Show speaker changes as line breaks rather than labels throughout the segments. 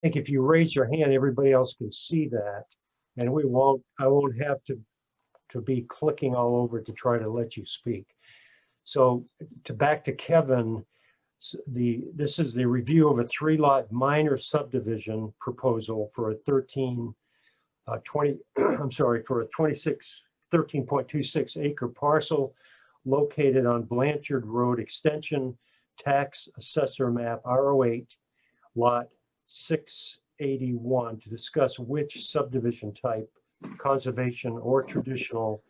think if you raise your hand, everybody else can see that. And I won't have to be clicking all over to try to let you speak. So back to Kevin, this is the review of a 3-lot minor subdivision proposal for a 13.26 acre parcel located on Blanchard Road Extension, Tax Assessor Map R08, Lot 681, to discuss which subdivision type, conservation or traditional,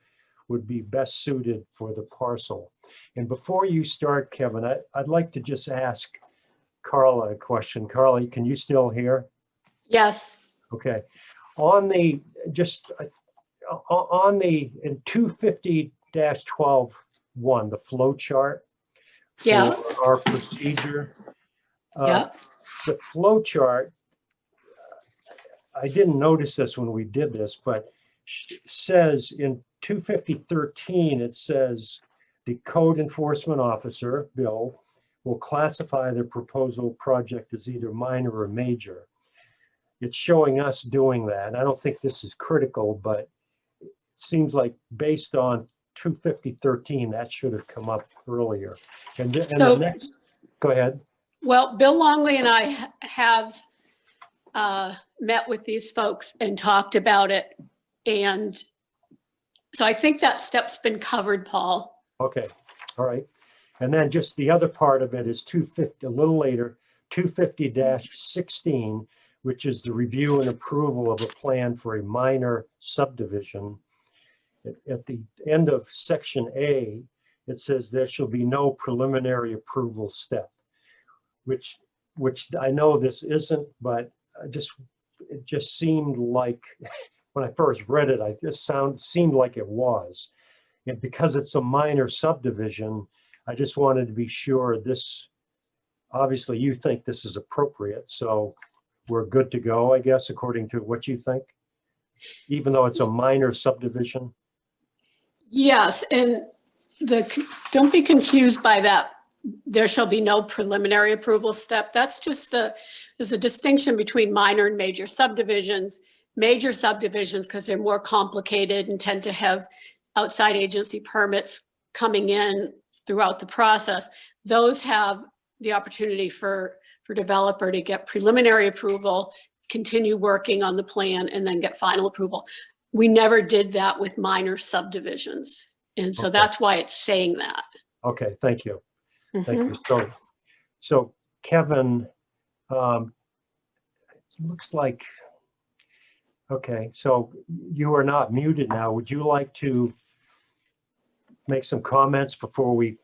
would be best suited for the parcel. And before you start, Kevin, I'd like to just ask Carla a question. Carla, can you still hear?
Yes.
Okay. On the, in 250-12-1, the flow chart
Yeah.
for our procedure.
Yeah.
The flow chart, I didn't notice this when we did this, but says in 250-13, it says the code enforcement officer, Bill, will classify the proposal project as either minor or major. It's showing us doing that. I don't think this is critical, but it seems like based on 250-13, that should have come up earlier. And the next, go ahead.
Well, Bill Longley and I have met with these folks and talked about it. And so I think that step's been covered, Paul.
Okay, all right. And then just the other part of it is 250, a little later, 250-16, which is the review and approval of a plan for a minor subdivision. At the end of section A, it says there shall be no preliminary approval step, which I know this isn't, but it just seemed like, when I first read it, seemed like it was. And because it's a minor subdivision, I just wanted to be sure this, obviously you think this is appropriate, so we're good to go, I guess, according to what you think, even though it's a minor subdivision.
Yes, and don't be confused by that. There shall be no preliminary approval step. That's just there's a distinction between minor and major subdivisions. Major subdivisions, because they're more complicated and tend to have outside agency permits coming in throughout the process. Those have the opportunity for developer to get preliminary approval, continue working on the plan, and then get final approval. We never did that with minor subdivisions. And so that's why it's saying that.
Okay, thank you. Thank you. So Kevin, it looks like, okay, so you are not muted now. Would you like to make some comments before we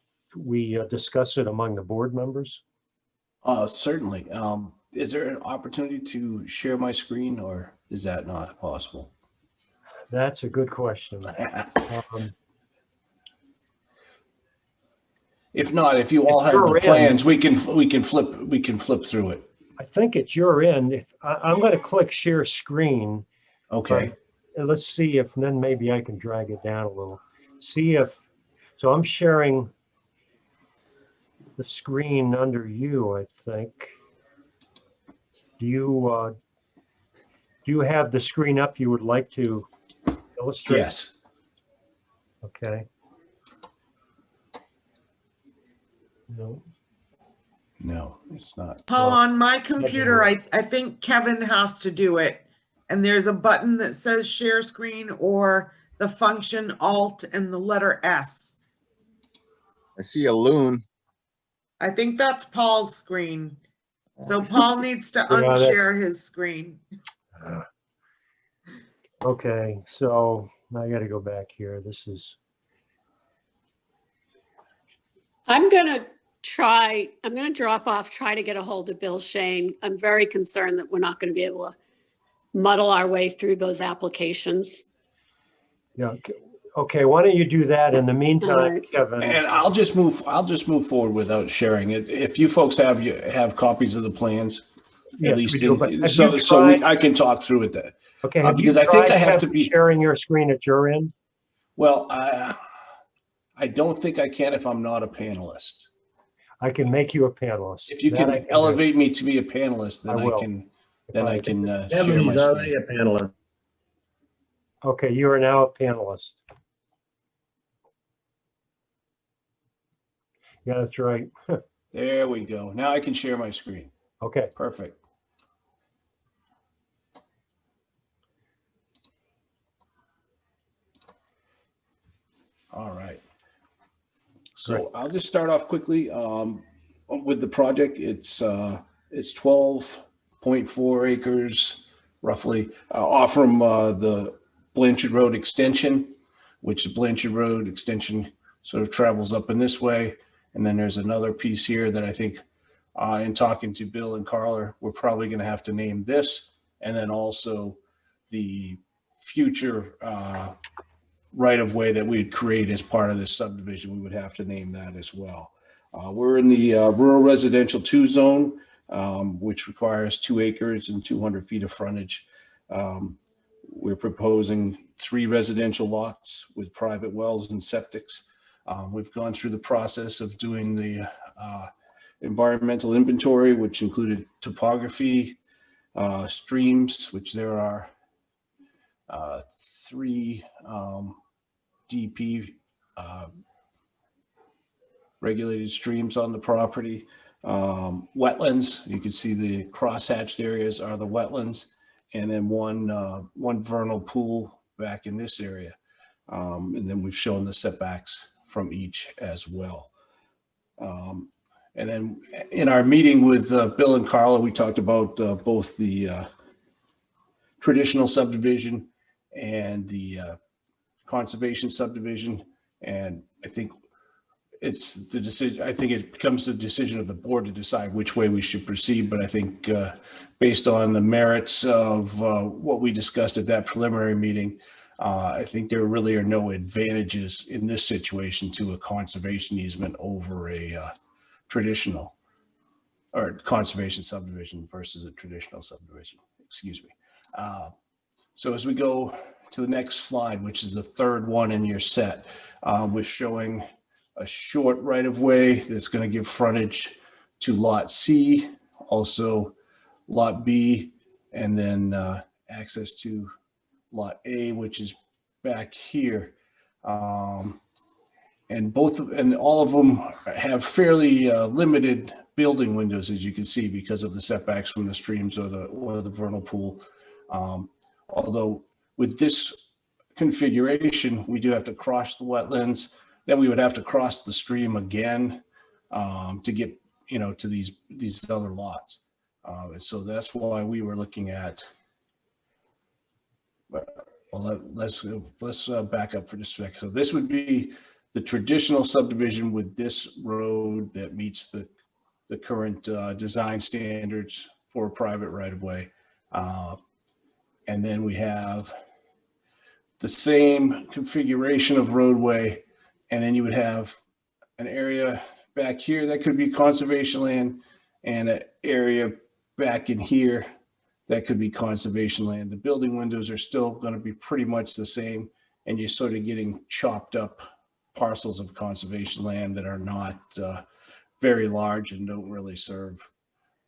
discuss it among the board members?
Certainly. Is there an opportunity to share my screen, or is that not possible?
That's a good question.
If not, if you all have the plans, we can flip through it.
I think it's your end. I'm going to click share screen.
Okay.
Let's see if then maybe I can drag it down a little. See if, so I'm sharing the screen under you, I think. Do you have the screen up you would like to illustrate?
Yes.
Okay.
No, it's not.
Paul, on my computer, I think Kevin has to do it. And there's a button that says share screen or the function Alt and the letter S.
I see a loon.
I think that's Paul's screen. So Paul needs to unshare his screen.
Okay, so I got to go back here. This is.
I'm going to drop off, try to get a hold of Bill Shane. I'm very concerned that we're not going to be able to muddle our way through those applications.
Yeah. Okay. Why don't you do that in the meantime,
right.
Kevin?
And I'll just move forward without sharing it. If you folks have copies of the plans,
yes,
at least I can talk through it. Then.
Okay.
Because I think I have to be
sharing your screen at your end.
Well, I don't think I can if I'm not a panelist.
I can make you a panelist.
If you can elevate me to be a panelist, then I can then I can share
Kevin,
my
he's already
screen.
a panelist.
Okay, you are now a panelist. Yeah, that's right.
There we go. Now I can share my screen.
Okay,
Perfect. All right. So
Great.
I'll just start off quickly with the project. It's 12.4 acres roughly off from the Blanchard Road extension, which the Blanchard Road extension sort of travels up in this way. And then there's another piece here that I think in talking to Bill and Carla, we're probably going to have to name this. And then also the future right-of-way that we'd create as part of this subdivision, we would have to name that as well. We're in the rural residential 2 zone, which requires 2 acres and 200 feet of frontage. We're proposing 3 residential lots with private wells and septics. We've gone through the process of doing the environmental inventory, which included topography, streams, which there are 3 DP regulated streams on the property. Wetlands, you can see the cross-hatched areas are the wetlands, and then one vernal pool back in this area. And then we've shown the setbacks from each as well. And then in our meeting with Bill and Carla, we talked about both the traditional subdivision and the conservation subdivision. And I think it's the decision, I think it becomes the decision of the board to decide which way we should proceed. But I think based on the merits of what we discussed at that preliminary meeting, I think there really are no advantages in this situation to a conservation easement over a traditional or conservation subdivision versus a traditional subdivision, excuse me. So as we go to the next slide, which is the third one in your set, we're showing a short right-of-way that's going to give frontage to Lot C, also Lot B, and then access to Lot A, which is back here. And all of them have fairly limited building windows, as you can see, because of the setbacks from the streams or the vernal pool. Although with this configuration, we do have to cross the wetlands. Then we would have to cross the stream again to get, to these other lots. And so that's why we were looking at. Well, let's back up for just a second. So this would be the traditional subdivision with this road that meets the current design standards for a private right-of-way. And then we have the same configuration of roadway, and then you would have an area back here that could be conservation land, and an area back in here that could be conservation land. The building windows are still going to be pretty much the same, and you're sort of getting chopped up parcels of conservation land that are not very large and don't really serve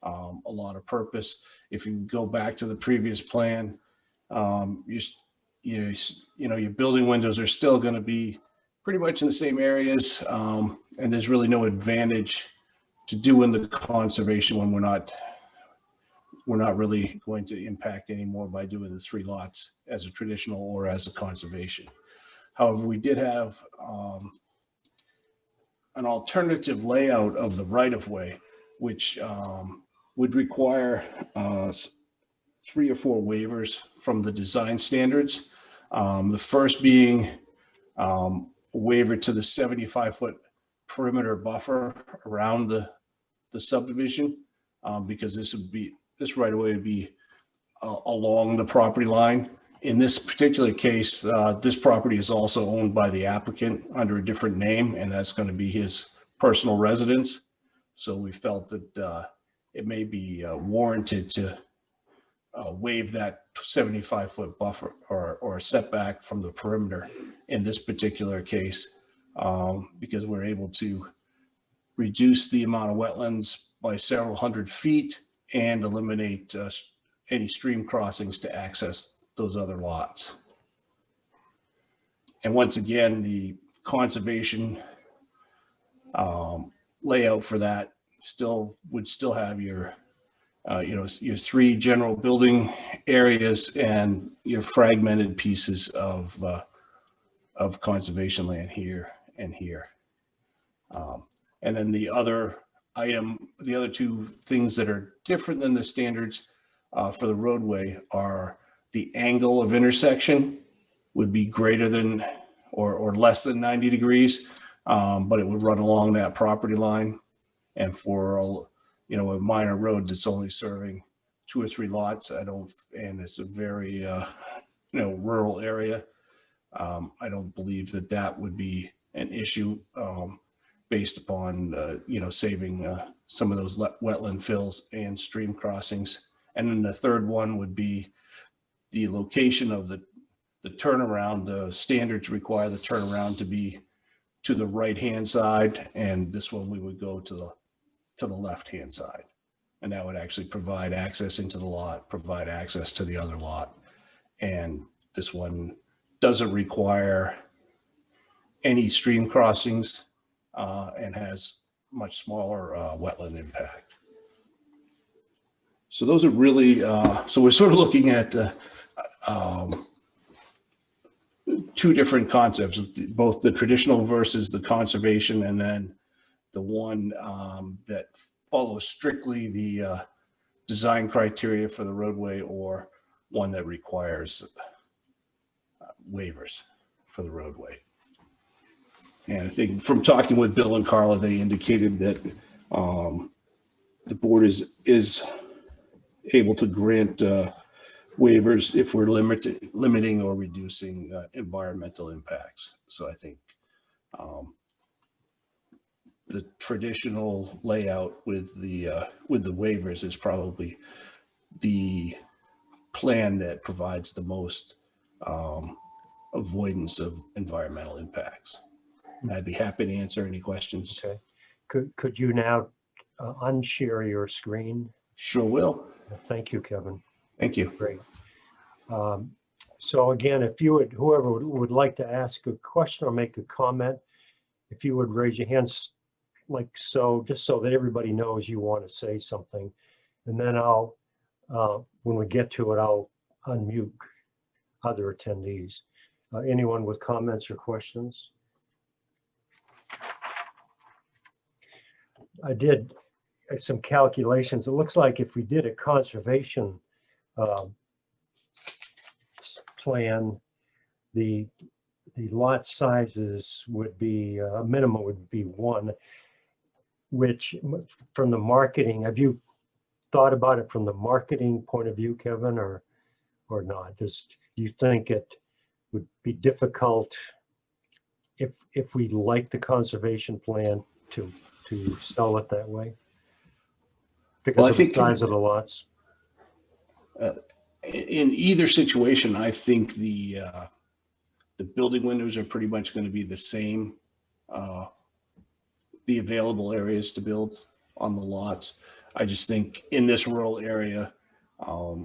a lot of purpose. If you go back to the previous plan, your building windows are still going to be pretty much in the same areas, and there's really no advantage to doing the conservation when we're not really going to impact anymore by doing the 3 lots as a traditional or as a conservation. However, we did have an alternative layout of the right-of-way, which would require 3 or 4 waivers from the design standards. The first being a waiver to the 75-foot perimeter buffer around the subdivision, because this right-of-way would be along the property line. In this particular case, this property is also owned by the applicant under a different name, and that's going to be his personal residence. So we felt that it may be warranted to waive that 75-foot buffer or setback from the perimeter in this particular case, because we're able to reduce the amount of wetlands by several hundred feet and eliminate any stream crossings to access those other lots. And once again, the conservation layout for that would still have your, your 3 general building areas and your fragmented pieces of conservation land here and here. And then the other 2 things that are different than the standards for the roadway are the angle of intersection would be greater than or less than 90 degrees, but it would run along that property line. And for a minor road that's only serving 2 or 3 lots, and it's a very rural area, I don't believe that would be an issue based upon saving some of those wetland fills and stream crossings. And then the third one would be the location of the turnaround. The standards require the turnaround to be to the right-hand side, and this one we would go to the left-hand side. And that would actually provide access into the lot, provide access to the other lot. And this one doesn't require any stream crossings and has much smaller wetland impact. So those are really, so we're sort of looking at 2 different concepts, both the traditional versus the conservation, and then the one that follows strictly the design criteria for the roadway, or one that requires waivers for the roadway. And I think from talking with Bill and Carla, they indicated that the board is able to grant waivers if we're limiting or reducing environmental impacts. So I think the traditional layout with the waivers is probably the plan that provides the most avoidance of environmental impacts. I'd be happy to answer any questions.
Okay. Could you now unshare your screen?
Sure will.
Thank you, Kevin.
Thank you.
Great. So again, if you would, whoever would like to ask a question or make a comment, if you would raise your hands like so, just so that everybody knows you want to say something. And then I'll, when we get to it, I'll unmute other attendees. Anyone with comments or questions? I did some calculations. It looks like if we did a conservation plan, the lot sizes would be, a minimum would be 1, which from the marketing, have you thought about it from the marketing point of view, Kevin, or not? Do you think it would be difficult if we like the conservation plan to sell it that way? Because of the size of the lots?
In either situation, I think the building windows are pretty much going to be the same. The available areas to build on the lots. I just think in this rural area, a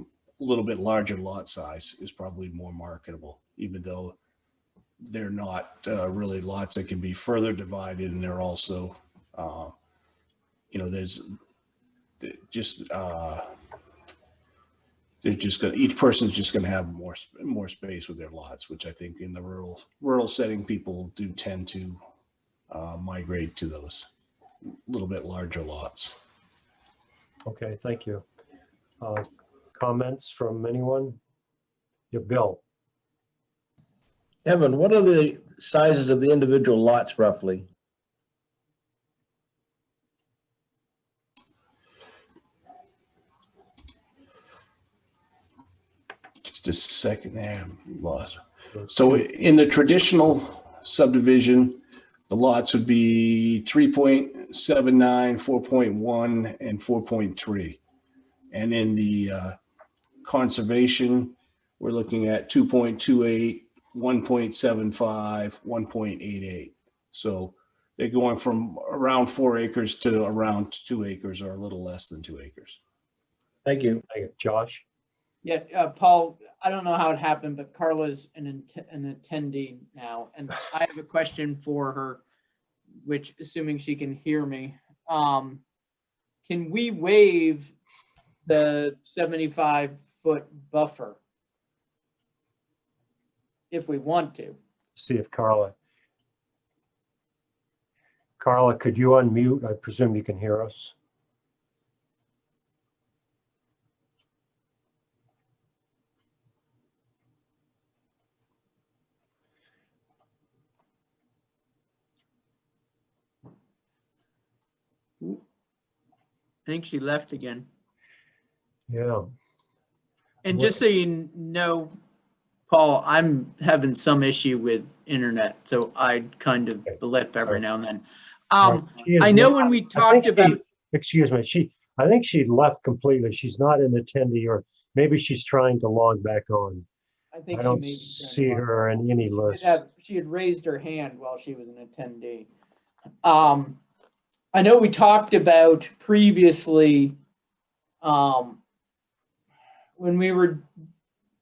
little bit larger lot size is probably more marketable, even though they're not really lots that can be further divided, and they're also, there's just they're just going. Each person's just going to have more space with their lots, which I think in the rural setting, people do tend to migrate to those little bit larger lots.
Okay, thank you. Comments from anyone? Yeah, Bill.
Evan, what are the sizes of the individual lots roughly?
Just a second there, lost. So in the traditional subdivision, the lots would be 3.79, 4.1, and 4.3. And in the conservation, we're looking at 2.28, 1.75, 1.88. So they're going from around 4 acres to around 2 acres, or a little less than 2 acres.
Thank you.
Josh?
Yeah, Paul, I don't know how it happened, but Carla's an attendee now, and I have a question for her, which, assuming she can hear me, can we waive the 75-foot buffer if we want to?
See if Carla. Carla, could you unmute? I presume you can hear us.
I think she left again.
Yeah.
And
What-
just so you know, Paul, I'm having some issue with internet, so I kind of blip every now and then.
She is
I know
not-
when we
I think
talked about,
Excuse me, I think she left completely. She's not an attendee, or maybe she's trying to log back on.
I think
I
she
don't
may be trying to
see
log
her in any list.
She had raised her hand while she was an attendee. I know we talked about previously, when we were,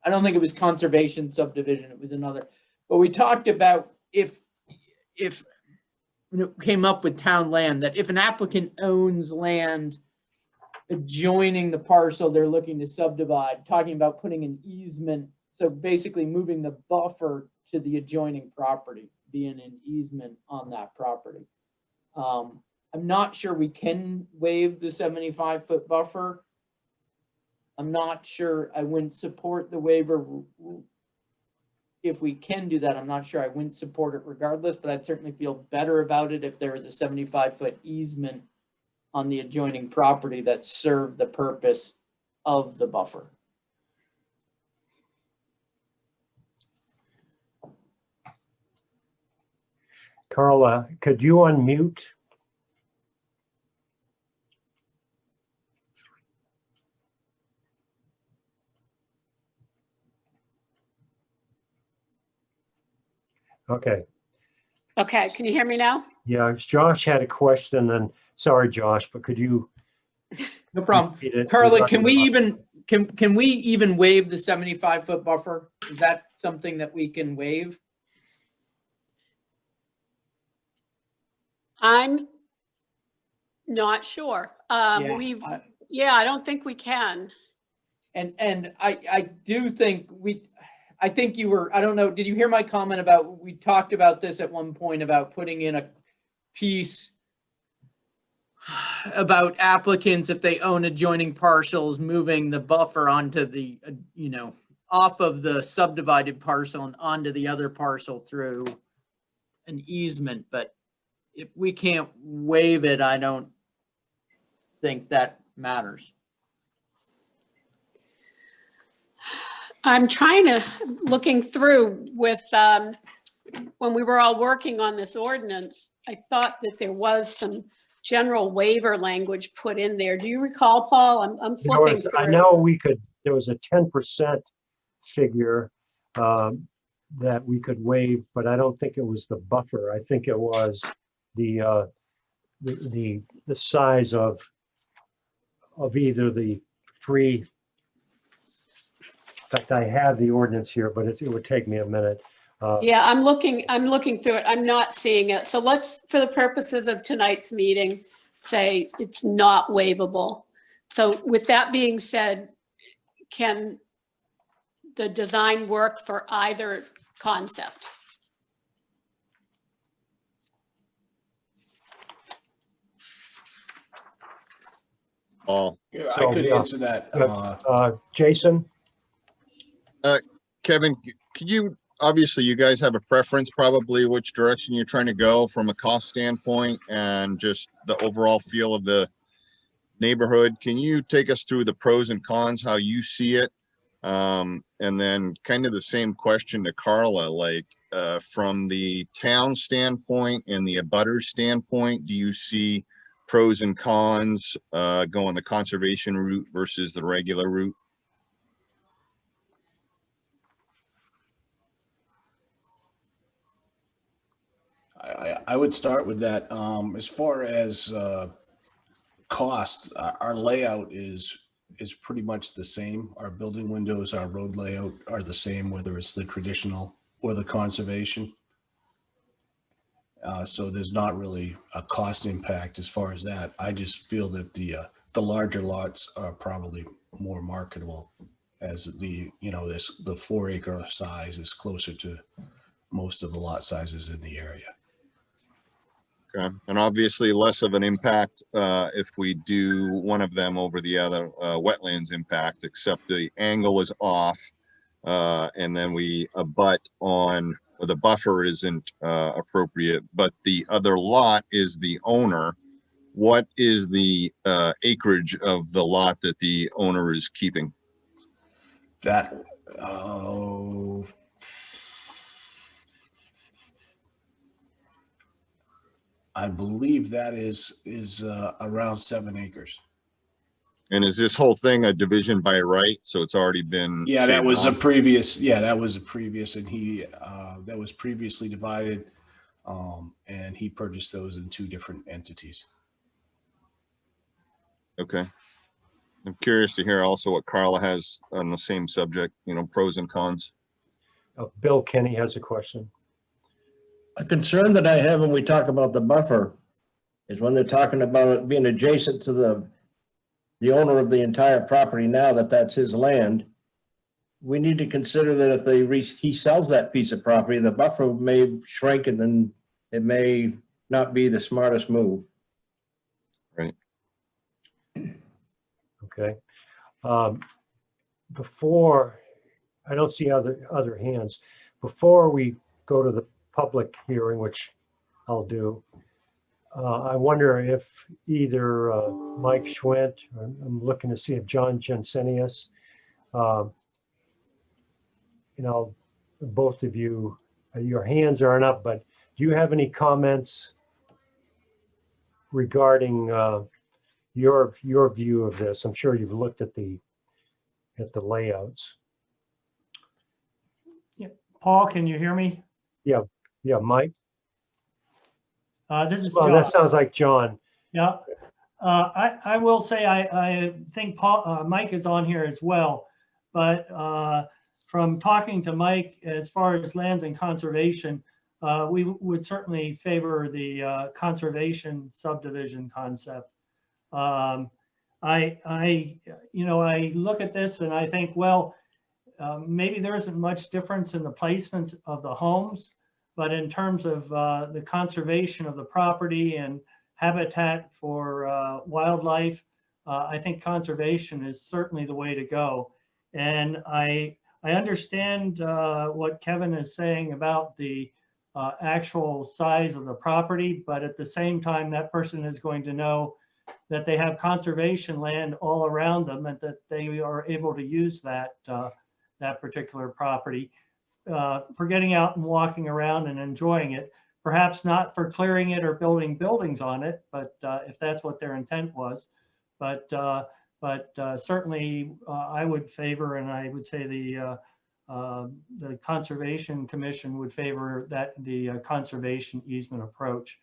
I don't think it was conservation subdivision, it was another, but we talked about if when it came up with town land, that if an applicant owns land adjoining the parcel they're looking to subdivide, talking about putting an easement, so basically moving the buffer to the adjoining property, being an easement on that property. I'm not sure we can waive the 75-foot buffer. I'm not sure I wouldn't support the waiver. If we can do that, I'm not sure I wouldn't support it regardless, but I'd certainly feel better about it if there was a 75-foot easement on the adjoining property that served the purpose of the buffer.
Carla, could you unmute? Okay.
Okay, can you hear me now?
Yeah, Josh had a question, and sorry, Josh, but could you?
No problem.
repeat it?
Carla, can we even waive the 75-foot buffer? Is that something that we can waive?
I'm not sure.
Yeah,
I don't think we can.
And I do think I think you were, I don't know, did you hear my comment about, we talked about this at one point about putting in a piece about applicants, if they own adjoining parcels, moving the buffer onto the, off of the subdivided parcel and onto the other parcel through an easement. But if we can't waive it, I don't think that matters.
I'm looking through with, when we were all working on this ordinance, I thought that there was some general waiver language put in there. Do you recall, Paul? I'm flipping through.
I know there was a 10% figure that we could waive, but I don't think it was the buffer. I think it was the size of either the free. In fact, I have the ordinance here, but it would take me a minute.
Yeah, I'm looking through it. I'm not seeing it. So let's, for the purposes of tonight's meeting, say it's not waivable. So with that being said, can the design work for either concept?
Paul,
Yeah, I
So,
could
yeah.
answer that.
Jason?
Kevin, could you, obviously you guys have a preference probably which direction you're trying to go from a cost standpoint and just the overall feel of the neighborhood. Can you take us through the pros and cons, how you see it? And then kind of the same question to Carla, like from the town standpoint and the abutters standpoint, do you see pros and cons going the conservation route versus the regular route?
I would start with that. As far as cost, our layout is is pretty much the same. Our building windows, our road layout are the same, whether it's the traditional or the conservation. So there's not really a cost impact as far as that. I just feel that the larger lots are probably more marketable, as the 4 acre size is closer to most of the lot sizes in the area.
Okay, and obviously less of an impact if we do one of them over the other, wetlands impact, except the angle is off. And then we abut on, or the buffer isn't appropriate, but the other lot is the owner. What is the acreage of the lot that the owner is keeping?
That, I believe that is around 7 acres.
And is this whole thing a division by right? So it's already been.
Yeah, that
saved
was a
off?
previous, and he, that was previously divided. And he purchased those in 2 different entities.
Okay. I'm curious to hear also what Carla has on the same subject, pros and cons.
Bill Kenny has a question.
A concern that I have when we talk about the buffer is when they're talking about it being adjacent to the owner of the entire property now that that's his land. We need to consider that if he sells that piece of property, the buffer may shrink and then it may not be the smartest move.
Right.
Okay. Before, I don't see other hands. Before we go to the public hearing, which I'll do, I wonder if either Mike Schwent, or I'm looking to see if John Jensenius, both of you, your hands aren't up, but do you have any comments regarding your view of this? I'm sure you've looked at the layouts.
Paul, can you hear me?
Yeah, Mike?
This is
Well,
John.
that sounds like John.
Yeah. I will say I think Mike is on here as well, but from talking to Mike, as far as lands and conservation, we would certainly favor the conservation subdivision concept. I look at this and I think, well, maybe there isn't much difference in the placements of the homes, but in terms of the conservation of the property and habitat for wildlife, I think conservation is certainly the way to go. And I understand what Kevin is saying about the actual size of the property, but at the same time, that person is going to know that they have conservation land all around them and that they are able to use that particular property for getting out and walking around and enjoying it. Perhaps not for clearing it or building buildings on it, but if that's what their intent was. But certainly I would favor, and I would say the Conservation Commission would favor the conservation easement approach.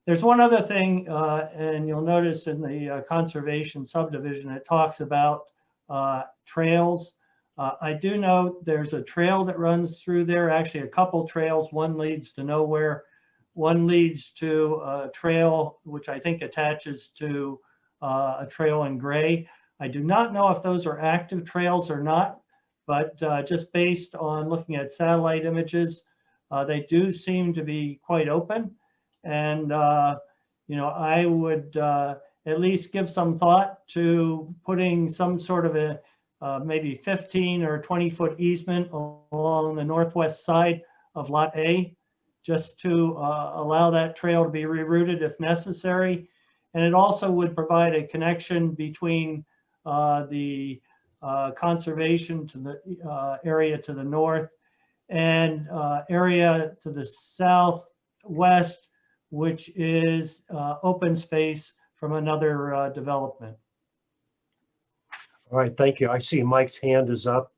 There's one other thing, and you'll notice in the conservation subdivision, it talks about trails. I do know there's a trail that runs through there, actually a couple trails. One leads to nowhere. One leads to a trail, which I think attaches to a trail in gray. I do not know if those are active trails or not, but just based on looking at satellite images, they do seem to be quite open. And, I would at least give some thought to putting some sort of a maybe 15 or 20-foot easement along the northwest side of Lot A, just to allow that trail to be rerouted if necessary. And it also would provide a connection between the conservation to the area to the north and area to the southwest, which is open space from another development.
All right, thank you. I see Mike's hand is up.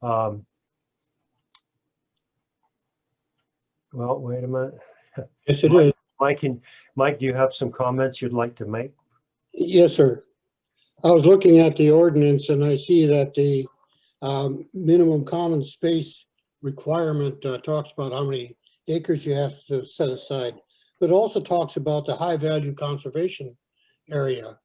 Well, wait a minute.
Yes, it is.
Mike, do you have some comments you'd like to make?
Yes, sir. I was looking at the ordinance and I see that the minimum common space requirement talks about how many acres you have to set aside, but it also talks about the high value conservation area.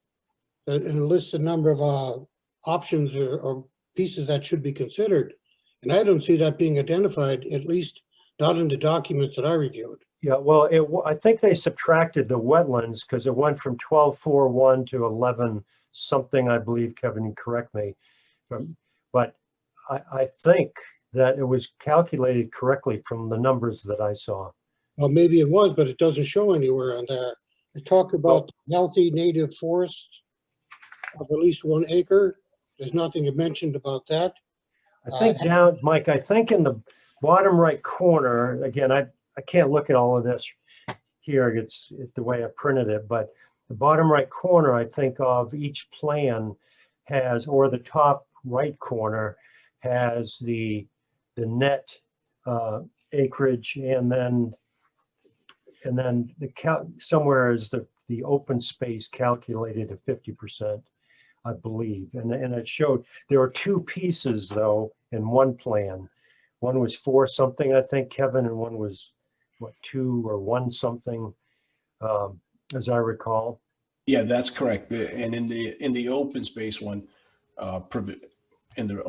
And it lists a number of options or pieces that should be considered. And I don't see that being identified, at least not in the documents that I reviewed.
Yeah, well, I think they subtracted the wetlands because it went from 12.41 to 11 something, I believe, Kevin, you correct me. But I think that it was calculated correctly from the numbers that I saw.
Well, maybe it was, but it doesn't show anywhere on there. They talk about healthy native forest of at least 1 acre. There's nothing mentioned about that.
I think down, Mike, I think in the bottom right corner, again, I can't look at all of this here. It's the way I printed it, but the bottom right corner, I think of each plan has, or the top right corner has the net acreage, and then somewhere is the open space calculated at 50%, I believe. And it showed there were 2 pieces though in one plan. One was 4 something, I think, Kevin, and one was what, 2 or 1 something, as I recall.
Yeah, that's correct. And in the open space one, in the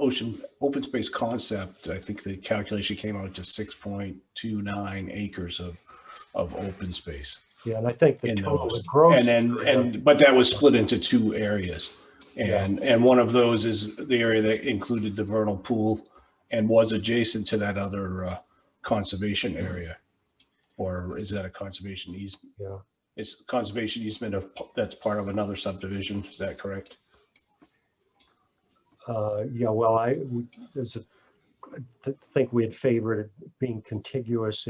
open space concept, I think the calculation came out to 6.29 acres of open space.
Yeah, and I think the
In
total,
those.
the gross.
But that was split into 2 areas. And one of those is the area that included the vernal pool and was adjacent to that other conservation area. Or is that a conservation easement?
Yeah.
It's conservation easement that's part of another subdivision. Is that correct?
Yeah, well, I think we had favored it being contiguous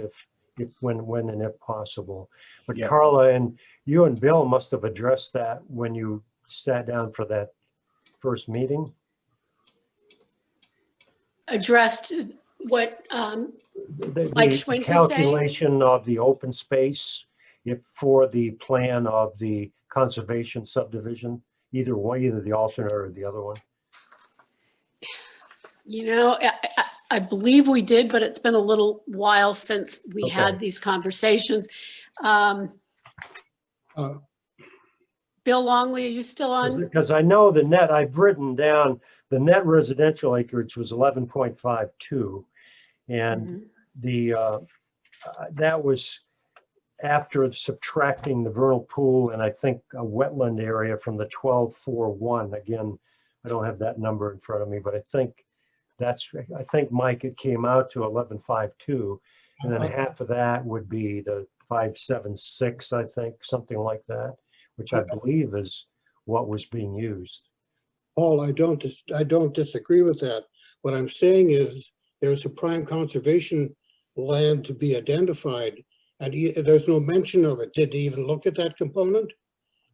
when and if possible. But
Yeah.
Carla, and you and Bill must have addressed that when you sat down for that first meeting.
Addressed what
The
Mike Schwint is saying?
calculation of the open space for the plan of the conservation subdivision, either the alternate or the other one.
You know, I believe we did, but it's been a little while since we
Okay.
had these conversations. Bill Longley, are you still on?
Because I know the net, I've written down, the net residential acreage was 11.52. And that was after subtracting the vernal pool and I think a wetland area from the 12.41. Again, I don't have that number in front of me, but I think Mike, it came out to 11.52. And then half of that would be the 5.76, I think, something like that, which I believe is what was being used.
Paul, I don't disagree with that. What I'm saying is there's a prime conservation land to be identified, and there's no mention of it. Did they even look at that component?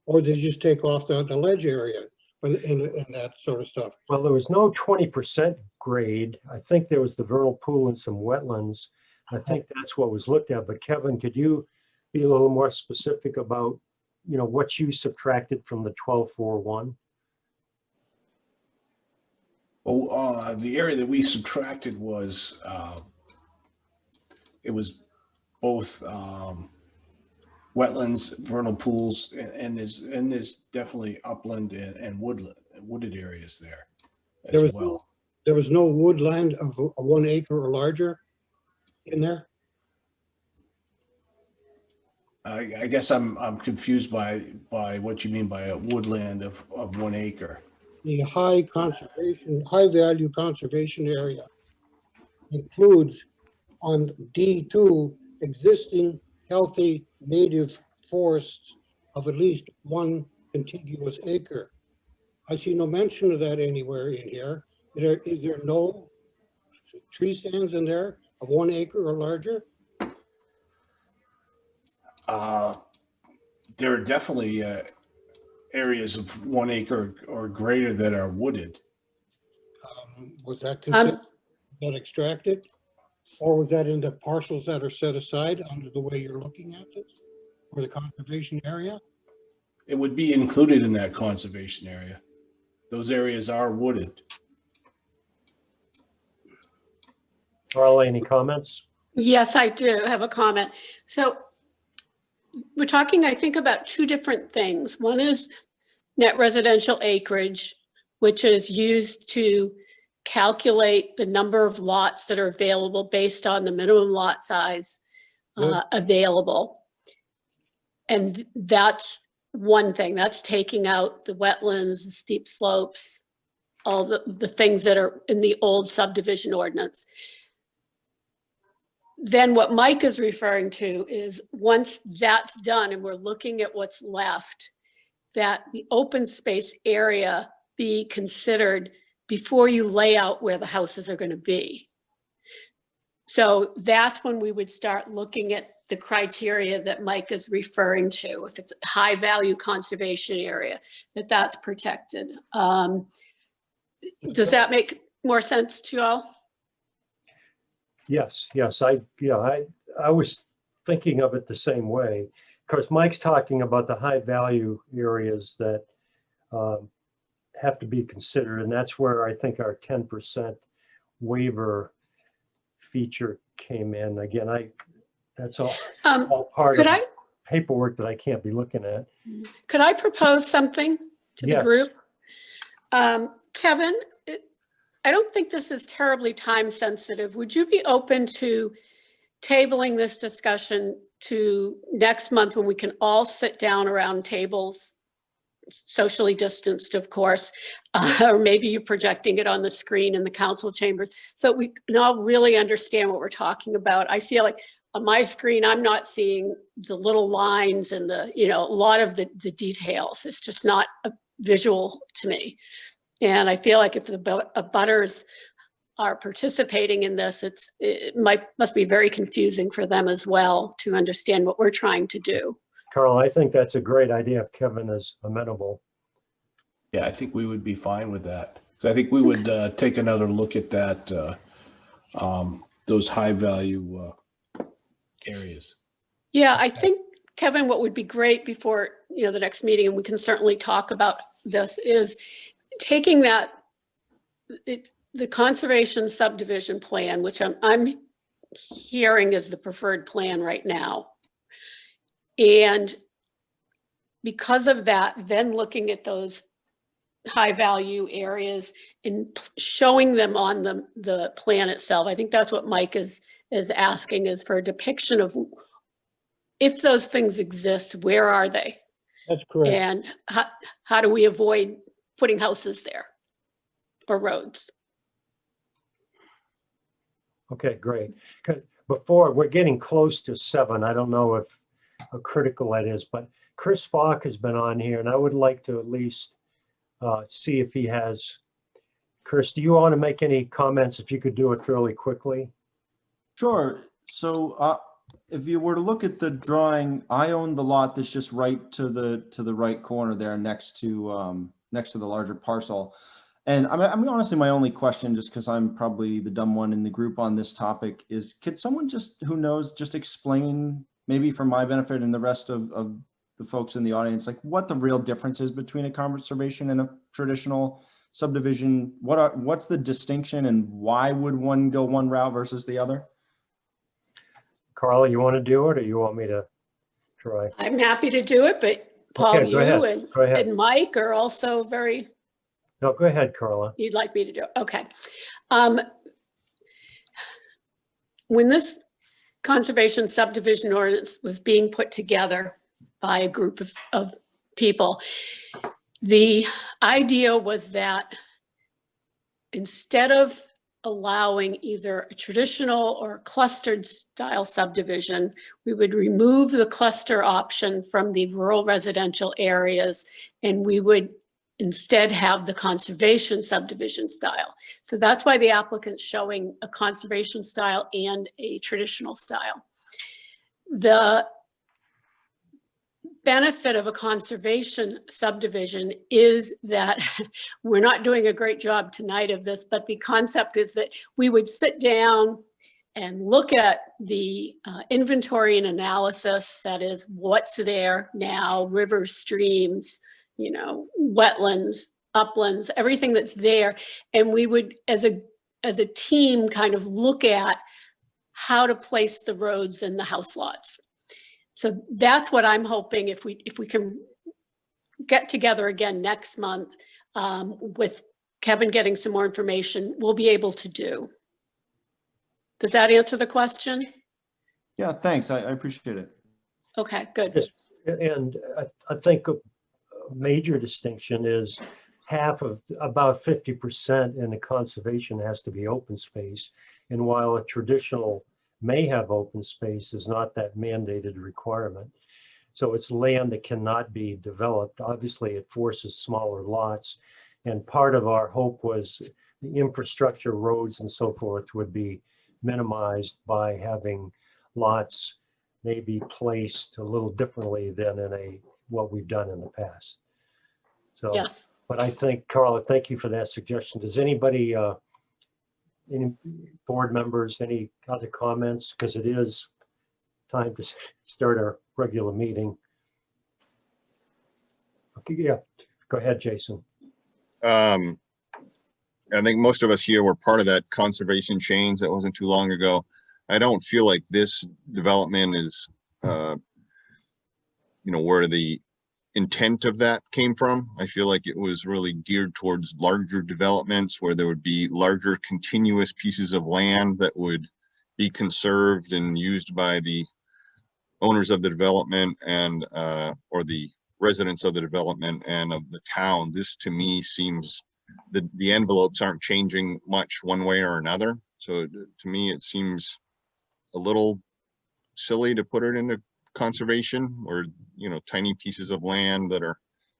Or did they just take off the ledge area and that sort of stuff?
Well, there was no 20% grade. I think there was the vernal pool and some wetlands. I think that's what was looked at. But Kevin, could you be a little more specific about, what you subtracted from the 12.41?
Well, the area that we subtracted was, it was both wetlands, vernal pools, and there's definitely upland and wooded areas there as well.
There was no woodland of 1 acre or larger in there?
I guess I'm confused by what you mean by a woodland of 1 acre.
The high value conservation area includes on D2 existing healthy native forests of at least 1 contiguous acre. I see no mention of that anywhere in here. Is there no tree stands in there of 1 acre or larger?
There are definitely areas of 1 acre or greater that are wooded.
Was that considered, that extracted? Or was that in the parcels that are set aside under the way you're looking at this? Or the conservation area?
It would be included in that conservation area. Those areas are wooded.
Carla, any comments?
Yes, I do have a comment. So we're talking, I think, about two different things. One is net residential acreage, which is used to calculate the number of lots that are available based on the minimum lot size available. And that's one thing. That's taking out the wetlands, the steep slopes, all the things that are in the old subdivision ordinance. Then what Mike is referring to is once that's done and we're looking at what's left, that the open space area be considered before you lay out where the houses are going to be. So that's when we would start looking at the criteria that Mike is referring to. If it's a high value conservation area, that's protected. Does that make more sense to you all?
Yes, I was thinking of it the same way. Of course, Mike's talking about the high value areas that have to be considered, and that's where I think our 10% waiver feature came in. Again, that's all part of paperwork that I can't be looking at.
Could I propose something to the
Yes.
group? Kevin, I don't think this is terribly time sensitive. Would you be open to tabling this discussion to next month when we can all sit down around tables, socially distanced, of course, or maybe you're projecting it on the screen in the council chambers so we can all really understand what we're talking about. I feel like on my screen, I'm not seeing the little lines and a lot of the details. It's just not visual to me. And I feel like if the abutters are participating in this, it must be very confusing for them as well to understand what we're trying to do.
Carl, I think that's a great idea if Kevin is amenable.
Yeah, I think we would be fine with that. So I think we would take another look at that, those high value areas.
Yeah, I think, Kevin, what would be great before the next meeting, and we can certainly talk about this, is taking the conservation subdivision plan, which I'm hearing is the preferred plan right now. And because of that, then looking at those high value areas and showing them on the plan itself. I think that's what Mike is asking, is for a depiction of if those things exist, where are they?
That's correct.
And how do we avoid putting houses there or roads?
Okay, great. Before, we're getting close to 7. I don't know how critical that is, but Chris Falk has been on here and I would like to at least see if he has. Chris, do you want to make any comments if you could do it fairly quickly?
Sure. So if you were to look at the drawing, I own the lot that's just right to the right corner there next to the larger parcel. And I mean, honestly, my only question, just because I'm probably the dumb one in the group on this topic, is could someone who knows, just explain, maybe for my benefit and the rest of the folks in the audience, like what the real difference is between a conservation and a traditional subdivision? What's the distinction and why would one go one route versus the other?
Carla, you want to do it or you want me to try?
I'm happy to do it, but Paul,
Okay, go ahead. Go ahead.
and Mike are also very,
No, go ahead, Carla.
you'd like me to do it. Okay. When this conservation subdivision ordinance was being put together by a group of people, the idea was that instead of allowing either a traditional or clustered style subdivision, we would remove the cluster option from the rural residential areas and we would instead have the conservation subdivision style. So that's why the applicant's showing a conservation style and a traditional style. The benefit of a conservation subdivision is that we're not doing a great job tonight of this, but the concept is that we would sit down and look at the inventory and analysis, that is what's there now, rivers, streams, wetlands, uplands, everything that's there. And we would, as a team, kind of look at how to place the roads and the house lots. So that's what I'm hoping, if we can get together again next month, with Kevin getting some more information, we'll be able to do. Does that answer the question?
Yeah, thanks. I appreciate it.
Okay, good.
Yes. And I think a major distinction is about 50% in the conservation has to be open space. And while a traditional may have open space, is not that mandated requirement. So it's land that cannot be developed. Obviously, it forces smaller lots. And part of our hope was the infrastructure, roads and so forth would be minimized by having lots maybe placed a little differently than in what we've done in the past. So,
Yes.
but I think, Carla, thank you for that suggestion. Does anybody, any board members, any other comments? Because it is time to start our regular meeting. Okay, yeah, go ahead, Jason.
I think most of us here were part of that conservation change that wasn't too long ago. I don't feel like this development is, where the intent of that came from. I feel like it was really geared towards larger developments where there would be larger continuous pieces of land that would be conserved and used by the owners of the development and or the residents of the development and of the town. This to me seems that the envelopes aren't changing much one way or another. So to me, it seems a little silly to put it into conservation or, tiny pieces of land that are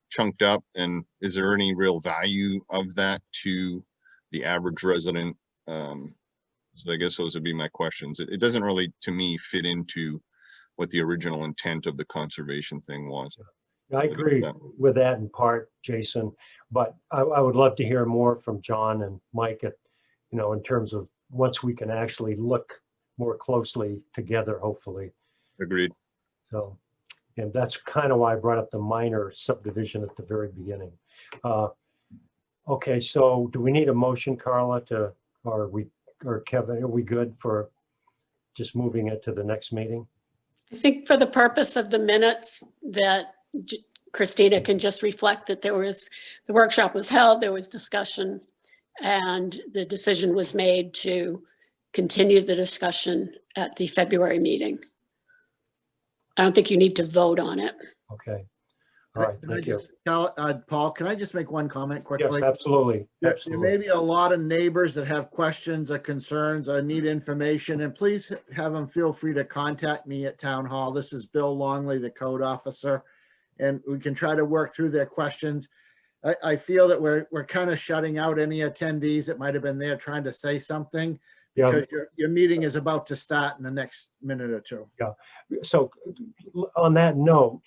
chunked up. And is there any real value of that to the average resident? So I guess those would be my questions. It doesn't really, to me, fit into what the original intent of the conservation thing was.
I agree with that in part, Jason, but I would love to hear more from John and Mike in terms of once we can actually look more closely together, hopefully.
Agreed.
So, and that's kind of why I brought up the minor subdivision at the very beginning. Okay, so do we need a motion, Carla, or Kevin, are we good for just moving it to the next meeting?
I think for the purpose of the minutes that Christina can just reflect that the workshop was held, there was discussion, and the decision was made to continue the discussion at the February meeting. I don't think you need to vote on it.
Okay. All right, thank you.
Paul, can I just make one comment quickly?
Yes, absolutely.
There may be a lot of neighbors that have questions or concerns or need information, and please have them feel free to contact me at Town Hall. This is Bill Longley, the code officer, and we can try to work through their questions. I feel that we're kind of shutting out any attendees that might have been there trying to say something, because your meeting is about to start in the next minute or two.
Yeah. So on that note,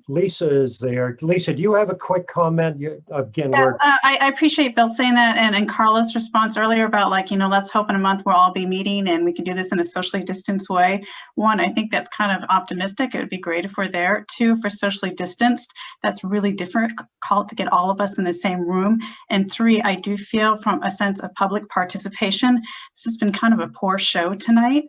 Lisa is there. Lisa, do you have a quick comment? Again,
yes, I appreciate Bill saying that and Carla's response earlier about let's hope in a month we'll all be meeting and we can do this in a socially distanced way. One, I think that's kind of optimistic. It would be great if we're there. Two, for socially distanced, that's really difficult to get all of us in the same room. And three, I do feel from a sense of public participation, this has been kind of a poor show tonight.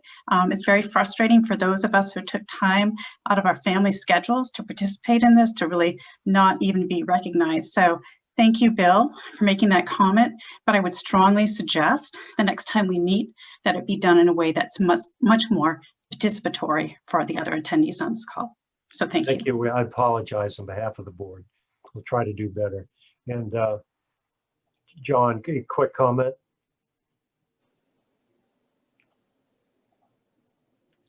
It's very frustrating for those of us who took time out of our family schedules to participate in this, to really not even be recognized. So thank you, Bill, for making that comment, but I would strongly suggest the next time we meet that it be done in a way that's much more participatory for the other attendees on this call. So thank you.
Thank you. I apologize on behalf of the board. We'll try to do better. And John, a quick comment.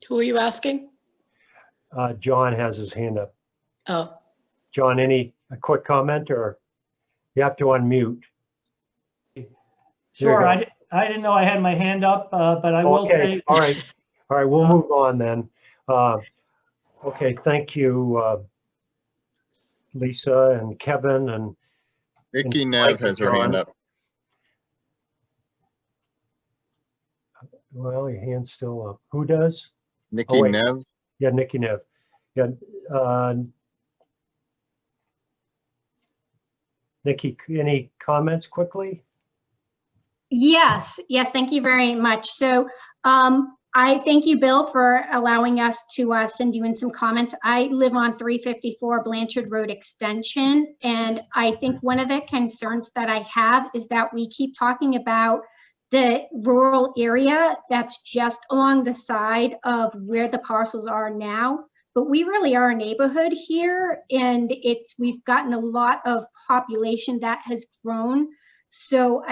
Who are you asking?
John has his hand up.
Oh,
John, a quick comment, or you have to unmute?
Sure, I didn't know I had my hand up, but I will say.
All right, we'll move on then. Okay, thank you, Lisa and Kevin and
Nikki Nev has her hand up.
Well, your hand's still up. Who does?
Nikki Nev.
Yeah, Nikki Nev. Yeah, Nikki, any comments quickly?
Yes, thank you very much. So I thank you, Bill, for allowing us to send you in some comments. I live on 354 Blanchard Road Extension, and I think one of the concerns that I have is that we keep talking about the rural area that's just along the side of where the parcels are now. But we really are a neighborhood here, and we've gotten a lot of population that has grown. So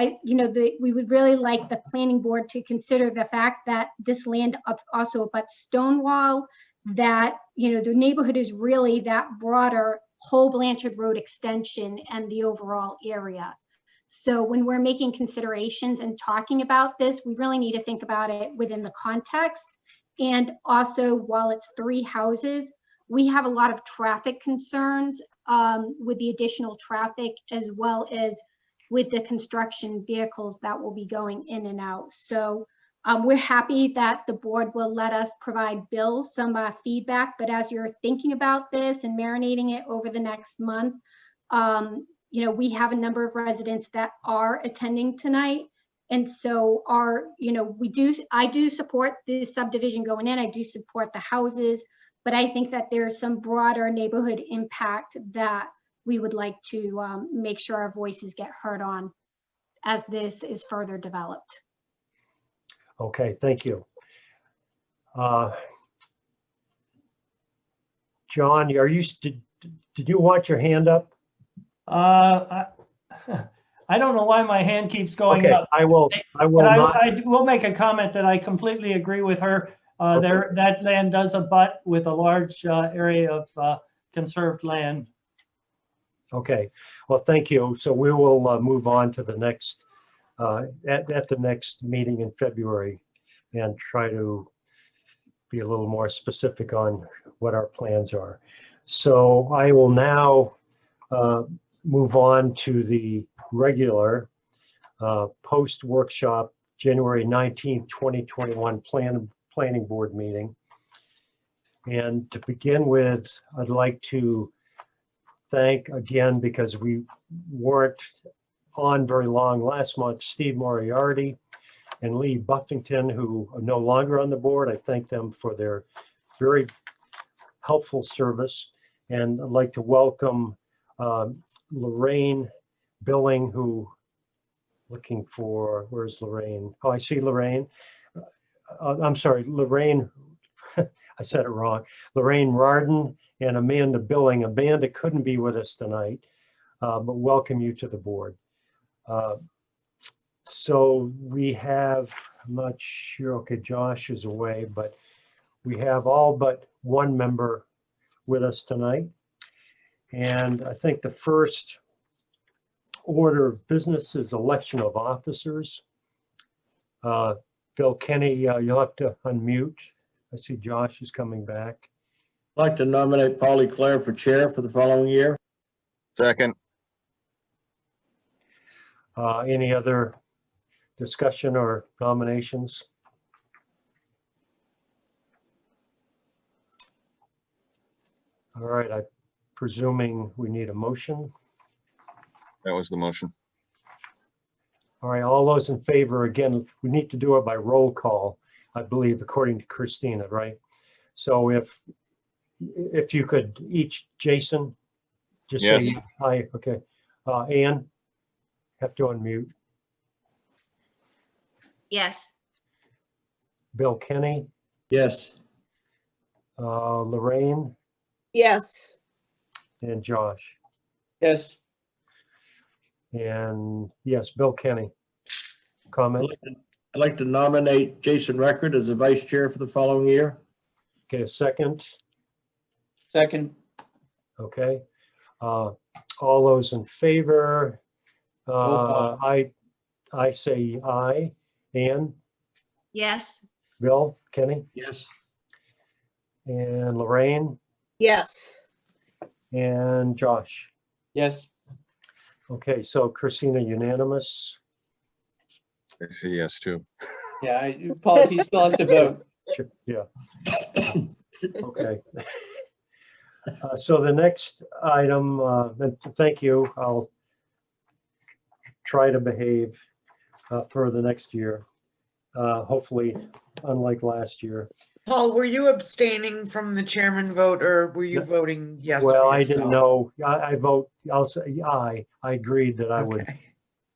we would really like the planning board to consider the fact that this land also abuts Stonewall, that, the neighborhood is really that broader whole Blanchard Road extension and the overall area. So when we're making considerations and talking about this, we really need to think about it within the context. And also, while it's 3 houses, we have a lot of traffic concerns with the additional traffic, as well as with the construction vehicles that will be going in and out. So we're happy that the board will let us provide Bill some feedback, but as you're thinking about this and marinating it over the next month, we have a number of residents that are attending tonight. And so I do support the subdivision going in, I do support the houses, but I think that there's some broader neighborhood impact that we would like to make sure our voices get heard on as this is further developed.
Okay, thank you. John, did you want your hand up?
I don't know why my hand keeps going
Okay,
up.
I will
But
not.
I will make a comment that I completely agree with her. That land does abut with a large area of conserved land.
Okay, well, thank you. So we will move on to the next, at the next meeting in February, and try to be a little more specific on what our plans are. So I will now move on to the regular post-workshop, January 19th, 2021 planning board meeting. And to begin with, I'd like to thank again, because we weren't on very long last month, Steve Moriarty and Lee Buffington, who are no longer on the board. I thank them for their very helpful service. And I'd like to welcome Lorraine Billing, who, looking for, where's Lorraine? Oh, I see Lorraine. I'm sorry, Lorraine, I said it wrong. Lorraine Rardin and Amanda Billing. Amanda couldn't be with us tonight, but welcome you to the board. So we have, I'm not sure, okay, Josh is away, but we have all but one member with us tonight. And I think the first order of business is election of officers. Bill Kenny, you'll have to unmute. I see Josh is coming back.
I'd like to nominate Polly Claire for chair for the following year.
Second.
Any other discussion or nominations? All right, I'm presuming we need a motion.
That was the motion.
All right, all those in favor, again, we need to do it by roll call, I believe, according to Christina, right? So if you could each, Jason, just
Yes.
say aye, okay. Ann, have to unmute.
Yes.
Bill Kenny,
Yes.
Lorraine,
Yes.
and Josh.
Yes.
And yes, Bill Kenny. Comment?
I'd like to nominate Jason Record as the vice chair for the following year.
Okay, a second.
Second.
Okay. All those in favor?
Roll call.
I say aye. Ann,
Yes.
Bill, Kenny,
Yes.
and Lorraine,
Yes.
and Josh.
Yes.
Okay, so Christina, unanimous.
I say yes too.
Yeah, Paul, he still has to vote.
Sure, yeah. Okay. So the next item, and thank you. I'll try to behave for the next year. Hopefully, unlike last year.
Paul, were you abstaining from the chairman vote or were you
No.
voting yes?
Well,
for
I didn't
yourself?
know. I vote, I'll say aye. I agreed that I would
Okay,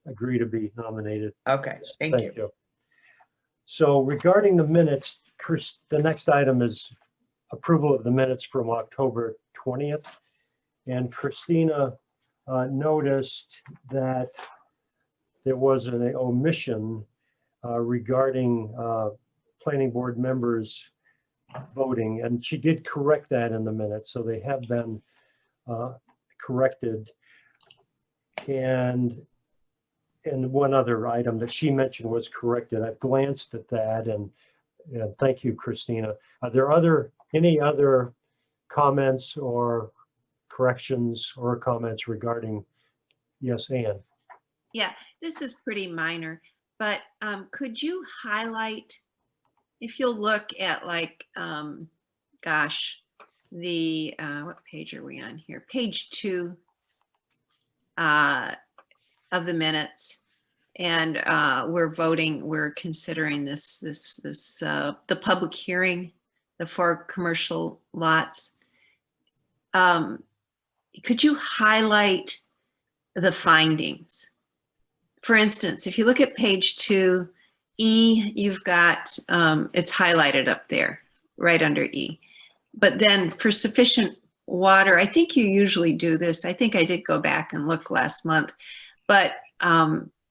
agree to be nominated.
okay, thank you.
So regarding the minutes, Chris, the next item is approval of the minutes from October 20th. And Christina noticed that there was an omission regarding planning board members voting, and she did correct that in the minutes, so they have been corrected. And one other item that she mentioned was corrected. I glanced at that, and thank you, Christina. Are there any other comments or corrections or comments regarding? Yes, Ann.
Yeah, this is pretty minor, but could you highlight, if you'll look at like, gosh, the, what page are we on here? Page 2 of the minutes. And we're considering the public hearing, the 4 commercial lots. Could you highlight the findings? For instance, if you look at page 2, E, you've got, it's highlighted up there, right under E. But then for sufficient water, I think you usually do this. I think I did go back and look last month, but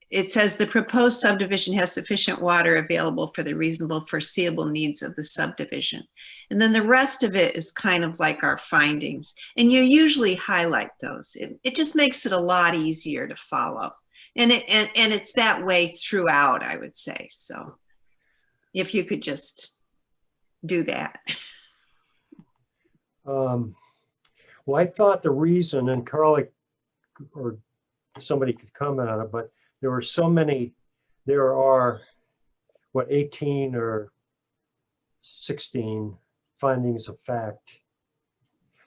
it says the proposed subdivision has sufficient water available for the reasonable foreseeable needs of the subdivision. And then the rest of it is kind of like our findings. And you usually highlight those. It just makes it a lot easier to follow. And it's that way throughout, I would say. So if you could just do that.
Well, I thought the reason, and Carly or somebody could comment on it, but there were so many, there are, what, 18 or 16 findings of fact.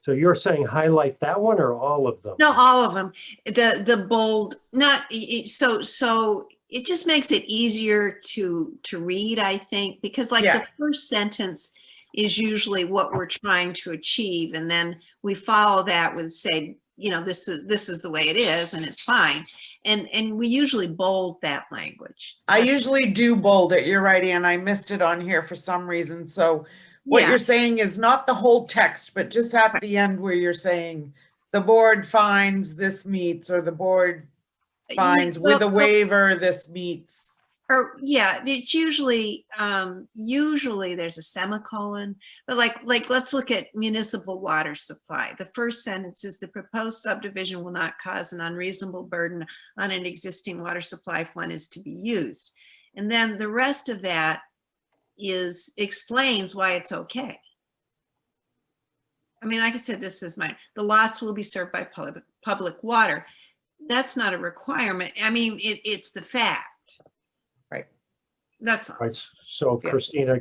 So you're saying highlight that one or all of them?
No, all of them. The bold, not so it just makes it easier to read, I think, because like the first sentence is usually what we're trying to achieve, and then we follow that with, say, you know, this is the way it is, and it's fine. And we usually bold that language.
I usually do bold it. You're right, Ann. I missed it on here for some reason. So what you're saying is not the whole text, but just at the end where you're saying the board finds this meets, or the board finds with a waiver this meets.
Or yeah, it's usually there's a semicolon, but like let's look at municipal water supply. The first sentence is the proposed subdivision will not cause an unreasonable burden on an existing water supply if one is to be used. And then the rest of that explains why it's okay. I mean, like I said, this is mine. The lots will be served by public water. That's not a requirement. I mean, it's the fact.
Right.
That's all.
Right. So Christina,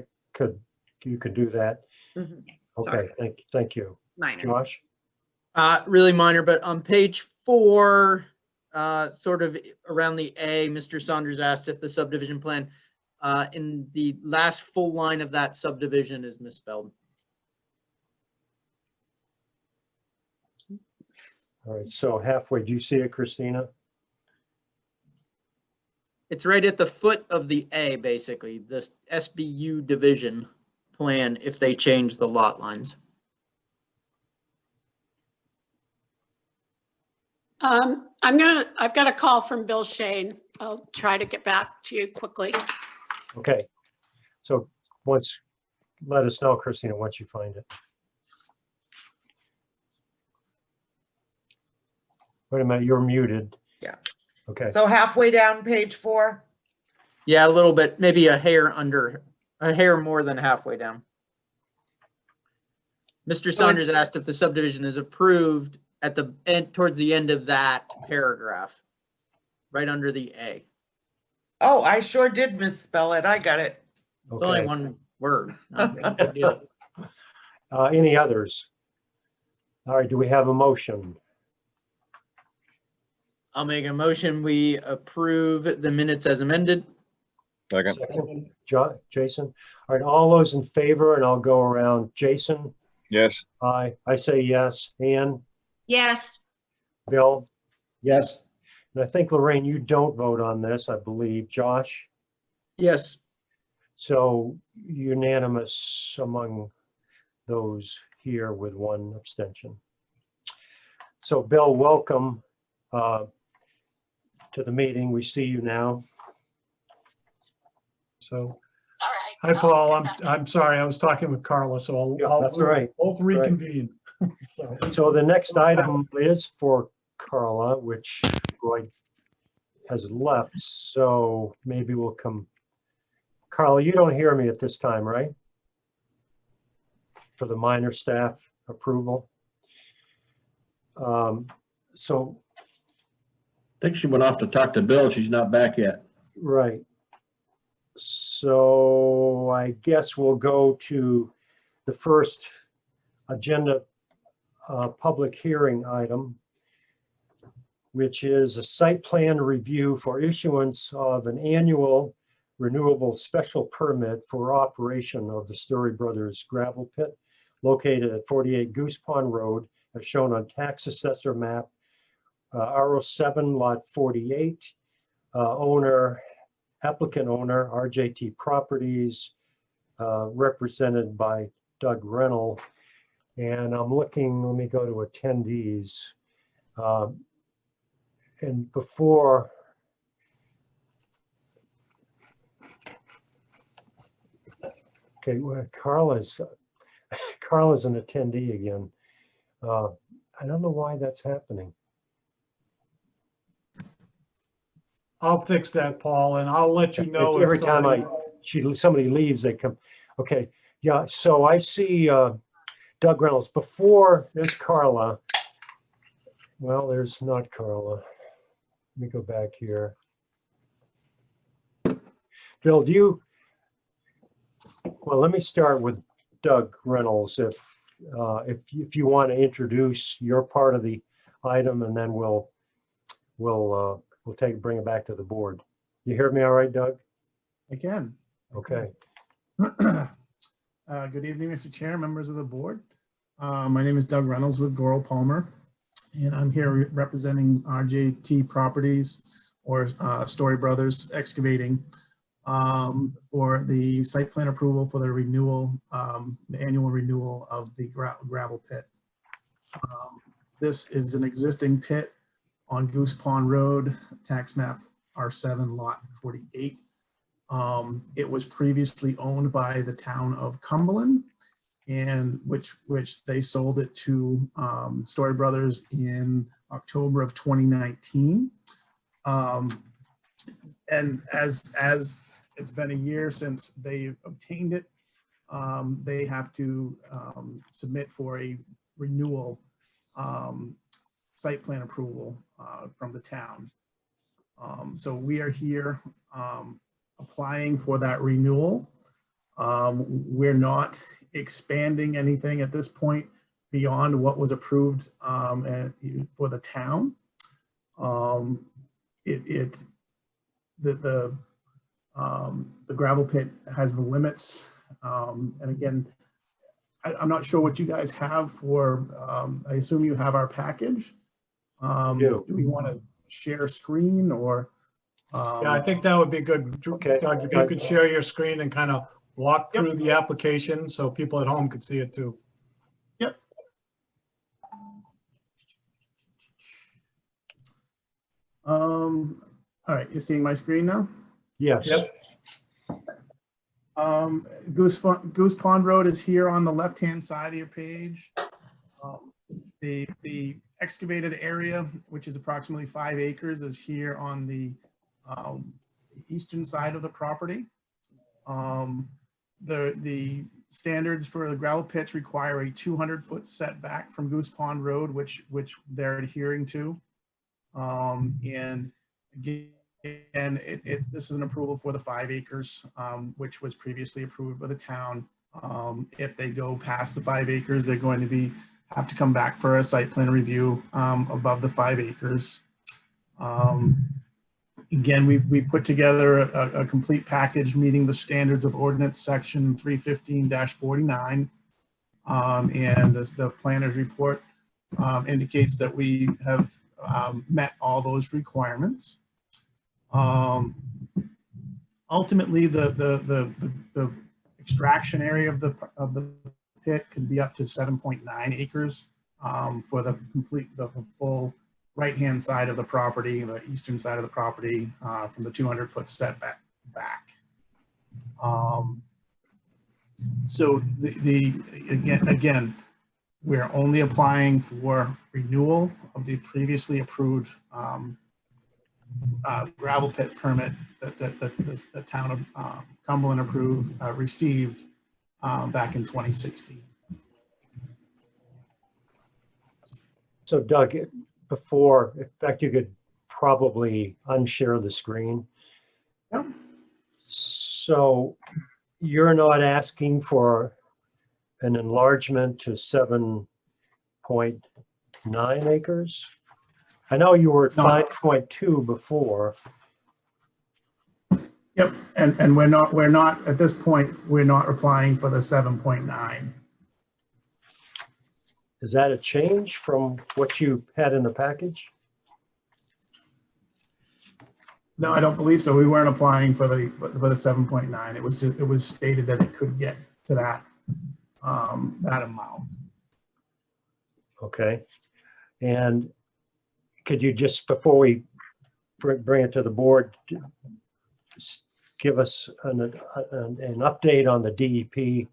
you could do that.
Mm-hmm.
Okay, thank you.
Minor.
Josh?
Really minor, but on page 4, sort of around the A, Mr. Saunders asked if the subdivision plan in the last full line of that subdivision is misspelled.
All right, so halfway, do you see it, Christina?
It's right at the foot of the A, basically, the SBU division plan, if they change the lot lines.
I've got a call from Bill Shane. I'll try to get back to you quickly.
Okay, so let us know, Christina, once you find it. Wait a minute, you're muted.
Yeah.
Okay.
So halfway down page 4.
Yeah, a little bit, maybe a hair more than halfway down. Mr. Saunders asked if the subdivision is approved at the end, towards the end of that paragraph, right under the A.
Oh, I sure did misspell it. I got it.
It's only one word. Not a big deal.
Any others? All right, do we have a motion?
I'll make a motion. We approve the minutes as amended.
Second.
Second, Jason. All right, all those in favor, and I'll go around. Jason?
Yes.
Aye. I say yes. Ann?
Yes,
Bill?
Yes,
And I think, Lorraine, you don't vote on this, I believe. Josh?
Yes.
So unanimous among those here with one abstention. So Bill, welcome to the meeting. We see you now.
So, hi, Paul. I'm sorry. I was talking with Carla, so
Yeah,
I'll
that's all right.
both
right.
reconvene. So,
So the next item is for Carla, which Roy has left. So maybe we'll come. Carla, you don't hear me at this time, right? For the minor staff approval. So,
I think she went off to talk to Bill. She's not back yet.
right. So I guess we'll go to the first agenda public hearing item, which is a site plan review for issuance of an annual renewable special permit for operation of the Story Brothers gravel pit located at 48 Goose Pond Road, as shown on tax assessor map R07 lot 48. Applicant owner RJT Properties, represented by Doug Reynold. And I'm looking, let me go to attendees. And before, okay, well, Carla's an attendee again. I don't know why that's happening.
I'll fix that, Paul, and I'll let you know.
Every
if
time somebody leaves, they come. Okay, yeah, so I see Doug Reynolds. Before there's Carla. Well, there's not Carla. Let me go back here. Bill, well, let me start with Doug Reynolds. If you want to introduce your part of the item, and then we'll bring it back to the board. You hear me all right, Doug?
Again.
Okay.
Good evening, Mr. Chair, members of the board. My name is Doug Reynolds with Gorrill Palmer, and I'm here representing RJT Properties, or Story Brothers Excavating, for the site plan approval for the renewal, the annual renewal of the gravel pit. This is an existing pit on Goose Pond Road, tax map R7 lot 48. It was previously owned by the town of Cumberland, and which they sold it to Story Brothers in October of 2019. And as it's been a year since they obtained it, they have to submit for a renewal site plan approval from the town. So we are here applying for that renewal. We're not expanding anything at this point beyond what was approved for the town. The gravel pit has the limits, and again, I'm not sure what you guys have for. I assume you have our package. Do we want to share screen or?
Yeah, I think that would be good.
Okay.
Doug, if you could share your screen and kind of walk through the application so people at home could see it too.
Yep. All right, you're seeing my screen now?
Yes.
Yep.
Goose Pond Road is here on the left-hand side of your page. The excavated area, which is approximately 5 acres, is here on the eastern side of the property. The standards for the gravel pits require a 200-foot setback from Goose Pond Road, which they're adhering to. And again, this is an approval for the 5 acres, which was previously approved by the town. If they go past the 5 acres, they're going to have to come back for a site plan review above the 5 acres. Again, we put together a complete package meeting the standards of ordinance section 315-49. And the planner's report indicates that we have met all those requirements. Ultimately, the extraction area of the pit can be up to 7.9 acres for the full right-hand side of the property, the eastern side of the property, from the 200-foot setback back. So again, we're only applying for renewal of the previously approved gravel pit permit that the town of Cumberland received back in 2016.
So Doug, before, in fact, you could probably unshare the screen.
Yep.
So you're not asking for an enlargement to 7.9 acres? I know you were at
No.
5.2 before.
Yep, and we're not at this point, we're not applying for the 7.9.
Is that a change from what you had in the package?
No, I don't believe so. We weren't applying for the 7.9. It was stated that it could get to that amount.
Okay. And could you just, before we bring it to the board, give us an update on the DEP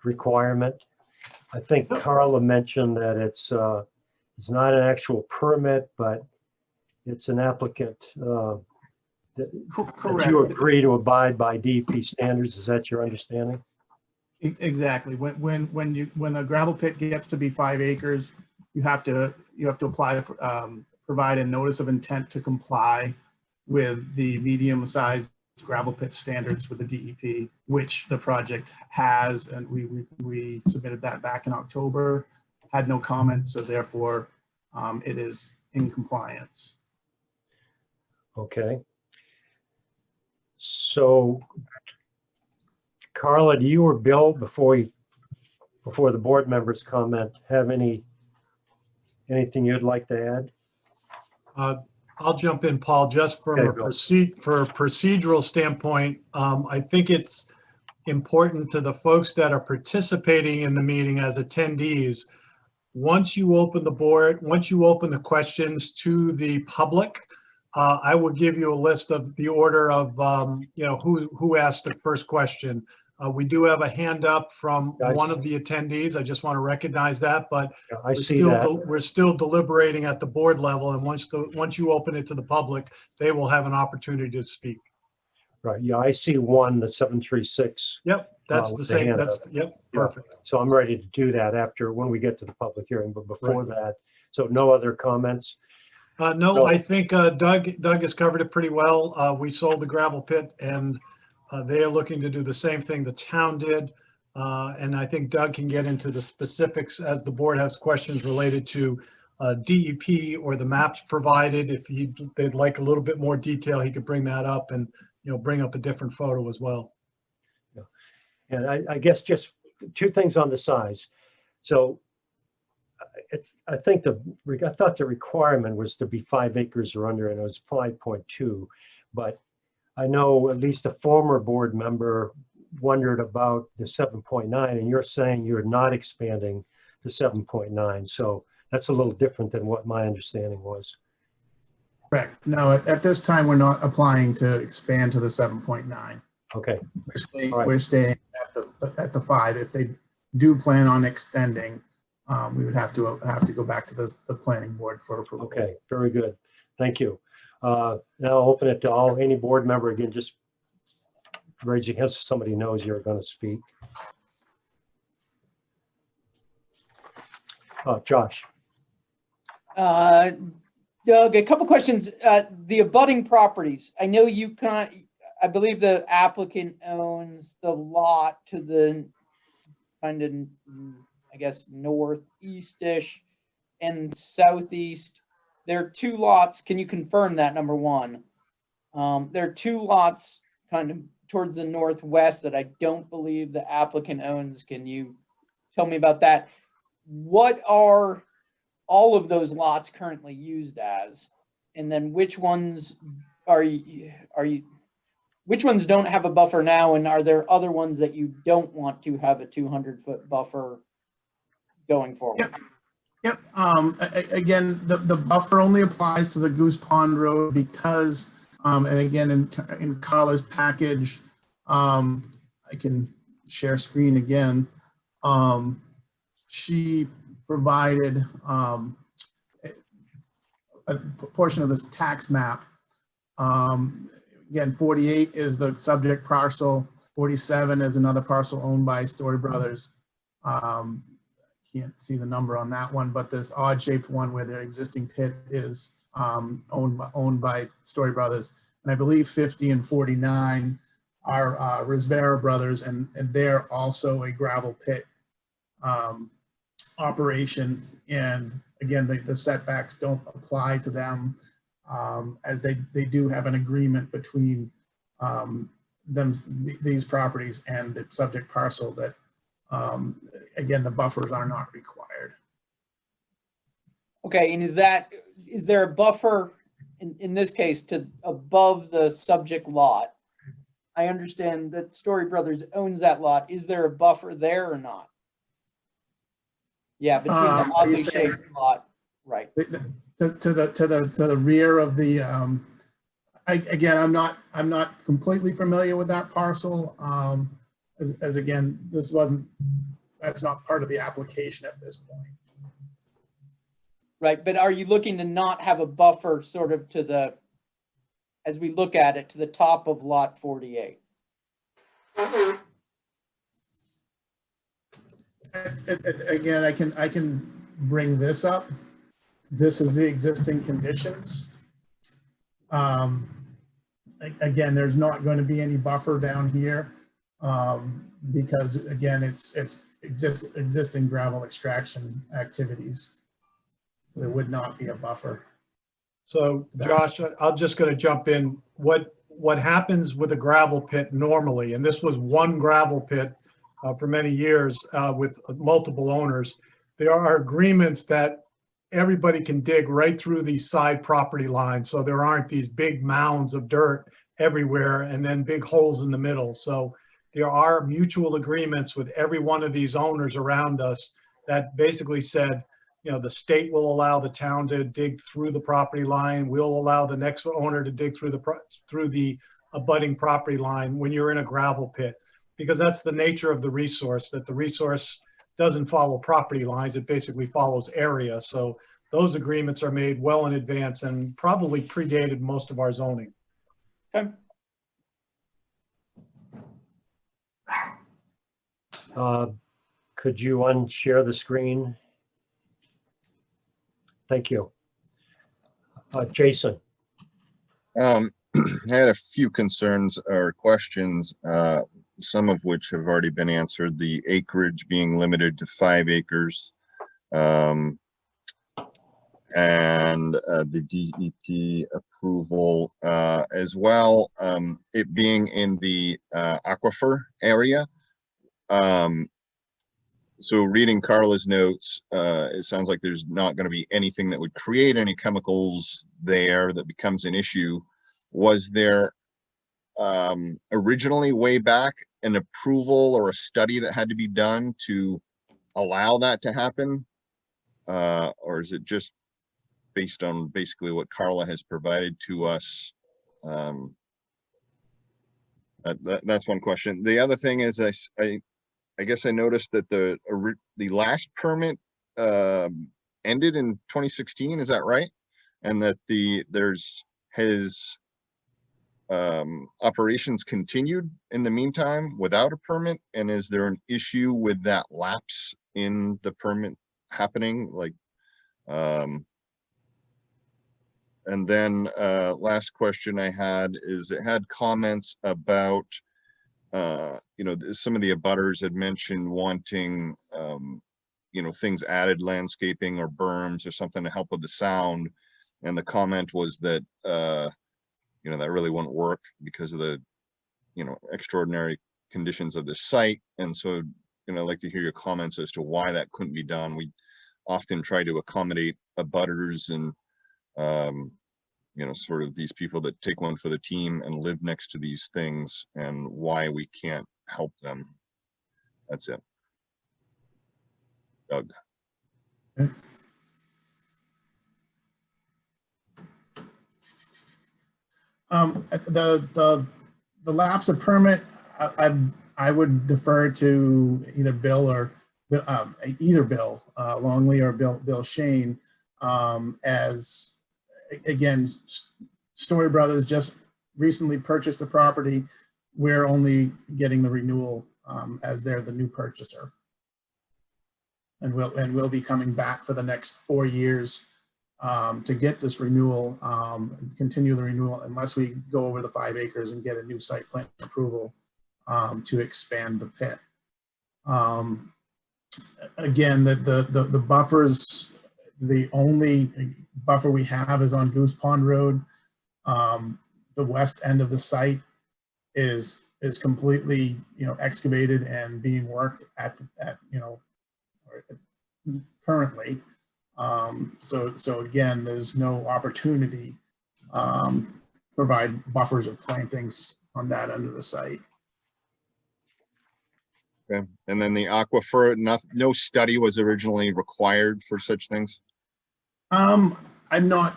requirement? I think Carla mentioned that it's not an actual permit, but it's an applicant that you agree to abide by DEP standards. Is that your understanding?
Exactly. When a gravel pit gets to be 5 acres, you have to apply for provide a notice of intent to comply with the medium-sized gravel pit standards with the DEP, which the project has, and we submitted that back in October. Had no comments, so therefore it is in compliance.
Okay. So Carla, do you or Bill, before the board members comment, have anything you'd like to add?
I'll jump in, Paul, just from
Okay,
a
Bill.
procedural standpoint. I think it's important to the folks that are participating in the meeting as attendees. Once you open the questions to the public, I will give you a list of the order of who asked the first question. We do have a hand up from one of the attendees. I just want to recognize that, but
I see that.
we're still deliberating at the board level, and once you open it to the public, they will have an opportunity to speak.
Right. Yeah, I see one, the 736.
Yep, that's the
with
same.
hand
That's
up.
yep,
Yeah.
perfect.
So I'm ready to do that when we get to the public hearing, but before that, so no other comments?
No, I think Doug has covered it pretty well. We sold the gravel pit, and they are looking to do the same thing the town did. And I think Doug can get into the specifics as the board has questions related to DEP or the maps provided. If they'd like a little bit more detail, he could bring that up and bring up a different photo as well.
Yeah. And I guess just two things on the size. So I thought the requirement was to be 5 acres or under, and it was 5.2. But I know at least a former board member wondered about the 7.9, and you're saying you're not expanding to 7.9. So that's a little different than what my understanding was.
Correct. No, at this time, we're not applying to expand to the 7.9.
Okay.
We're staying at the 5. If they do plan on extending, we would have to go back to the planning board for approval.
Okay, very good. Thank you. Now I'll open it to any board member. Again, just raise your hand so somebody knows you're going to speak. Josh.
Doug, a couple questions. The abutting properties. I know I believe the applicant owns the lot to the kind of, I guess, northeast-ish and southeast. There are 2 lots. Can you confirm that, number one? There are 2 lots kind of towards the northwest that I don't believe the applicant owns. Can you tell me about that? What are all of those lots currently used as? And then which ones which ones don't have a buffer now? And are there other ones that you don't want to have a 200-foot buffer going forward?
Yep. Again, the buffer only applies to the Goose Pond Road because, and again, in Carla's package, I can share screen again. She provided a portion of this tax map. Again, 48 is the subject parcel. 47 is another parcel owned by Storey Brothers. Can't see the number on that one, but this odd shaped one where their existing pit is owned by Storey Brothers. And I believe 50 and 49 are Risbera Brothers, and they're also a gravel pit operation. And again, the setbacks don't apply to them, as they do have an agreement between these properties and the subject parcel that again, the buffers are not required.
Okay, and is there a buffer in this case to above the subject lot? I understand that Storey Brothers owns that lot. Is there a buffer there or not? Yeah, between the oddly shaped lot, right?
To the rear of the again, I'm not completely familiar with that parcel. As again, that's not part of the application at this point.
Right, but are you looking to not have a buffer sort of to the, as we look at it, to the top of lot 48?
Again, I can bring this up. This is the existing conditions. Again, there's not going to be any buffer down here because again, it's existing gravel extraction activities. So there would not be a buffer.
So Josh, I'm just going to jump in. What happens with a gravel pit normally, and this was one gravel pit for many years with multiple owners, there are agreements that everybody can dig right through these side property lines. So there aren't these big mounds of dirt everywhere and then big holes in the middle. So there are mutual agreements with every one of these owners around us that basically said, you know, the state will allow the town to dig through the property line. We'll allow the next owner to dig through the abutting property line when you're in a gravel pit, because that's the nature of the resource, that the resource doesn't follow property lines. It basically follows area. So those agreements are made well in advance and probably predated most of our zoning.
Okay.
Could you unshare the screen? Thank you. Jason.
I had a few concerns or questions, some of which have already been answered. The acreage being limited to 5 acres, and the DEP approval as well, it being in the aquifer area. So reading Carla's notes, it sounds like there's not going to be anything that would create any chemicals there that becomes an issue. Was there originally way back an approval or a study that had to be done to allow that to happen? Or is it just based on basically what Carla has provided to us? That's one question. The other thing is I guess I noticed that the last permit ended in 2016. Is that right? And that his operations continued in the meantime without a permit. And is there an issue with that lapse in the permit happening? Like, and then last question I had is it had comments about you know, some of the abutters had mentioned wanting, things added, landscaping or berms or something to help with the sound. And the comment was that, that really wouldn't work because of the, extraordinary conditions of the site. And so, I'd like to hear your comments as to why that couldn't be done. We often try to accommodate abutters and, sort of these people that take one for the team and live next to these things, and why we can't help them. That's it. Doug.
The lapse of permit, I would defer to either Bill or Longley or Bill Shane, as again, Story Brothers just recently purchased the property. We're only getting the renewal as they're the new purchaser. And we'll be coming back for the next 4 years to get this renewal, continue the renewal, unless we go over the 5 acres and get a new site plan approval to expand the pit. Again, the buffers, the only buffer we have is on Goose Pond Road. The west end of the site is completely, excavated and being worked at currently. So again, there's no opportunity provide buffers or plantings on that end of the site.
Okay. And then the aquifer, no study was originally required for such things?
I'm not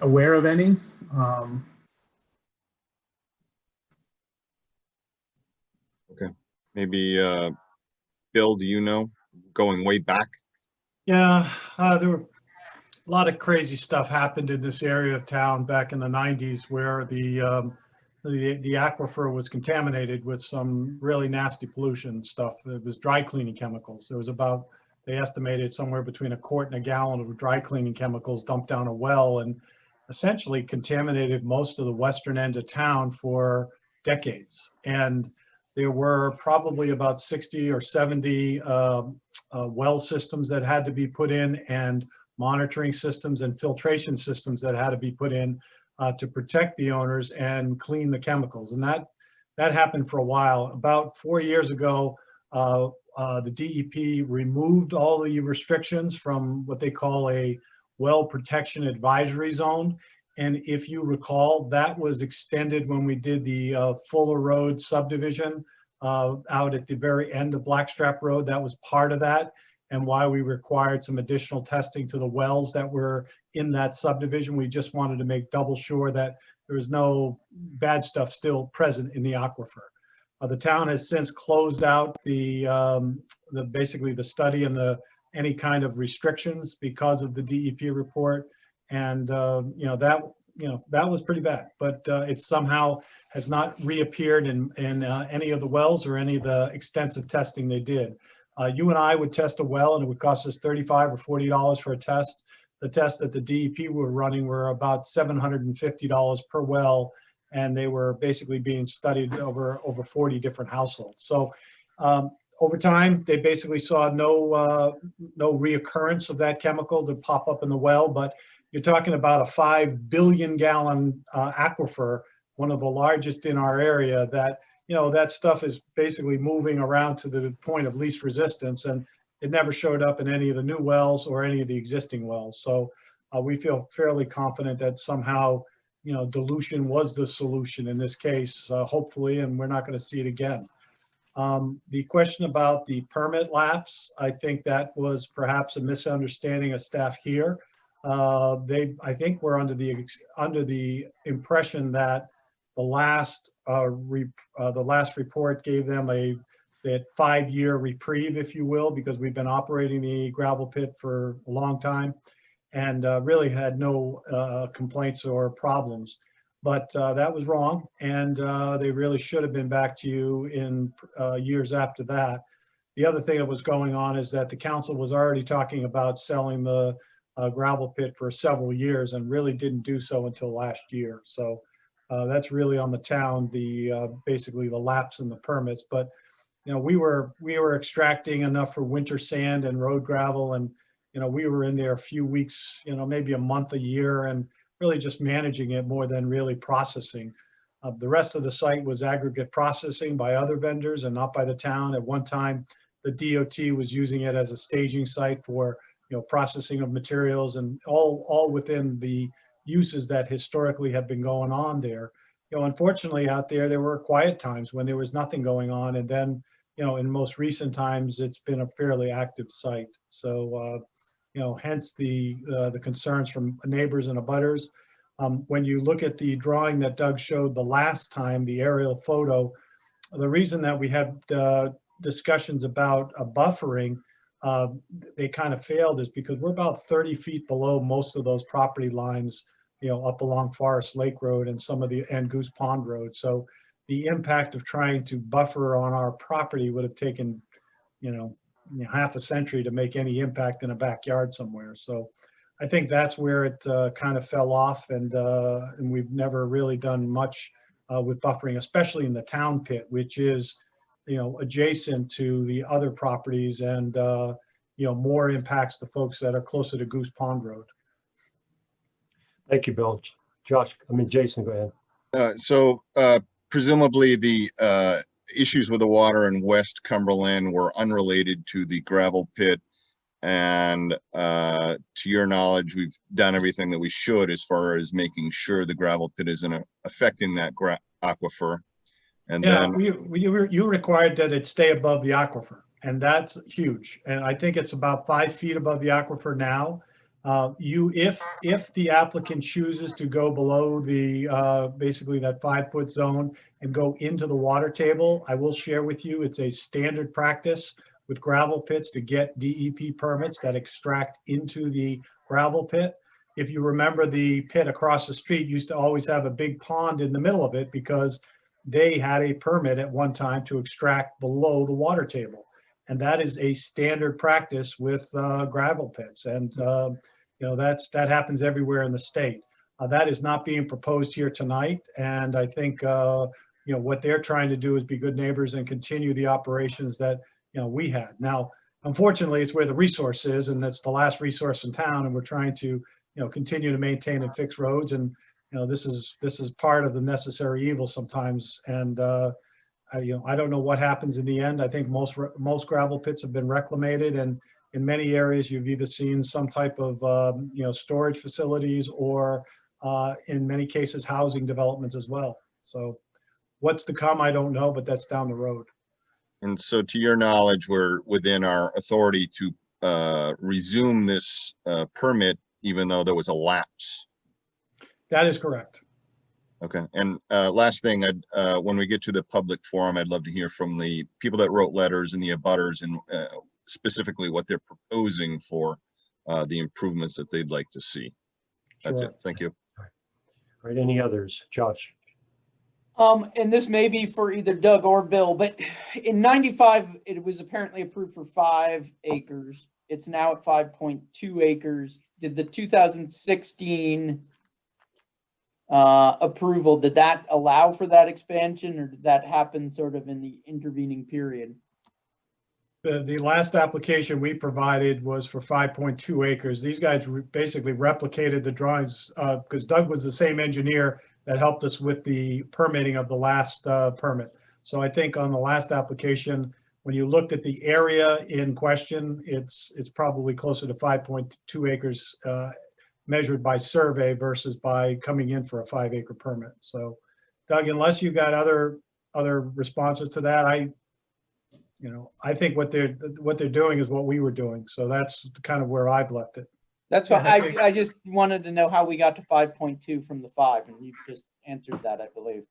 aware of any.
Okay. Maybe Bill, do you know, going way back?
Yeah, there were a lot of crazy stuff happened in this area of town back in the 90s where the aquifer was contaminated with some really nasty pollution stuff. It was dry cleaning chemicals. There was about, they estimated somewhere between a quart and a gallon of dry cleaning chemicals dumped down a well and essentially contaminated most of the western end of town for decades. And there were probably about 60 or 70 well systems that had to be put in, and monitoring systems and filtration systems that had to be put in to protect the owners and clean the chemicals. And that happened for a while. About 4 years ago, the DEP removed all the restrictions from what they call a well protection advisory zone. And if you recall, that was extended when we did the Fuller Road subdivision out at the very end of Blackstrap Road. That was part of that, and why we required some additional testing to the wells that were in that subdivision. We just wanted to make double sure that there was no bad stuff still present in the aquifer. The town has since closed out basically the study and any kind of restrictions because of the DEP report. And that was pretty bad, but it somehow has not reappeared in any of the wells or any of the extensive testing they did. You and I would test a well and it would cost us $35 or $40 for a test. The tests that the DEP were running were about $750 per well, and they were basically being studied over 40 different households. So over time, they basically saw no reoccurrence of that chemical to pop up in the well, but you're talking about a 5 billion gallon aquifer, one of the largest in our area, that, that stuff is basically moving around to the point of least resistance, and it never showed up in any of the new wells or any of the existing wells. So we feel fairly confident that somehow, dilution was the solution in this case, hopefully, and we're not going to see it again. The question about the permit lapse, I think that was perhaps a misunderstanding of staff here. I think we're under the impression that the last report gave them that 5-year reprieve, if you will, because we've been operating the gravel pit for a long time and really had no complaints or problems. But that was wrong, and they really should have been back to you in years after that. The other thing that was going on is that the council was already talking about selling the gravel pit for several years and really didn't do so until last year. So that's really on the town, basically the lapse in the permits. But we were extracting enough for winter sand and road gravel, and we were in there a few weeks, maybe a month, a year, and really just managing it more than really processing. The rest of the site was aggregate processing by other vendors and not by the town. At one time, the DOT was using it as a staging site for processing of materials, and all within the uses that historically have been going on there. Unfortunately out there were quiet times when there was nothing going on, and then in most recent times it's been a fairly active site. So hence the concerns from neighbors and abutters. When you look at the drawing that Doug showed the last time, the aerial photo, the reason that we had discussions about a buffering, they kind of failed, is because we're about 30 feet below most of those property lines, up along Forest Lake Road and Goose Pond Road. So the impact of trying to buffer on our property would have taken, half a century to make any impact in a backyard somewhere. So I think that's where it kind of fell off, and we've never really done much with buffering, especially in the town pit, which is, adjacent to the other properties, and more impacts the folks that are closer to Goose Pond Road.
Thank you, Bill. Jason, go ahead.
So presumably the issues with the water in West Cumberland were unrelated to the gravel pit, and to your knowledge, we've done everything that we should as far as making sure the gravel pit isn't affecting that aquifer. And
yeah,
then
you required that it stay above the aquifer, and that's huge. And I think it's about 5 feet above the aquifer now. If the applicant chooses to go below the basically that 5 foot zone and go into the water table, I will share with you, it's a standard practice with gravel pits to get DEP permits that extract into the gravel pit. If you remember, the pit across the street used to always have a big pond in the middle of it because they had a permit at one time to extract below the water table. And that is a standard practice with gravel pits. And that happens everywhere in the state. That is not being proposed here tonight. And I think what they're trying to do is be good neighbors and continue the operations that we had. Now, unfortunately, it's where the resource is, and that's the last resource in town. And we're trying to continue to maintain and fix roads. And this is part of the necessary evil sometimes. And I don't know what happens in the end. I think most gravel pits have been reclamated, and in many areas you've either seen some type of storage facilities, or in many cases housing developments as well. So what's to come, I don't know, but that's down the road.
And so to your knowledge, we're within our authority to resume this permit, even though there was a lapse.
That is correct.
Okay. And last thing, when we get to the public forum, I'd love to hear from the people that wrote letters and the abutters, and specifically what they're proposing for the improvements that they'd like to see. That's
Sure.
it. Thank you.
All right, any others? Josh?
And this may be for either Doug or Bill, but in 95, it was apparently approved for 5 acres. It's now at 5.2 acres. Did the 2016 approval, did that allow for that expansion, or did that happen sort of in the intervening period?
The last application we provided was for 5.2 acres. These guys basically replicated the drawings because Doug was the same engineer that helped us with the permitting of the last permit. So I think on the last application, when you looked at the area in question, it's probably closer to 5.2 acres measured by survey versus by coming in for a 5 acre permit. So Doug, unless you got other responses to that, I think what they're doing is what we were doing. So that's kind of where I've left it.
That's why I just wanted to know how we got to 5.2 from the 5, and you just answered that, I believe.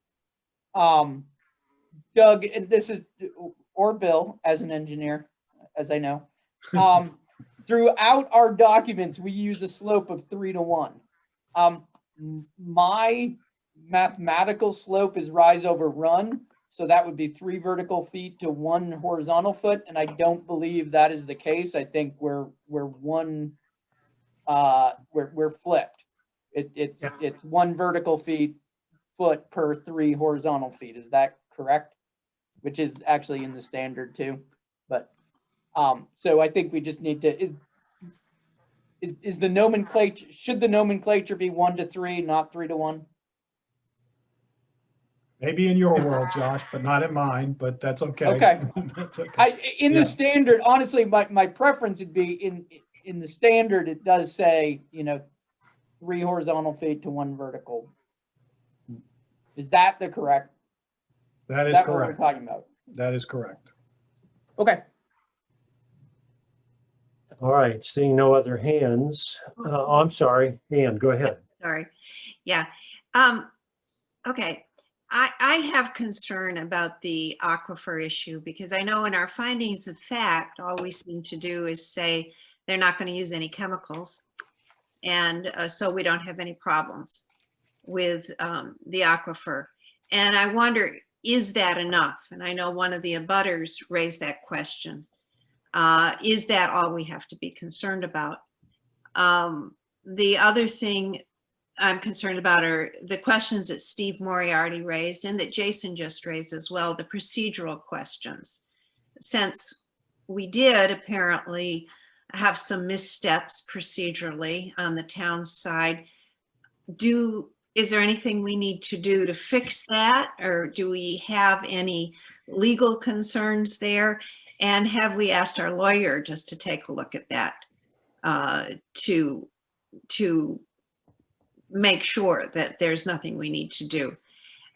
Doug, and this is, or Bill, as an engineer, as I know, throughout our documents, we use a slope of 3 to 1. My mathematical slope is rise over run. So that would be 3 vertical feet to 1 horizontal foot. And I don't believe that is the case. I think we're flipped. It's 1 vertical foot per 3 horizontal feet. Is that correct? which is actually in the standard too. But, so I think we just need to, is the nomenclature, should the nomenclature be 1 to 3, not 3 to 1?
Maybe in your world, Josh, but not in mine, but that's okay.
Okay.
That's okay.
In
Yeah.
the standard, honestly, my preference would be in the standard, it does say, 3 horizontal feet to 1 vertical. Is that the correct?
That is
That what we're
correct.
talking about?
That is correct.
Okay.
All right, seeing no other hands. I'm sorry, Ann, go ahead.
Sorry. Yeah. Okay. I have concern about the aquifer issue because I know in our findings of fact, all we seem to do is say they're not going to use any chemicals. And so we don't have any problems with the aquifer. And I wonder, is that enough? And I know one of the abutters raised that question. Is that all we have to be concerned about? The other thing I'm concerned about are the questions that Steve Moriarty raised and that Jason just raised as well, the procedural questions. Since we did apparently have some missteps procedurally on the town side, is there anything we need to do to fix that? Or do we have any legal concerns there? And have we asked our lawyer just to take a look at that to make sure that there's nothing we need to do?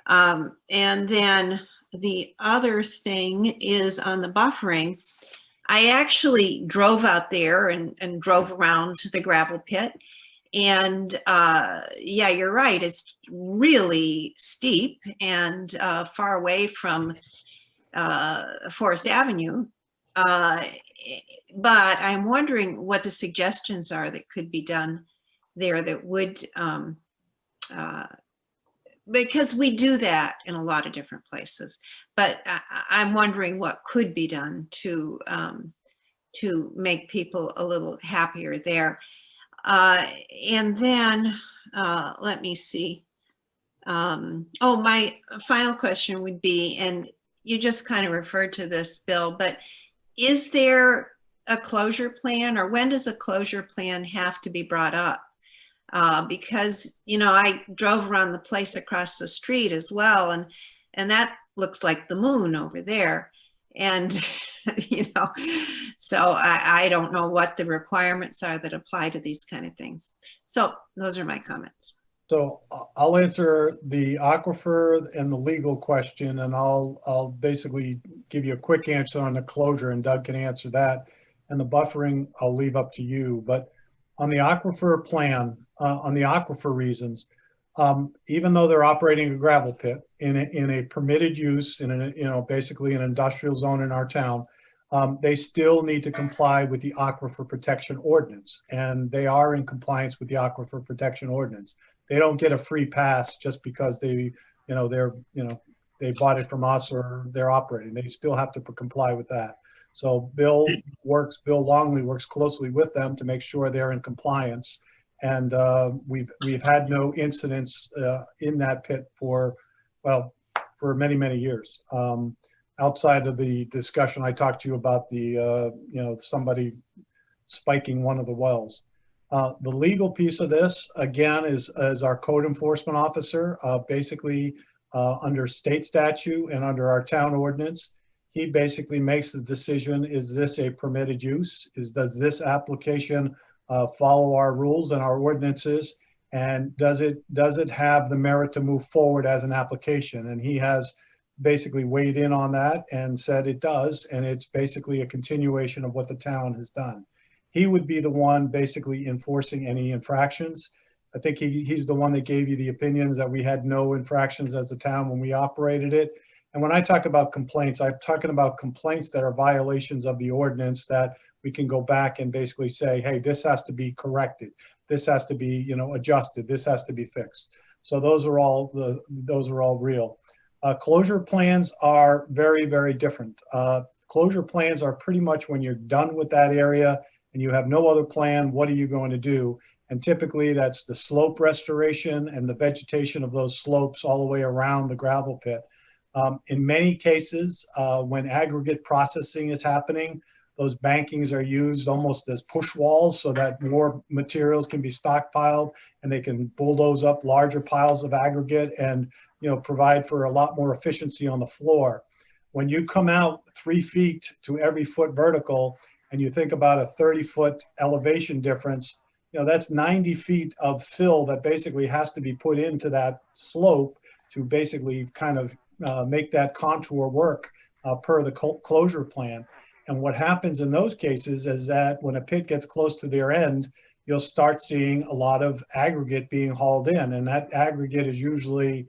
And then the other thing is on the buffering. I actually drove out there and drove around the gravel pit. And yeah, you're right. It's really steep and far away from Forest Avenue. But I'm wondering what the suggestions are that could be done there that would, because we do that in a lot of different places, but I'm wondering what could be done to make people a little happier there. And then let me see. Oh, my final question would be, and you just kind of referred to this, Bill, but is there a closure plan, or when does a closure plan have to be brought up? Because, I drove around the place across the street as well, and that looks like the moon over there. And, so I don't know what the requirements are that apply to these kind of things. So those are my comments.
So I'll answer the aquifer and the legal question, and I'll basically give you a quick answer on the closure, and Doug can answer that. And the buffering, I'll leave up to you. But on the aquifer plan, on the aquifer reasons, even though they're operating a gravel pit in a permitted use in basically an industrial zone in our town, they still need to comply with the Aquifer Protection Ordinance, and they are in compliance with the Aquifer Protection Ordinance. They don't get a free pass just because they bought it from us or they're operating. They still have to comply with that. So Bill Longley works closely with them to make sure they're in compliance. And we've had no incidents in that pit for many, many years. Outside of the discussion I talked to you about somebody spiking one of the wells. The legal piece of this, again, is our code enforcement officer, basically under state statute and under our town ordinance. He basically makes the decision, is this a permitted use? Does this application follow our rules and our ordinances? And does it have the merit to move forward as an application? And he has basically weighed in on that and said it does, and it's basically a continuation of what the town has done. He would be the one basically enforcing any infractions. I think he's the one that gave you the opinions that we had no infractions as a town when we operated it. And when I talk about complaints, I'm talking about complaints that are violations of the ordinance that we can go back and basically say, hey, this has to be corrected. This has to be, adjusted. This has to be fixed. So those are all real. Closure plans are very, very different. Closure plans are pretty much when you're done with that area and you have no other plan, what are you going to do? And typically that's the slope restoration and the vegetation of those slopes all the way around the gravel pit. In many cases, when aggregate processing is happening, those bankings are used almost as push walls so that more materials can be stockpiled and they can bulldoze up larger piles of aggregate and, provide for a lot more efficiency on the floor. When you come out 3 feet to every foot vertical and you think about a 30-foot elevation difference, that's 90 feet of fill that basically has to be put into that slope to basically kind of make that contour work per the closure plan. And what happens in those cases is that when a pit gets close to their end, you'll start seeing a lot of aggregate being hauled in. And that aggregate is usually,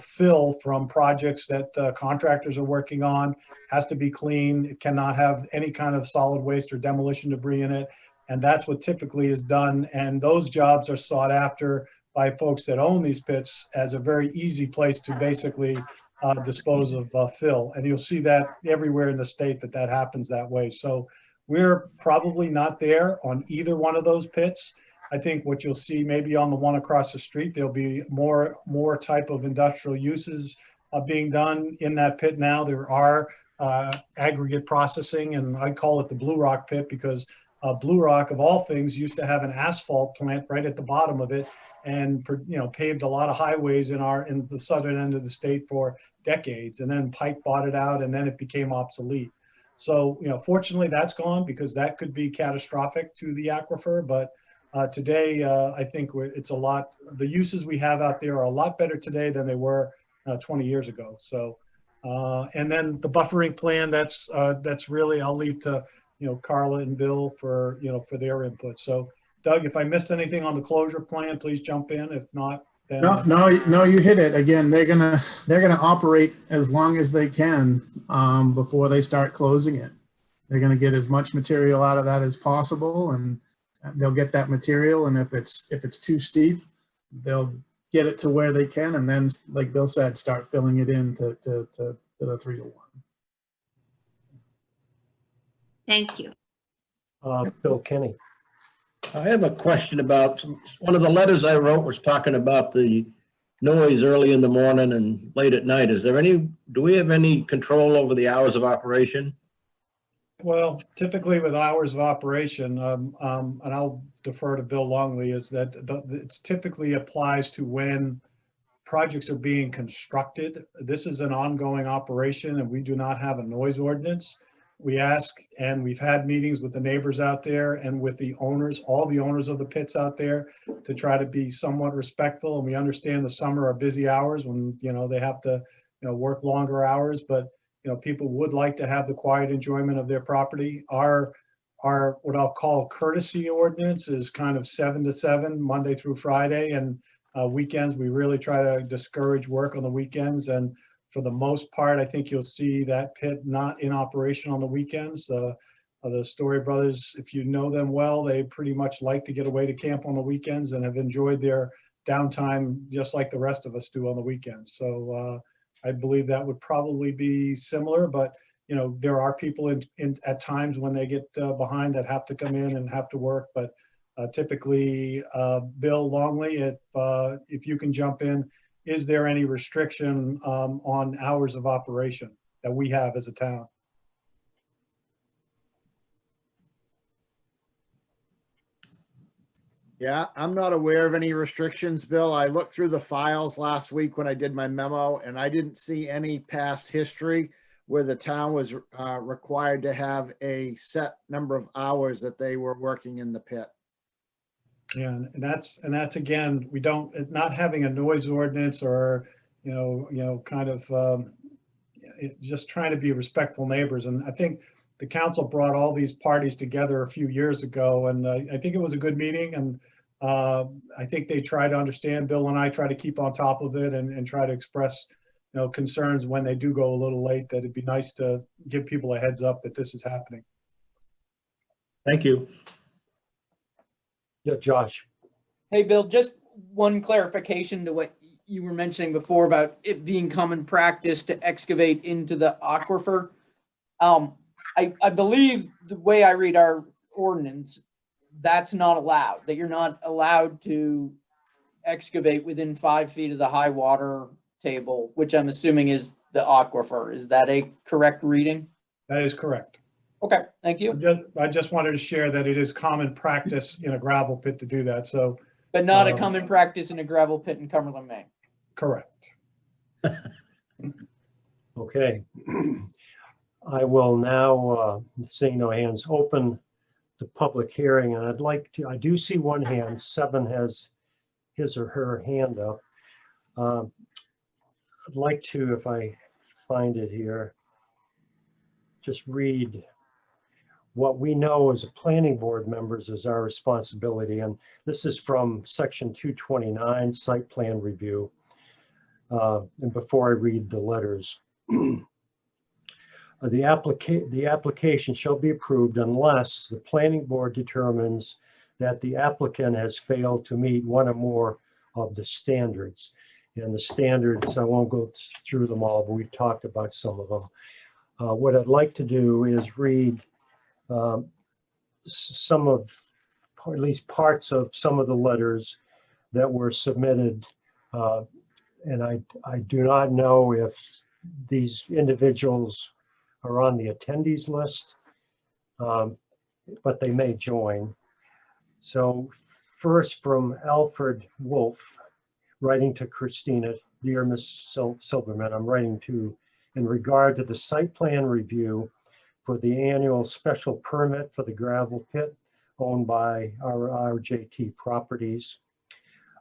fill from projects that contractors are working on, has to be clean. It cannot have any kind of solid waste or demolition debris in it. And that's what typically is done. And those jobs are sought after by folks that own these pits as a very easy place to basically dispose of fill. And you'll see that everywhere in the state that happens that way. So we're probably not there on either one of those pits. I think what you'll see maybe on the one across the street, there'll be more type of industrial uses being done in that pit now. There are aggregate processing, and I call it the Blue Rock pit because Blue Rock, of all things, used to have an asphalt plant right at the bottom of it, and paved a lot of highways in the southern end of the state for decades. And then Pike bought it out, and then it became obsolete. So fortunately, that's gone because that could be catastrophic to the aquifer. But today, I think the uses we have out there are a lot better today than they were 20 years ago. So, and then the buffering plan, that's really, I'll leave to Carla and Bill for their input. So Doug, if I missed anything on the closure plan, please jump in. If not, then
no, you hit it. Again, they're gonna operate as long as they can before they start closing it. They're gonna get as much material out of that as possible, and they'll get that material. And if it's too steep, they'll get it to where they can, and then, like Bill said, start filling it in to the 3-to-1.
Thank you.
Bill Kenny.
I have a question about, one of the letters I wrote was talking about the noise early in the morning and late at night. Do we have any control over the hours of operation?
Well, typically with hours of operation, and I'll defer to Bill Longley, is that it typically applies to when projects are being constructed. This is an ongoing operation and we do not have a noise ordinance. We ask, and we've had meetings with the neighbors out there and with the owners, all the owners of the pits out there, to try to be somewhat respectful. And we understand the summer are busy hours when, they have to, work longer hours, but, people would like to have the quiet enjoyment of their property. Our what I'll call courtesy ordinance is kind of 7 to 7, Monday through Friday. And weekends, we really try to discourage work on the weekends. And for the most part, I think you'll see that pit not in operation on the weekends. The Storey brothers, if you know them well, they pretty much like to get away to camp on the weekends and have enjoyed their downtime just like the rest of us do on the weekends. So I believe that would probably be similar, but there are people at times when they get behind that have to come in and have to work. But typically, Bill Longley, if you can jump in, is there any restriction on hours of operation that we have as a town?
Yeah, I'm not aware of any restrictions, Bill. I looked through the files last week when I did my memo, and I didn't see any past history where the town was required to have a set number of hours that they were working in the pit.
Yeah, and that's again, not having a noise ordinance or kind of just trying to be respectful neighbors. And I think the council brought all these parties together a few years ago, and I think it was a good meeting. And I think they try to understand. Bill and I try to keep on top of it and try to express concerns when they do go a little late, that it'd be nice to give people a heads up that this is happening.
Thank you.
Yeah, Josh.
Hey, Bill, just one clarification to what you were mentioning before about it being common practice to excavate into the aquifer. I believe the way I read our ordinance, that's not allowed, that you're not allowed to excavate within 5 feet of the high water table, which I'm assuming is the aquifer. Is that a correct reading?
That is correct.
Okay, thank you.
I just wanted to share that it is common practice in a gravel pit to do that, so
But not a common practice in a gravel pit in Cumberland, Maine.
correct.
Okay. I will now, seeing no hands, open the public hearing, and I'd like to, I do see one hand, 7 has his or her hand up. I'd like to, if I find it here, just read what we know as a planning board members is our responsibility. And this is from section 229, site plan review. And before I read the letters, the application shall be approved unless the planning board determines that the applicant has failed to meet one or more of the standards. And the standards, I won't go through them all, but we've talked about some of them. What I'd like to do is read some of, or at least parts of some of the letters that were submitted. And I do not know if these individuals are on the attendees list, but they may join. So first from Alfred Wolf, writing to Christina, dear Ms. Silverman, I'm writing to in regard to the site plan review for the annual special permit for the gravel pit owned by our RJT Properties.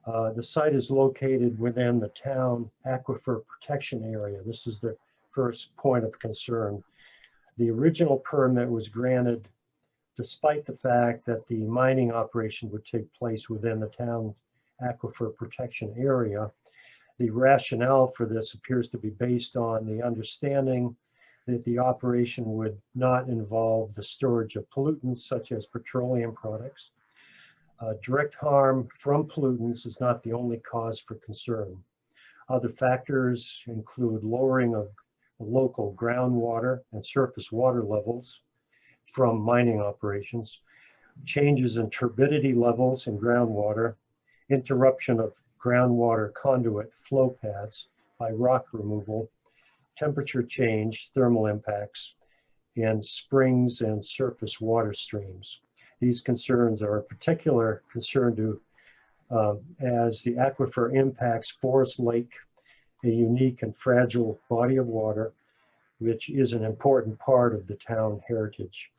The site is located within the town aquifer protection area. This is the first point of concern. The original permit was granted despite the fact that the mining operation would take place within the town aquifer protection area. The rationale for this appears to be based on the understanding that the operation would not involve the storage of pollutants such as petroleum products. Direct harm from pollutants is not the only cause for concern. Other factors include lowering of local groundwater and surface water levels from mining operations, changes in turbidity levels in groundwater, interruption of groundwater conduit flow paths by rock removal, temperature change, thermal impacts, and springs and surface water streams. These concerns are of particular concern to as the aquifer impacts Forest Lake, a unique and fragile body of water, which is an important part of the town heritage.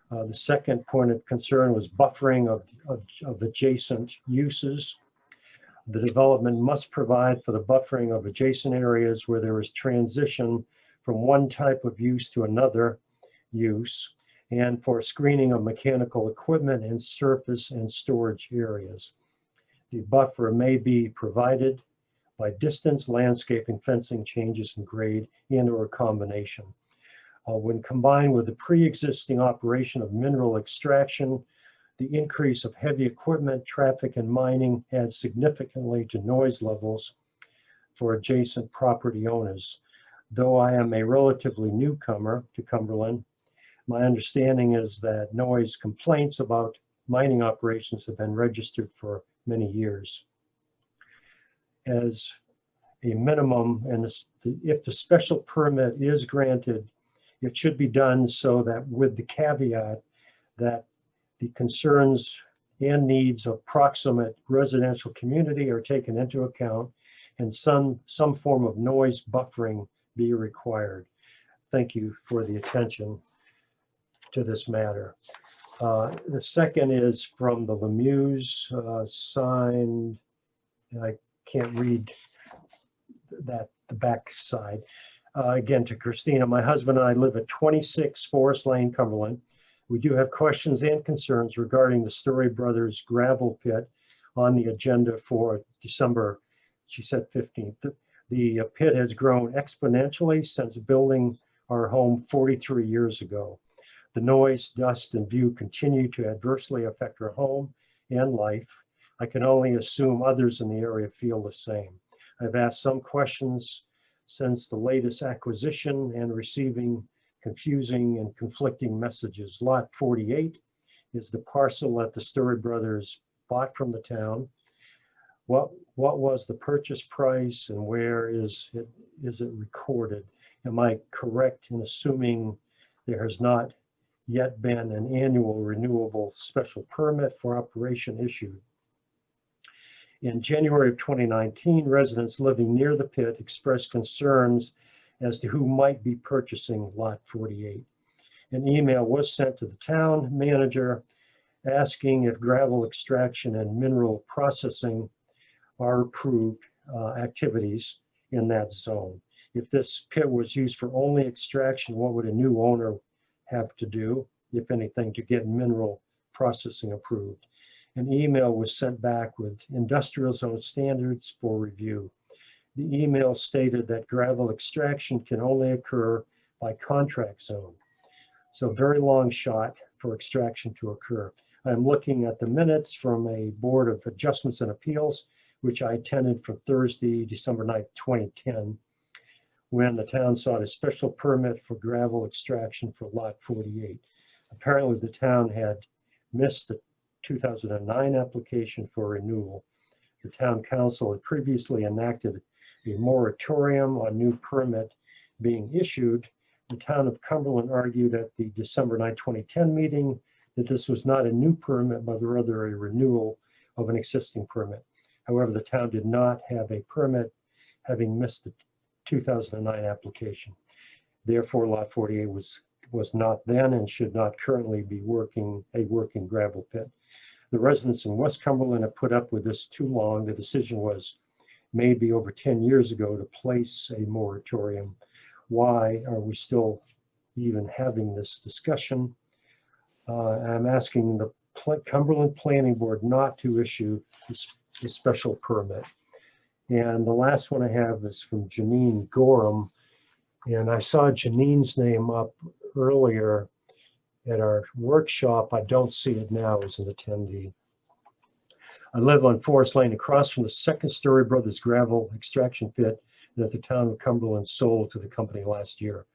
The second point of concern was buffering of adjacent uses. The development must provide for the buffering of adjacent areas where there is transition from one type of use to another use, and for screening of mechanical equipment and surface and storage areas. The buffer may be provided by distance, landscaping, fencing, changes in grade, and or a combination. When combined with the pre-existing operation of mineral extraction, the increase of heavy equipment, traffic, and mining adds significantly to noise levels for adjacent property owners. Though I am a relatively newcomer to Cumberland, my understanding is that noise complaints about mining operations have been registered for many years. As a minimum, and if the special permit is granted, it should be done so that with the caveat that the concerns and needs of proximate residential community are taken into account and some form of noise buffering be required. Thank you for the attention to this matter. The second is from the Lemieux, signed, I can't read that, the back side. Again, to Christina, my husband and I live at 26 Forest Lane, Cumberland. We do have questions and concerns regarding the Storey Brothers gravel pit on the agenda for December, she said 15th. The pit has grown exponentially since building our home 43 years ago. The noise, dust, and view continue to adversely affect our home and life. I can only assume others in the area feel the same. I've asked some questions since the latest acquisition and receiving confusing and conflicting messages. Lot 48 is the parcel that the Storey Brothers bought from the town. What was the purchase price and where is it recorded? Am I correct in assuming there has not yet been an annual renewable special permit for operation issued? In January of 2019, residents living near the pit expressed concerns as to who might be purchasing Lot 48. An email was sent to the town manager asking if gravel extraction and mineral processing are approved activities in that zone. If this pit was used for only extraction, what would a new owner have to do, if anything, to get mineral processing approved? An email was sent back with industrial zone standards for review. The email stated that gravel extraction can only occur by contract zone. So very long shot for extraction to occur. I'm looking at the minutes from a Board of Adjustments and Appeals, which I attended for Thursday, December 9th, 2010, when the town sought a special permit for gravel extraction for Lot 48. Apparently the town had missed the 2009 application for renewal. The town council had previously enacted a moratorium on new permit being issued. The town of Cumberland argued at the December 9, 2010 meeting that this was not a new permit, but rather a renewal of an existing permit. However, the town did not have a permit, having missed the 2009 application. Therefore, Lot 48 was not then and should not currently be working gravel pit. The residents in West Cumberland have put up with this too long. The decision was made over 10 years ago to place a moratorium. Why are we still even having this discussion? I'm asking the Cumberland Planning Board not to issue a special permit. And the last one I have is from Janine Gorham. And I saw Janine's name up earlier at our workshop. I don't see it now as an attendee. I live on Forest Lane across from the second Story Brothers gravel extraction pit that the town of Cumberland sold to the company last year.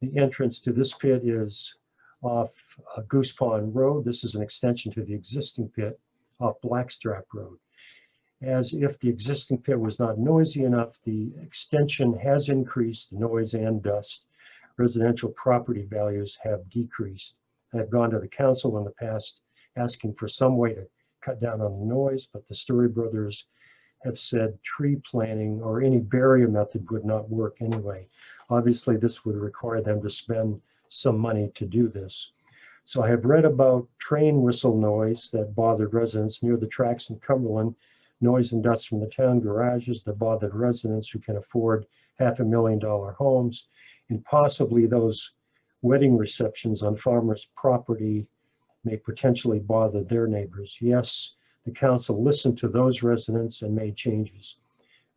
The entrance to this pit is off Goose Pond Road. This is an extension to the existing pit off Blackstrap Road. As if the existing pit was not noisy enough, the extension has increased the noise and dust. Residential property values have decreased. I've gone to the council in the past asking for some way to cut down on the noise, but the Story Brothers have said tree planting or any barrier method would not work anyway. Obviously, this would require them to spend some money to do this. So I have read about train whistle noise that bothered residents near the tracks in Cumberland, noise and dust from the town garages that bothered residents who can afford $500,000 homes, and possibly those wedding receptions on farmers' property may potentially bother their neighbors. Yes, the council listened to those residents and made changes.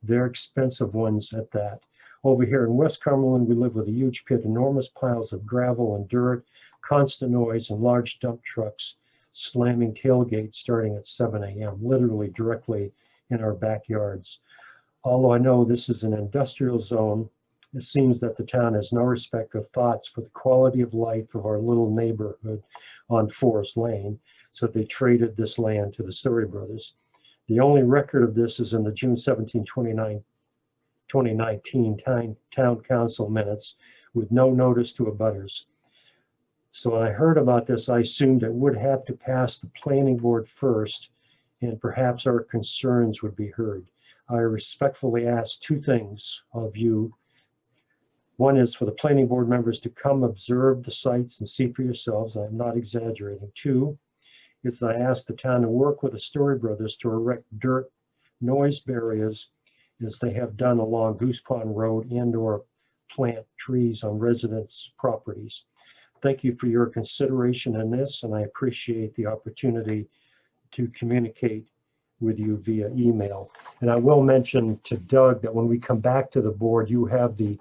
They're expensive ones at that. Over here in West Cumberland, we live with a huge pit, enormous piles of gravel and dirt, constant noise, and large dump trucks slamming tailgates starting at 7 a.m., literally directly in our backyards. Although I know this is an industrial zone, it seems that the town has no respect or thoughts for the quality of life of our little neighborhood on Forest Lane, so they traded this land to the Story Brothers. The only record of this is in the June 17, 2019 town council minutes with no notice to abutters. So when I heard about this, I assumed it would have to pass the planning board first, and perhaps our concerns would be heard. I respectfully ask two things of you. One is for the planning board members to come observe the sites and see for yourselves. I'm not exaggerating. Two is I ask the town to work with the Story Brothers to erect dirt noise barriers as they have done along Goose Pond Road and/or plant trees on residents' properties. Thank you for your consideration in this, and I appreciate the opportunity to communicate with you via email. And I will mention to Doug that when we come back to the board, you have the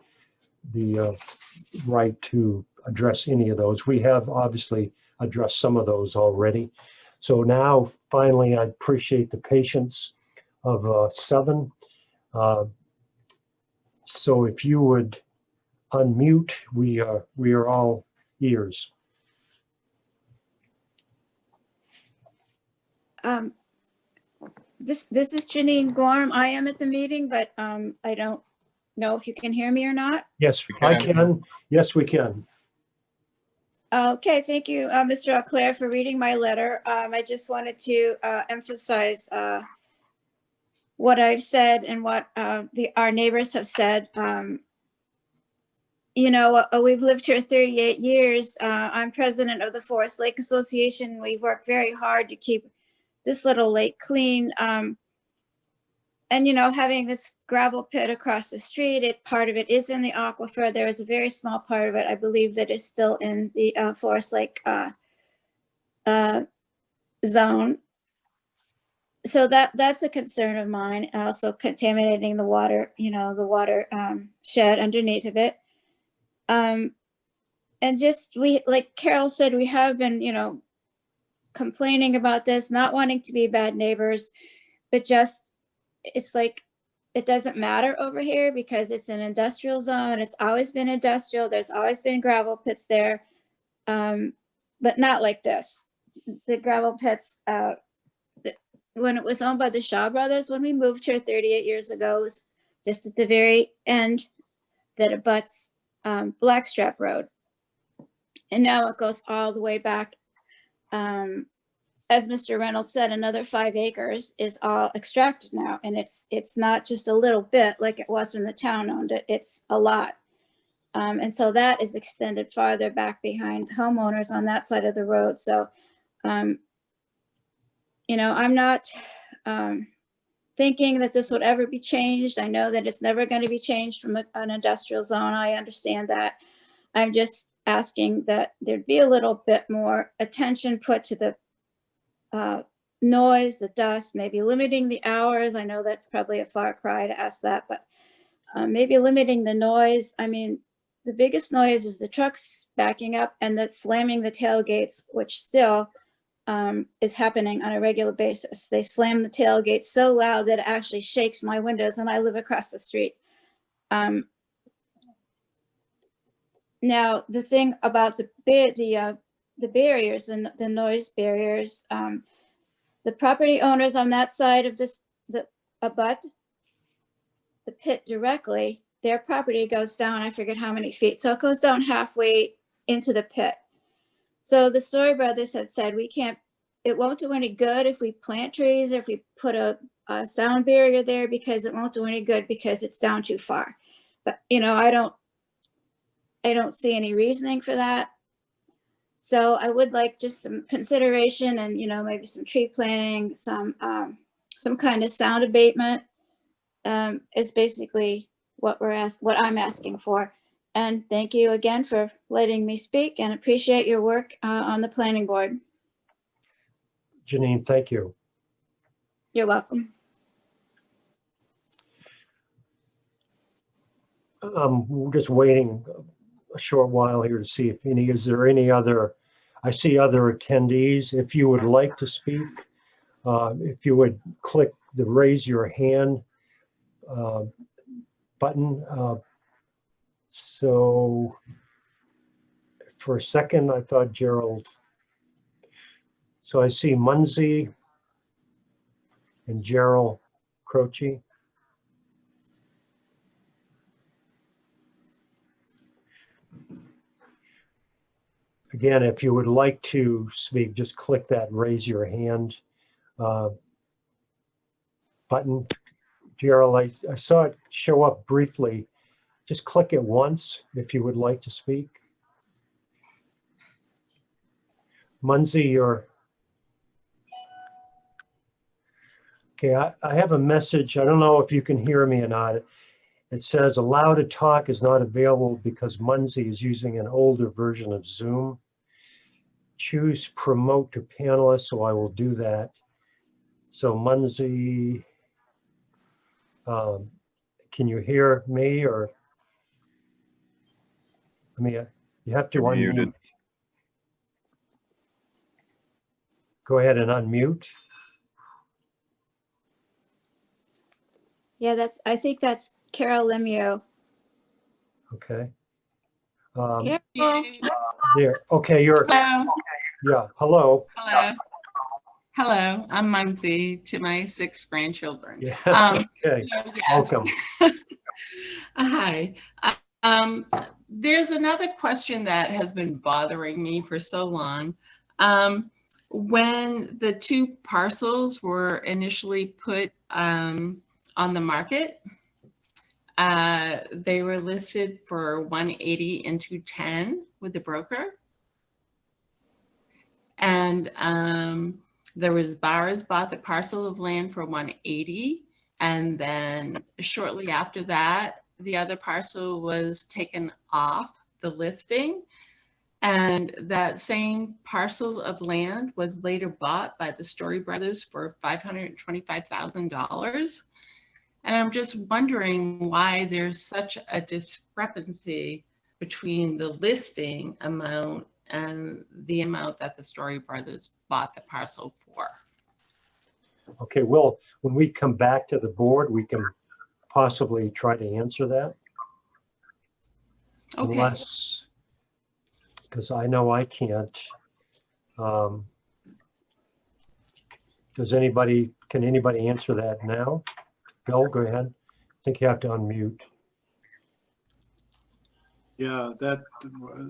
right to address any of those. We have obviously addressed some of those already. So now, finally, I appreciate the patience of 7. So if you would unmute, we are all ears.
This is Janine Gorham. I am at the meeting, but I don't know if you can hear me or not.
Yes, I can. Yes, we can.
Okay, thank you, Mr. Auclair, for reading my letter. I just wanted to emphasize what I've said and what our neighbors have said. You know, we've lived here 38 years. I'm president of the Forest Lake Association. We work very hard to keep this little lake clean. And, you know, having this gravel pit across the street, part of it is in the aquifer. There is a very small part of it, I believe, that is still in the Forest Lake zone. So that's a concern of mine. Also contaminating the water, you know, the water shed underneath of it. And just, like Carol said, we have been, you know, complaining about this, not wanting to be bad neighbors, but just, it's like, it doesn't matter over here because it's an industrial zone. It's always been industrial. There's always been gravel pits there, but not like this. The gravel pits, when it was owned by the Shaw Brothers, when we moved here 38 years ago, it was just at the very end that abuts Blackstrap Road. And now it goes all the way back. As Mr. Reynolds said, another 5 acres is all extracted now. And it's not just a little bit like it was when the town owned it, it's a lot. And so that is extended farther back behind homeowners on that side of the road. So, you know, I'm not thinking that this would ever be changed. I know that it's never going to be changed from an industrial zone. I understand that. I'm just asking that there'd be a little bit more attention put to the noise, the dust, maybe limiting the hours. I know that's probably a far cry to ask that, but maybe limiting the noise. I mean, the biggest noise is the trucks backing up and that slamming the tailgates, which still is happening on a regular basis. They slam the tailgate so loud that it actually shakes my windows, and I live across the street. Now, the thing about the barriers and the noise barriers, the property owners on that side of this, the pit directly, their property goes down, I forget how many feet. So it goes down halfway into the pit. So the Storey brothers had said, it won't do any good if we plant trees or if we put a sound barrier there, because it won't do any good because it's down too far. But, you know, I don't see any reasoning for that. So I would like just some consideration and, you know, maybe some tree planting, some kind of sound abatement is basically what I'm asking for. And thank you again for letting me speak, and appreciate your work on the planning board.
Janine, thank you.
You're welcome.
We're just waiting a short while here to see if is there any other, I see other attendees. If you would like to speak, if you would click the raise your hand button. So for a second, I thought Gerald. So I see Munzie and Gerald Croce. Again, if you would like to speak, just click that raise your hand button. Gerald, I saw it show up briefly. Just click it once if you would like to speak. Munzie, you're... Okay, I have a message. I don't know if you can hear me or not. It says allow to talk is not available because Munzie is using an older version of Zoom. Choose promote to panelists, so I will do that. So Munzie, can you hear me, or? I mean, you have to unmute.
Muted.
Go ahead and unmute.
Yeah, I think that's Carol Lemieux.
Okay.
Carol.
There. Okay, you're.
Hello.
Yeah. Hello.
Hello. Hello. I'm Munzie to my 6 grandchildren.
Yeah. Okay.
So yes.
Welcome.
Hi. There's another question that has been bothering me for so long. When the two parcels were initially put on the market, they were listed for 180 and 210 with the broker. And there was Bowers bought the parcel of land for 180. And then shortly after that, the other parcel was taken off the listing. And that same parcel of land was later bought by the Storey brothers for $525,000. And I'm just wondering why there's such a discrepancy between the listing amount and the amount that the Storey brothers bought the parcel for.
Okay, well, when we come back to the board, we can possibly try to answer that.
Okay.
Unless, because I know I can't. Can anybody answer that now? Bill, go ahead. I think you have to unmute.
Yeah,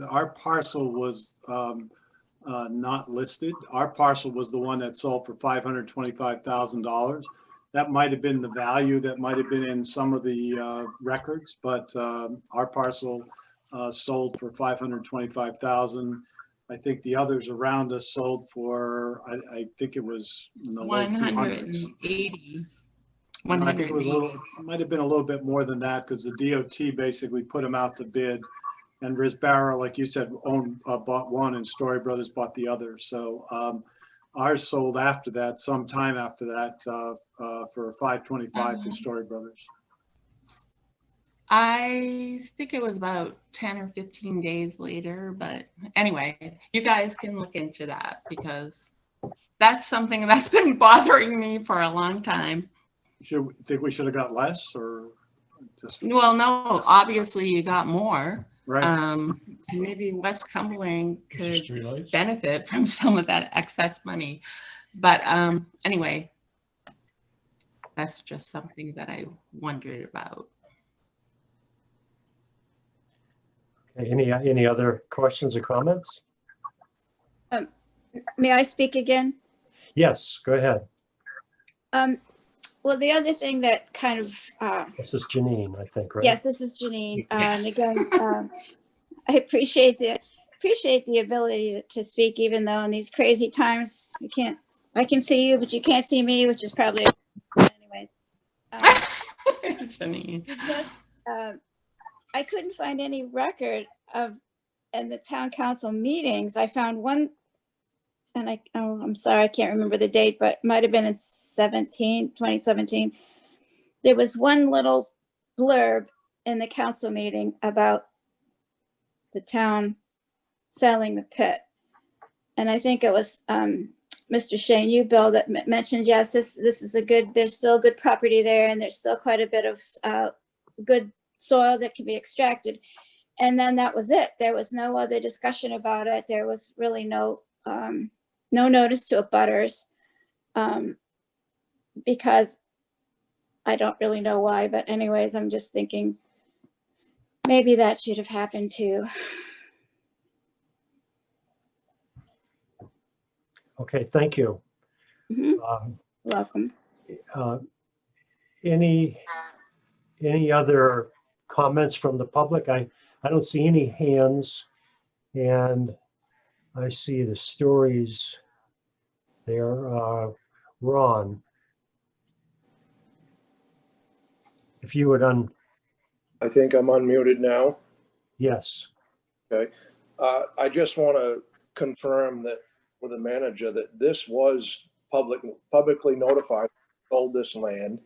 our parcel was not listed. Our parcel was the one that sold for $525,000. That might have been the value that might have been in some of the records, but our parcel sold for $525,000. I think the others around us sold for, I think it was in the low 200s.
180.
I think it was might have been a little bit more than that because the DOT basically put them out to bid. And Risbara, like you said, bought one and Storey Brothers bought the other. So ours sold after that, sometime after that, for $525 to Storey Brothers.
I think it was about 10 or 15 days later, but anyway, you guys can look into that because that's something that's been bothering me for a long time.
Think we should have got less or just?
Well, no, obviously you got more.
Right.
Maybe West Cumberland could benefit from some of that excess money. But anyway, that's just something that I wondered about.
Okay, any other questions or comments?
May I speak again?
Yes, go ahead.
Well, the other thing that kind of,
This is Janine, I think, right?
yes, this is Janine. And
Yes.
again, I appreciate the ability to speak, even though in these crazy times, I can see you, but you can't see me, which is probably, anyways.
Janine.
Just, I couldn't find any record of, in the town council meetings. I found one, and I'm sorry, I can't remember the date, but it might have been in 2017. There was one little blurb in the council meeting about the town selling the pit. And I think it was Mr. Shane, you, Bill, that mentioned, yes, this is there's still good property there, and there's still quite a bit of good soil that can be extracted. And then that was it. There was no other discussion about it. There was really no notice to abutters, because I don't really know why, but anyways, I'm just thinking maybe that should have happened too.
Okay, thank you.
Welcome.
Any other comments from the public? I don't see any hands, and I see the stories there. Ron, if you would
I think I'm unmuted now.
yes.
Okay. I just want to confirm that with the manager that this was publicly notified, sold this land.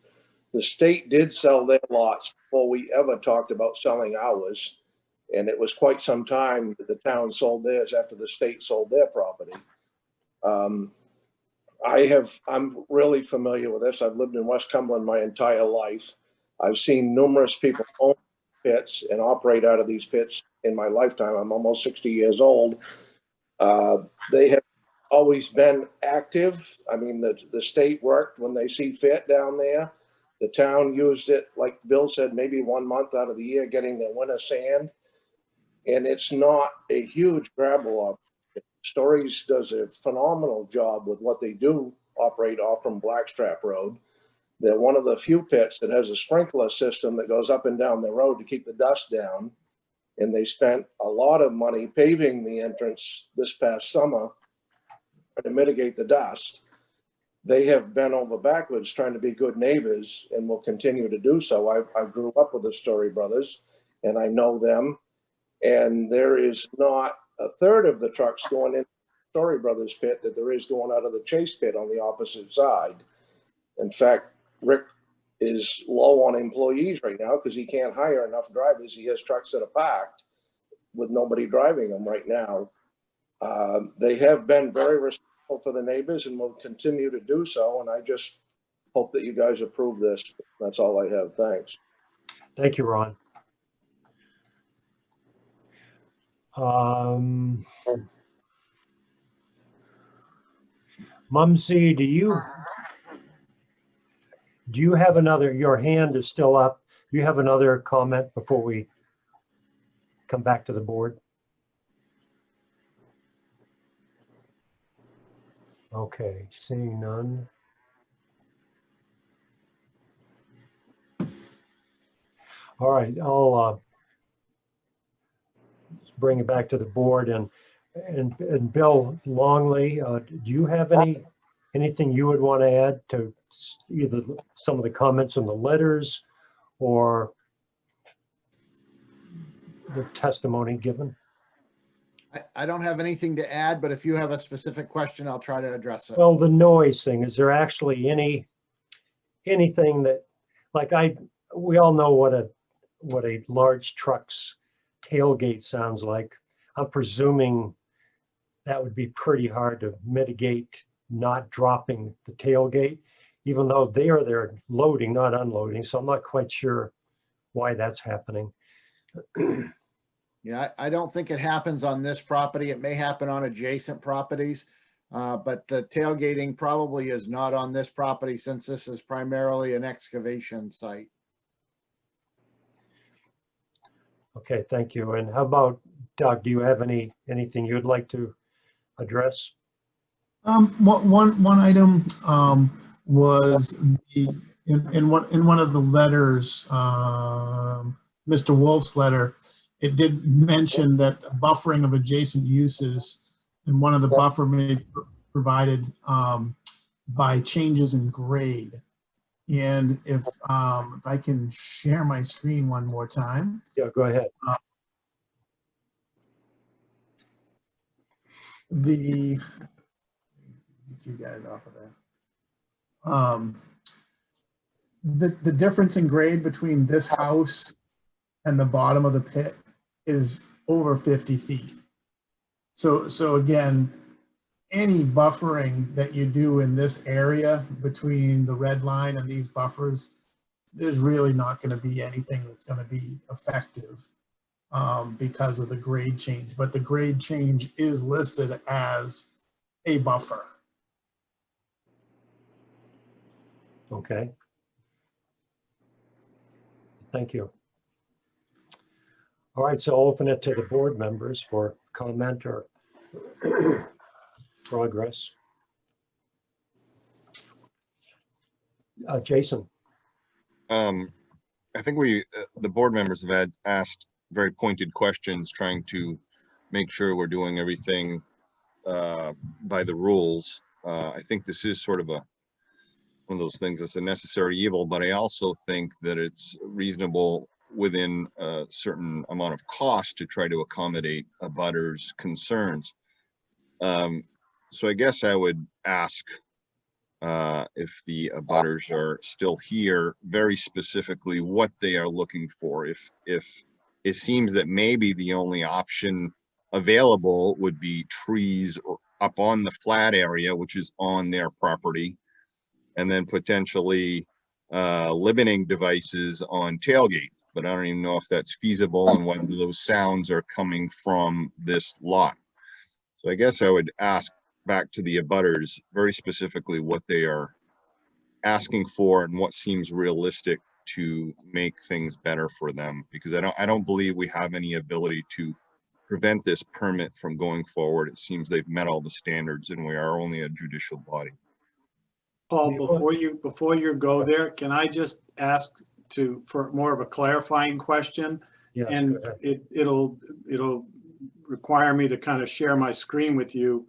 The state did sell their lots before we ever talked about selling ours. And it was quite some time that the town sold theirs after the state sold their property. I'm really familiar with this. I've lived in West Cumberland my entire life. I've seen numerous people own pits and operate out of these pits in my lifetime. I'm almost 60 years old. They have always been active. I mean, the state worked when they see fit down there. The town used it, like Bill said, maybe 1 month out of the year getting their winter sand. And it's not a huge gravel up. Stories does a phenomenal job with what they do operate off from Blanchard Road. They're one of the few pits that has a sprinkler system that goes up and down the road to keep the dust down. And they spent a lot of money paving the entrance this past summer to mitigate the dust. They have bent over backwards trying to be good neighbors and will continue to do so. I grew up with the Storey brothers and I know them. And there is not a third of the trucks going in the Storey brothers pit that there is going out of the Chase pit on the opposite side. In fact, Rick is low on employees right now because he can't hire enough drivers. He has trucks that are parked with nobody driving them right now. They have been very respectful for the neighbors and will continue to do so. And I just hope that you guys approve this. That's all I have. Thanks.
Thank you, Ron. Mumsy, do you have another, your hand is still up. Do you have another comment before we come back to the board? Okay, seeing none. All right, I'll bring it back to the board and Bill Longley, do you have anything you would want to add to either some of the comments in the letters or the testimony given?
I don't have anything to add, but if you have a specific question, I'll try to address it.
Well, the noise thing, is there actually anything that, like we all know what a large truck's tailgate sounds like. I'm presuming that would be pretty hard to mitigate not dropping the tailgate, even though they are there loading, not unloading. So I'm not quite sure why that's happening.
Yeah, I don't think it happens on this property. It may happen on adjacent properties, but the tailgating probably is not on this property since this is primarily an excavation site.
Okay, thank you. And how about Doug? Do you have anything you'd like to address?
One item was in one of the letters, Mr. Wolf's letter. It did mention that buffering of adjacent uses, and one of the buffer may be provided by changes in grade. And if I can share my screen one more time.
Yeah, go ahead.
Get you guys off of that. The difference in grade between this house and the bottom of the pit is over 50 feet. So again, any buffering that you do in this area between the red line and these buffers, there's really not going to be anything that's going to be effective because of the grade change. But the grade change is listed as a buffer.
Okay. Thank you. All right, so I'll open it to the board members for comment or progress. Jason.
I think the board members have asked very pointed questions, trying to make sure we're doing everything by the rules. I think this is sort of one of those things that's a necessary evil, but I also think that it's reasonable within a certain amount of cost to try to accommodate a butter's concerns. So I guess I would ask if the abutters are still here, very specifically what they are looking for. If it seems that maybe the only option available would be trees up on the flat area, which is on their property, and then potentially limiting devices on tailgate. But I don't even know if that's feasible and whether those sounds are coming from this lot. So I guess I would ask back to the abutters very specifically what they are asking for and what seems realistic to make things better for them, because I don't believe we have any ability to prevent this permit from going forward. It seems they've met all the standards and we are only a judicial body.
Paul, before you go there, can I just ask for more of a clarifying question?
Yeah,
And
go ahead.
it'll require me to kind of share my screen with you.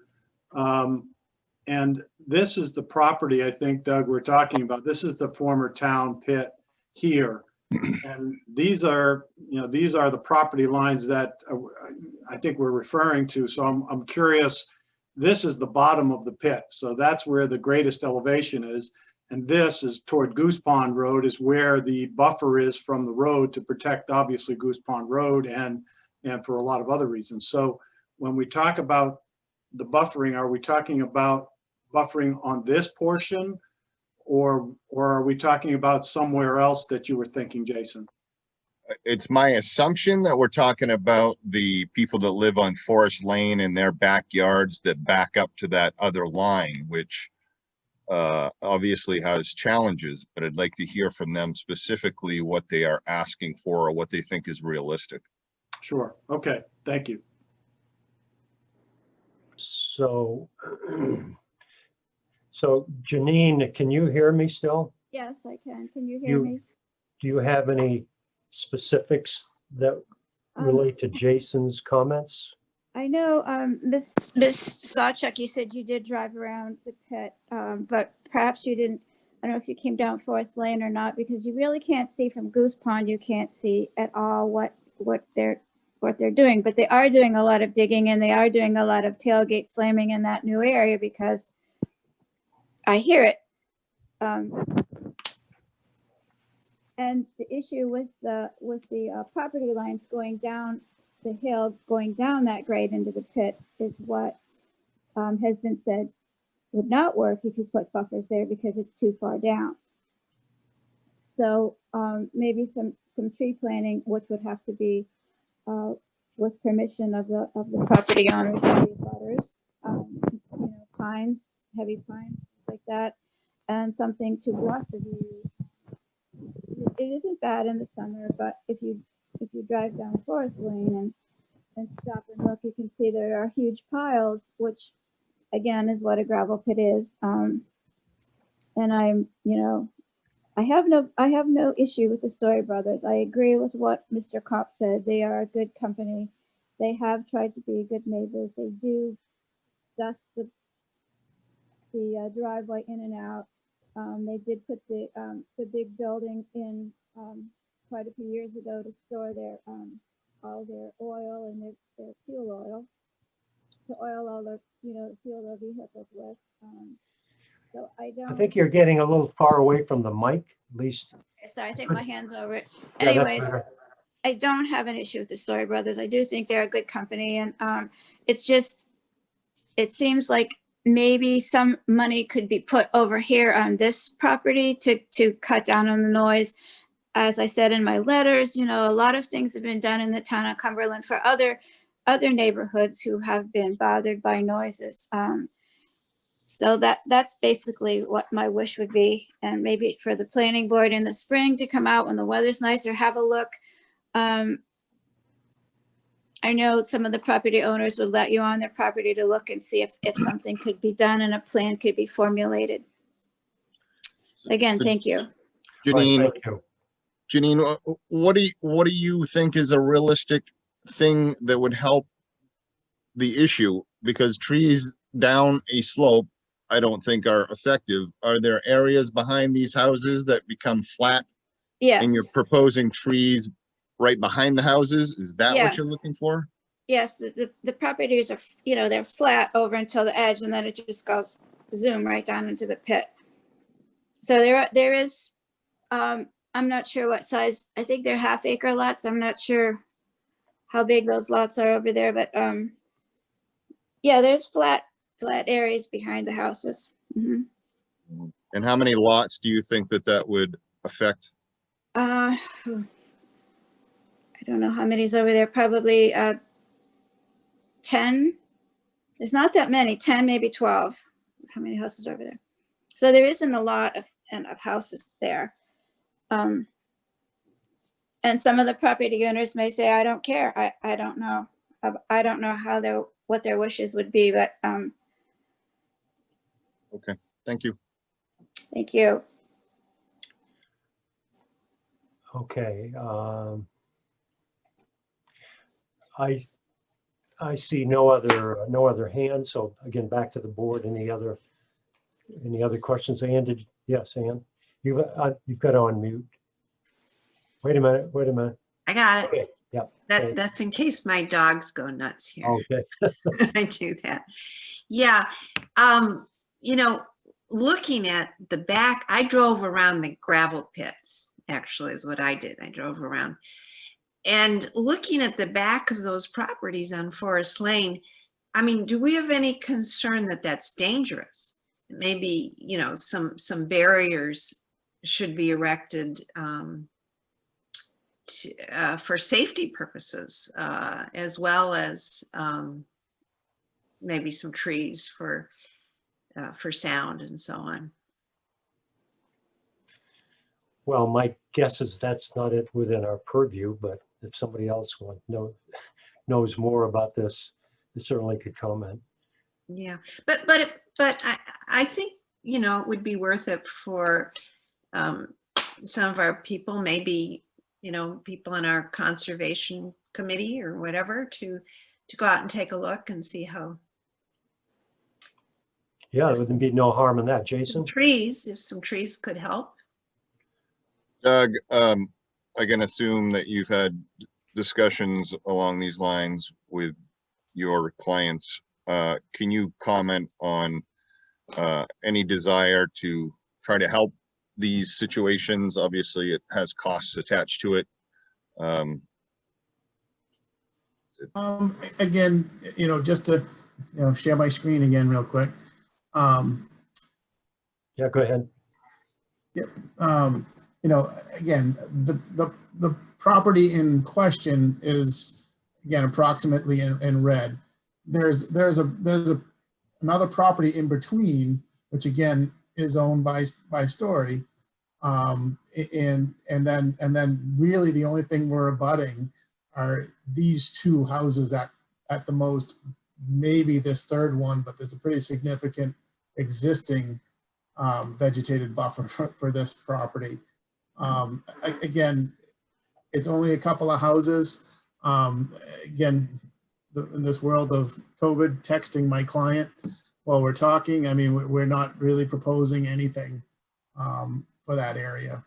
And this is the property, I think, Doug, we're talking about. This is the former town pit here. And these are the property lines that I think we're referring to. So I'm curious, this is the bottom of the pit. So that's where the greatest elevation is. And this is toward Goose Pond Road, is where the buffer is from the road to protect, obviously, Goose Pond Road and for a lot of other reasons. So when we talk about the buffering, are we talking about buffering on this portion, or are we talking about somewhere else that you were thinking, Jason?
It's my assumption that we're talking about the people that live on Forest Lane and their backyards that back up to that other line, which obviously has challenges, but I'd like to hear from them specifically what they are asking for or what they think is realistic.
Sure. Okay. Thank you.
So, so Janine, can you hear me still?
Yes, I can. Can you hear me?
Do you have any specifics that relate to Jason's comments?
I know, Miss Sawchuk, you said you did drive around the pit, but perhaps you didn't. I don't know if you came down Forest Lane or not, because you really can't see from Goose Pond. You can't see at all what they're doing, but they are doing a lot of digging and they are doing a lot of tailgate slamming in that new area, because I hear it. And the issue with the property lines going down the hill, going down that grade into the pit, is what has been said would not work if you put buffers there, because it's too far down. So maybe some tree planting, which would have to be with permission of the property owners and the butters, pines, heavy pines, like that, and something to block the view. It isn't bad in the summer, but if you drive down Forest Lane and stop and look, you can see there are huge piles, which again is what a gravel pit is. And I have no issue with the Storey brothers. I agree with what Mr. Kopp said. They are a good company. They have tried to be good neighbors. They do dust the driveway in and out. They did put the big building in quite a few years ago to store their all their oil and their fuel oil, to oil all their fuel their vehicles with. So
I think you're getting a little far away from the mic, at least.
Sorry, I think my hand's over it.
Yeah, that's
Anyways,
better.
I don't have an issue with the Storey brothers. I do think they're a good company, and it's just, it seems like maybe some money could be put over here on this property to cut down on the noise. As I said in my letters, a lot of things have been done in the town of Cumberland for other neighborhoods who have been bothered by noises. So that's basically what my wish would be. And maybe for the planning board in the spring to come out when the weather's nicer, have a look. I know some of the property owners would let you on their property to look and see if something could be done and a plan could be formulated. Again, thank you.
Janine,
Right, thank you.
Janine, what do you think is a realistic thing that would help the issue? Because trees down a slope, I don't think are effective. Are there areas behind these houses that become flat?
Yes.
And you're proposing trees right behind the houses? Is that what you're
Yes.
looking for?
Yes, the properties are, they're flat over until the edge, and then it just goes zoom right down into the pit. So there is, I'm not sure what size, I think they're half-acre lots. I'm not sure how big those lots are over there, but yeah, there's flat areas behind the houses. Mhm.
And how many lots do you think that would affect?
I don't know how many's over there, probably 10. There's not that many, 10, maybe 12. How many houses over there? So there isn't a lot of houses there. And some of the property owners may say, I don't care. I don't know. I don't know how what their wishes would be, but
Okay, thank you.
thank you.
Okay. I see no other hands. So again, back to the board. Any other questions? Ann, yes, Ann, you've got on mute. Wait a minute.
I got it.
Okay, yeah. Okay.
That's in case my dogs go nuts here.
Okay.
I do that. Yeah. You know, looking at the back, I drove around the gravel pits, actually, is what I did. I drove around. And looking at the back of those properties on Forest Lane, I mean, do we have any concern that that's dangerous? Maybe, you know, some barriers should be erected for safety purposes, as well as maybe some trees for sound and so on.
Well, my guess is that's not it within our purview, but if somebody else knows more about this, they certainly could comment.
Yeah, but I think, you know, it would be worth it for some of our people, maybe, you know, people in our conservation committee or whatever, to go out and take a look and see how.
Yeah, there would be no harm in that. Jason?
Trees, if some trees could help.
Doug, I can assume that you've had discussions along these lines with your clients. Can you comment on any desire to try to help these situations? Obviously, it has costs attached to it.
Again, you know, just to, you know, share my screen again real quick.
Yeah, go ahead.
Yep. You know, again, the property in question is, again, approximately in red. There's another property in between, which again is owned by Storey, and then really the only thing we're abutting are these two houses at the most, maybe this third one, but there's a pretty significant existing vegetated buffer for this property. Again, it's only a couple of houses. Again, in this world of COVID, texting my client while we're talking, I mean, we're not really proposing anything for that area.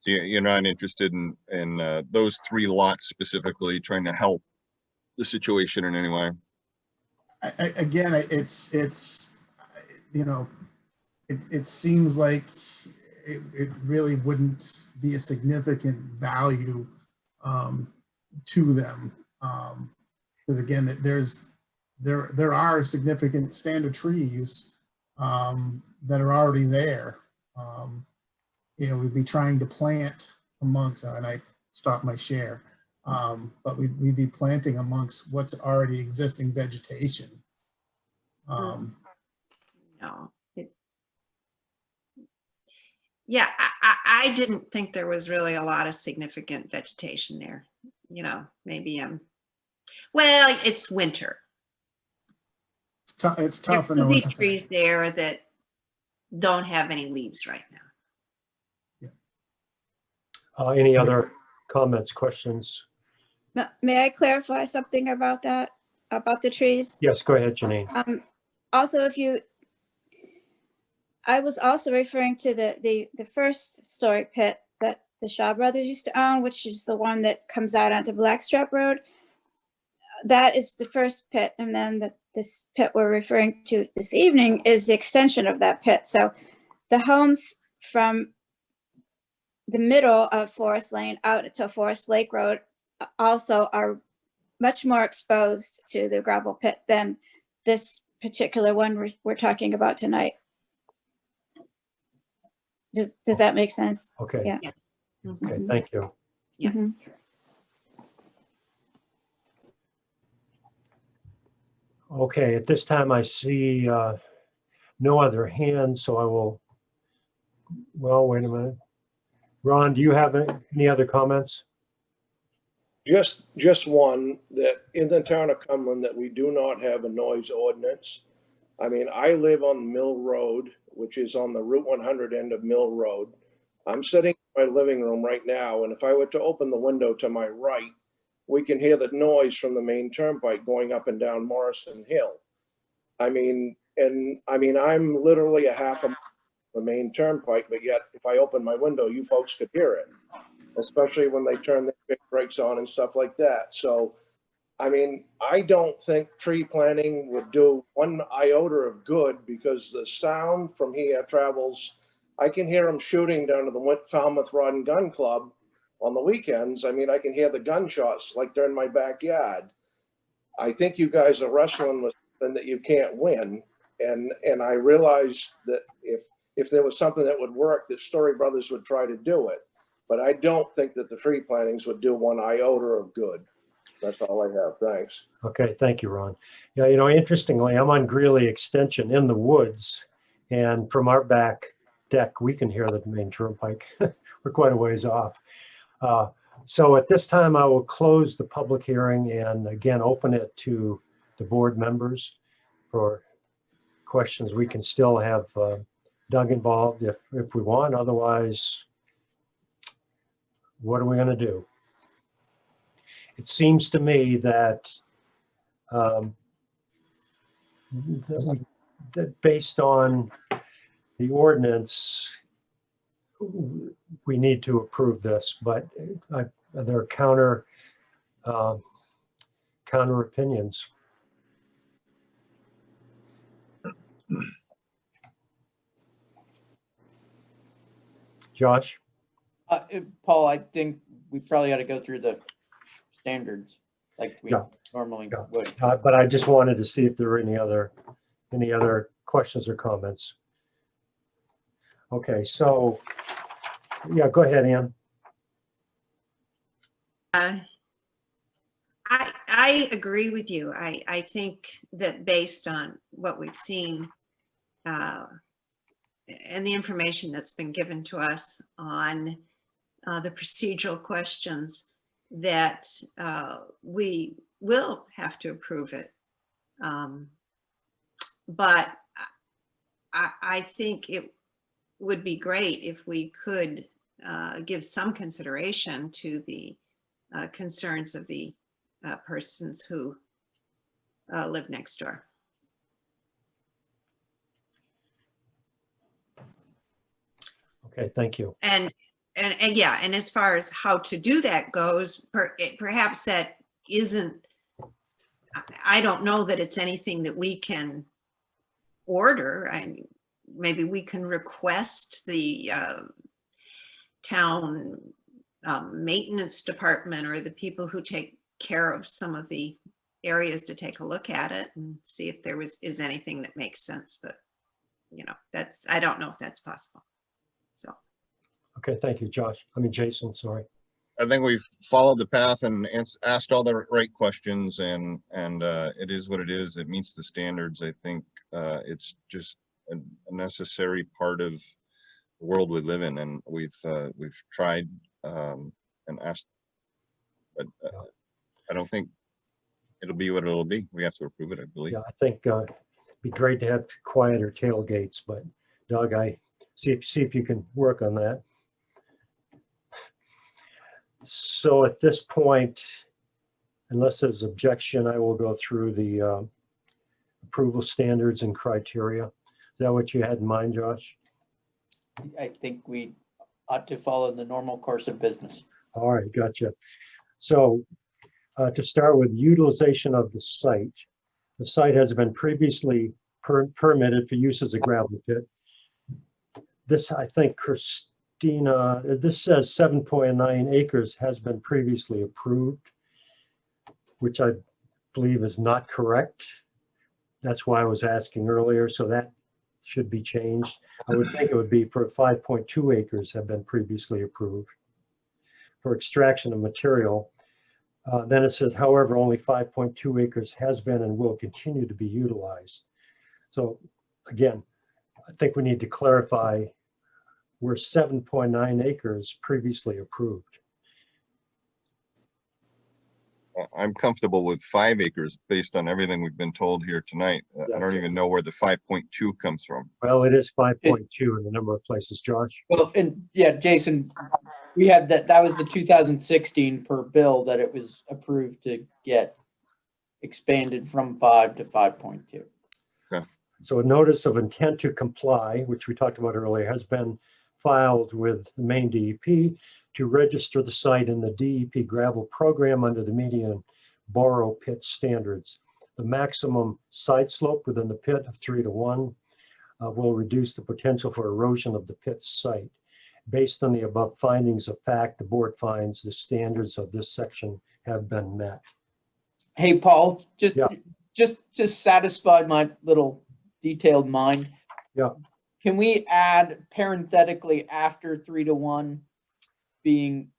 You're not interested in those three lots specifically, trying to help the situation in any way?
Again, it's you know, it seems like it really wouldn't be a significant value to them, because again, there are significant standard trees that are already there. You know, we'd be trying to plant amongst, and I stopped my share, but we'd be planting amongst what's already existing vegetation.
No. Yeah, I didn't think there was really a lot of significant vegetation there. You know, maybe well, it's winter.
It's tough in the
There could be
winter.
trees there that don't have any leaves right now.
Any other comments, questions?
May I clarify something about that, about the trees?
Yes, go ahead, Janine.
Also, I was also referring to the first Storey pit that the Shaw brothers used to own, which is the one that comes out onto Blackstrap Road. That is the first pit, and then this pit we're referring to this evening is the extension of that pit. So the homes from the middle of Forest Lane out to Forest Lake Road also are much more exposed to the gravel pit than this particular one we're talking about tonight. Does that make sense?
Okay.
Yeah.
Okay, thank you.
Yeah.
Okay, at this time I see no other hands, so I will, well, wait a minute. Ron, do you have any other comments?
Just one, that in the town of Cumberland, that we do not have a noise ordinance. I mean, I live on Mill Road, which is on the Route 100 end of Mill Road. I'm sitting in my living room right now, and if I were to open the window to my right, we can hear the noise from the main turnpike going up and down Morrison Hill. I mean, I'm literally a half a mile from the main turnpike, but yet if I open my window, you folks could hear it, especially when they turn the big brakes on and stuff like that. So, I mean, I don't think tree planting would do one iota of good, because the sound from here travels. I can hear them shooting down to the Falmouth Rod and Gun Club on the weekends. I mean, I can hear the gunshots like they're in my backyard. I think you guys are wrestling with something that you can't win. And I realize that if there was something that would work, that Story Brothers would try to do it. But I don't think that the tree plantings would do one iota of good. That's all I have. Thanks.
Okay, thank you, Ron. Yeah, you know, interestingly, I'm on Greeley Extension in the woods, and from our back deck, we can hear the main turnpike. We're quite a ways off. So at this time, I will close the public hearing and again, open it to the board members for questions. We can still have Doug involved if we want. Otherwise, what are we going to do? It seems to me that, that based on the ordinance, we need to approve this, but there are counter opinions. Josh?
Paul, I think we probably ought to go through the standards like we
Yeah.
normally would.
But I just wanted to see if there were any other questions or comments. Okay, so, yeah, go ahead, Ann.
I agree with you. I think that based on what we've seen and the information that's been given to us on the procedural questions, that we will have to approve it. But I think it would be great if we could give some consideration to the concerns of the persons who live next door.
Okay, thank you.
And yeah, and as far as how to do that goes, perhaps that isn't, I don't know that it's anything that we can order. Maybe we can request the town maintenance department or the people who take care of some of the areas to take a look at it and see if there is anything that makes sense. But, you know, I don't know if that's possible. So.
Okay, thank you, Josh. I mean, Jason, sorry.
I think we've followed the path and asked all the right questions, and it is what it is. It meets the standards. I think it's just a necessary part of the world we live in, and we've tried and asked, but I don't think it'll be what it'll be. We have to approve it, I believe.
Yeah, I think it'd be great to have quieter tailgates, but Doug, I see if you can work on that. So at this point, unless there's objection, I will go through the approval standards and criteria. Is that what you had in mind, Josh?
I think we ought to follow the normal course of business.
All right, gotcha. So to start with, utilization of the site. The site has been previously permitted for use as a gravel pit. This, I think, Christina, this says 7.9 acres has been previously approved, which I believe is not correct. That's why I was asking earlier, so that should be changed. I would think it would be for 5.2 acres have been previously approved for extraction of material. Then it says, however, only 5.2 acres has been and will continue to be utilized. So again, I think we need to clarify where 7.9 acres previously approved.
I'm comfortable with 5 acres based on everything we've been told here tonight. I don't even know where the 5.2 comes from.
Well, it is 5.2 in a number of places, Josh.
Well, and yeah, Jason, we had that was the 2016 per bill that it was approved to get expanded from 5 to 5.2.
Okay.
So a notice of intent to comply, which we talked about earlier, has been filed with the Maine DEP to register the site in the DEP gravel program under the median borrow pit standards. The maximum side slope within the pit of 3:1 will reduce the potential for erosion of the pit site. Based on the above findings of fact, the board finds the standards of this section have been met.
Hey, Paul, just to satisfy my little detailed mind.
Yeah.
Can we add parenthetically after 3:1 being,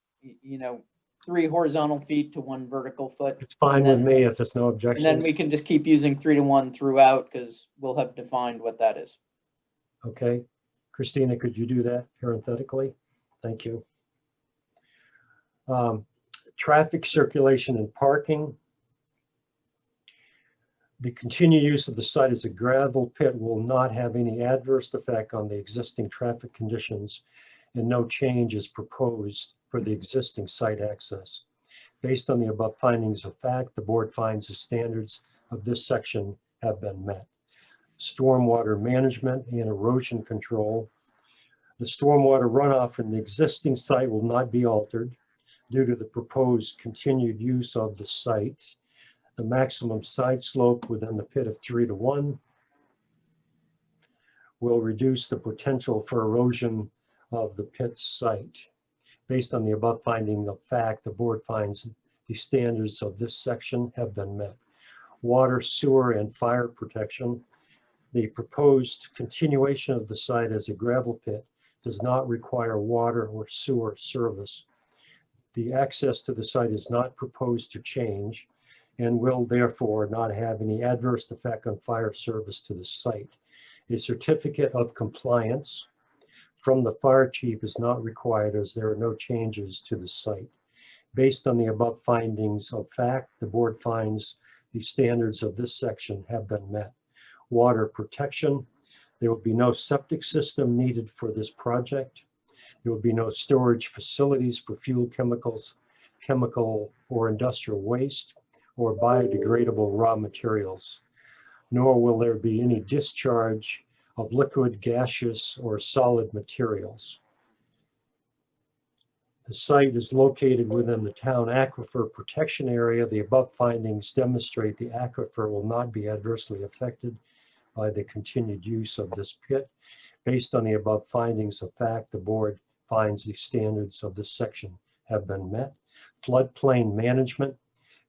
3 horizontal feet to 1 vertical foot?
It's fine with me if there's no objection.
And then we can just keep using 3:1 throughout because we'll have defined what that is.
Okay. Christina, could you do that parenthetically? Thank you. Traffic circulation and parking. The continued use of the site as a gravel pit will not have any adverse effect on the existing traffic conditions, and no change is proposed for the existing site access. Based on the above findings of fact, the board finds the standards of this section have been met. Stormwater management and erosion control. The stormwater runoff from the existing site will not be altered due to the proposed continued use of the site. The maximum side slope within the pit of 3:1 will reduce the potential for erosion of the pit site. Based on the above finding of fact, the board finds the standards of this section have been met. Water, sewer, and fire protection. The proposed continuation of the site as a gravel pit does not require water or sewer service. The access to the site is not proposed to change and will therefore not have any adverse effect on fire service to the site. A certificate of compliance from the fire chief is not required as there are no changes to the site. Based on the above findings of fact, the board finds the standards of this section have been met. Water protection. There will be no septic system needed for this project. There will be no storage facilities for fuel chemicals, chemical or industrial waste, or biodegradable raw materials, nor will there be any discharge of liquid, gaseous, or solid materials. The site is located within the town aquifer protection area. The above findings demonstrate the aquifer will not be adversely affected by the continued use of this pit. Based on the above findings of fact, the board finds the standards of this section have been met. Floodplain management.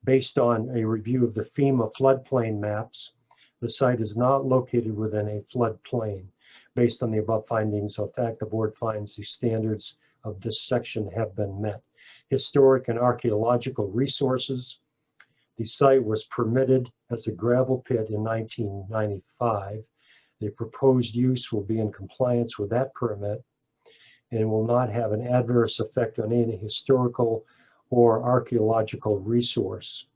Based on a review of the FEMA floodplain maps, the site is not located within a floodplain. Based on the above findings of fact, the board finds the standards of this section have been met. Historic and archaeological resources. The site was permitted as a gravel pit in 1995. The proposed use will be in compliance with that permit and will not have an adverse effect on any historical or archaeological resources.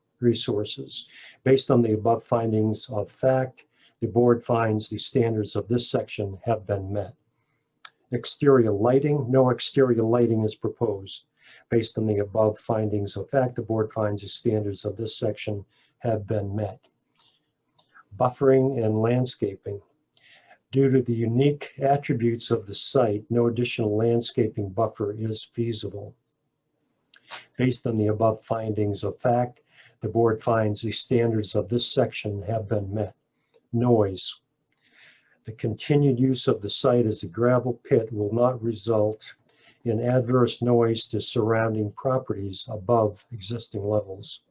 Based on the above findings of fact, the board finds the standards of this section have been met. Exterior lighting. No exterior lighting is proposed. Based on the above findings of fact, the board finds the standards of this section have been met. Buffering and landscaping. Due to the unique attributes of the site, no additional landscaping buffer is feasible. Based on the above findings of fact, the board finds the standards of this section have been met. Noise. The continued use of the site as a gravel pit will not result in adverse noise to surrounding properties above existing levels.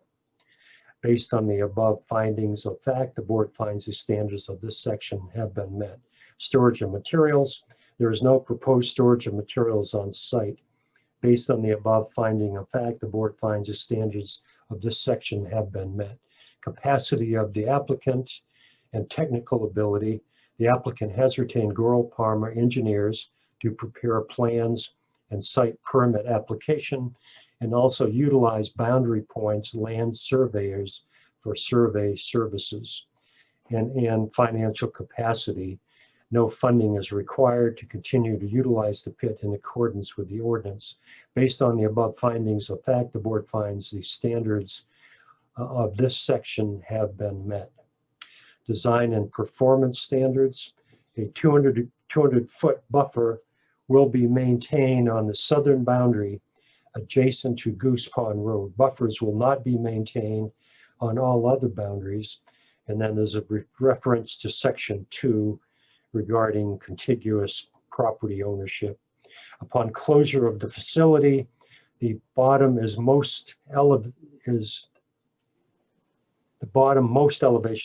Based on the above findings of fact, the board finds the standards of this section have been met. Storage of materials. There is no proposed storage of materials on site. Based on the above finding of fact, the board finds the standards of this section have been met. Capacity of the applicant and technical ability. The applicant has retained Gorrill Palmer engineers to prepare plans and site permit application, and also utilize boundary points land surveyors for survey services. And financial capacity. No funding is required to continue to utilize the pit in accordance with the ordinance. Based on the above findings of fact, the board finds the standards of this section have been met. Design and performance standards. A 200 foot buffer will be maintained on the southern boundary adjacent to Goose Pond Road. Buffers will not be maintained on all other boundaries. And then there's a reference to section 2 regarding contiguous property ownership. Upon closure of the facility, the bottom most elevation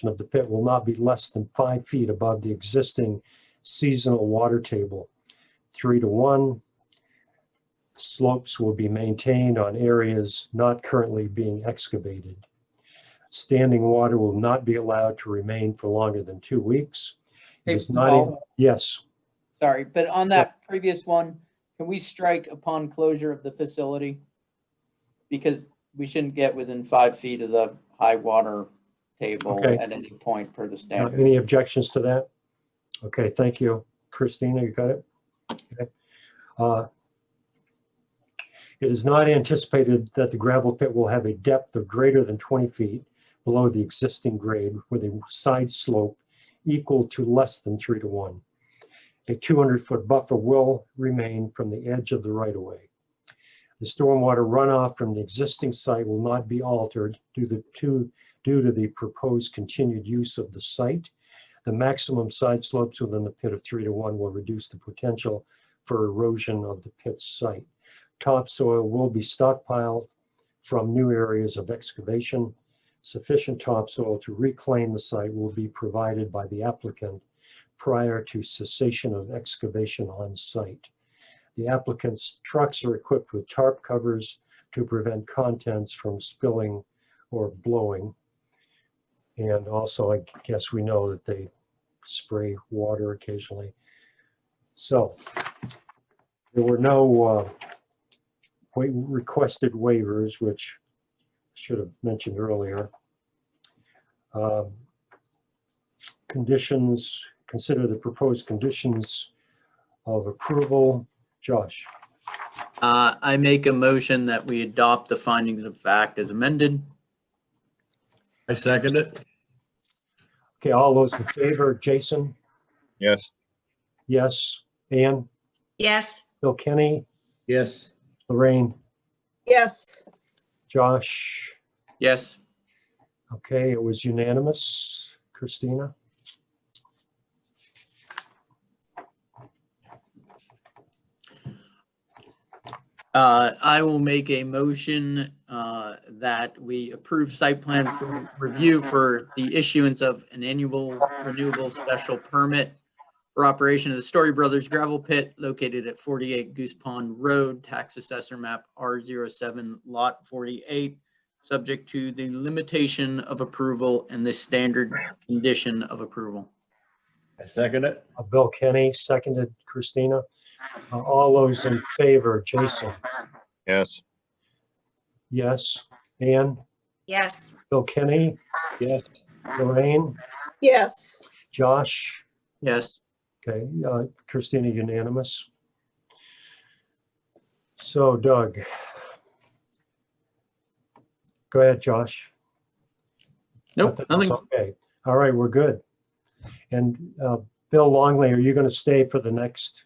of the pit will not be less than 5 feet above the existing seasonal water table. 3:1 slopes will be maintained on areas not currently being excavated. Standing water will not be allowed to remain for longer than 2 weeks. It
Hey,
is not,
Paul.
yes,
Sorry, but on that previous one, can we strike upon closure of the facility? Because we shouldn't get within 5 feet of the high water table
Okay.
at any point per the standard.
any objections to that? Okay, thank you. Christina, you got it? Okay. It is not anticipated that the gravel pit will have a depth of greater than 20 feet below the existing grade with a side slope equal to less than 3:1. A 200-foot buffer will remain from the edge of the right-of-way. The stormwater runoff from the existing site will not be altered due to the proposed continued use of the site. The maximum side slopes within the pit of 3:1 will reduce the potential for erosion of the pit site. Topsoil will be stockpiled from new areas of excavation. Sufficient topsoil to reclaim the site will be provided by the applicant prior to cessation of excavation on site. The applicant's trucks are equipped with tarp covers to prevent contents from spilling or blowing. And also, I guess we know that they spray water occasionally. So there were no requested waivers, which should have mentioned earlier. Conditions, consider the proposed conditions of approval. Josh,
I make a motion that we adopt the findings of fact as amended.
I second it.
okay, all those in favor, Jason?
Yes.
Yes. Ann?
Yes.
Bill Kenny?
Yes.
Lorraine?
Yes.
Josh?
Yes.
Okay, it was unanimous. Christina?
I will make a motion that we approve site plan for review for the issuance of an annual renewable special permit for operation of the Story Brothers gravel pit located at 48 Goose Pond Road, tax assessor map R07, lot 48, subject to the limitation of approval and the standard condition of approval.
I second it.
Bill Kenny, seconded Christina. All those in favor, Jason?
Yes.
Yes. Ann?
Yes.
Bill Kenny?
Yes.
Lorraine?
Yes.
Josh?
Yes.
Okay, Christina, unanimous. So Doug. Go ahead, Josh.
Nope,
That's
nothing.
okay. All right, we're good. And Bill Longley, are you going to stay for the next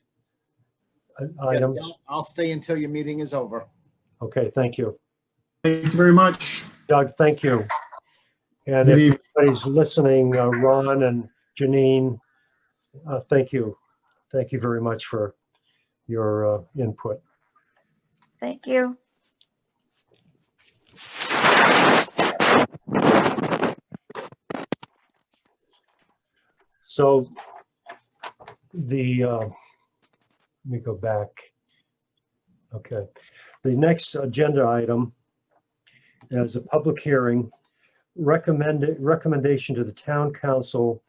items?
Yes, I'll stay until your meeting is over.
Okay, thank you.
Thank you very much.
Doug, thank you. And
Good
if
evening.
anybody's listening, Ron and Janine, thank you. Thank you very much for your input.
Thank you.
So let me go back. Okay. The next agenda item as a public hearing, recommendation to the town council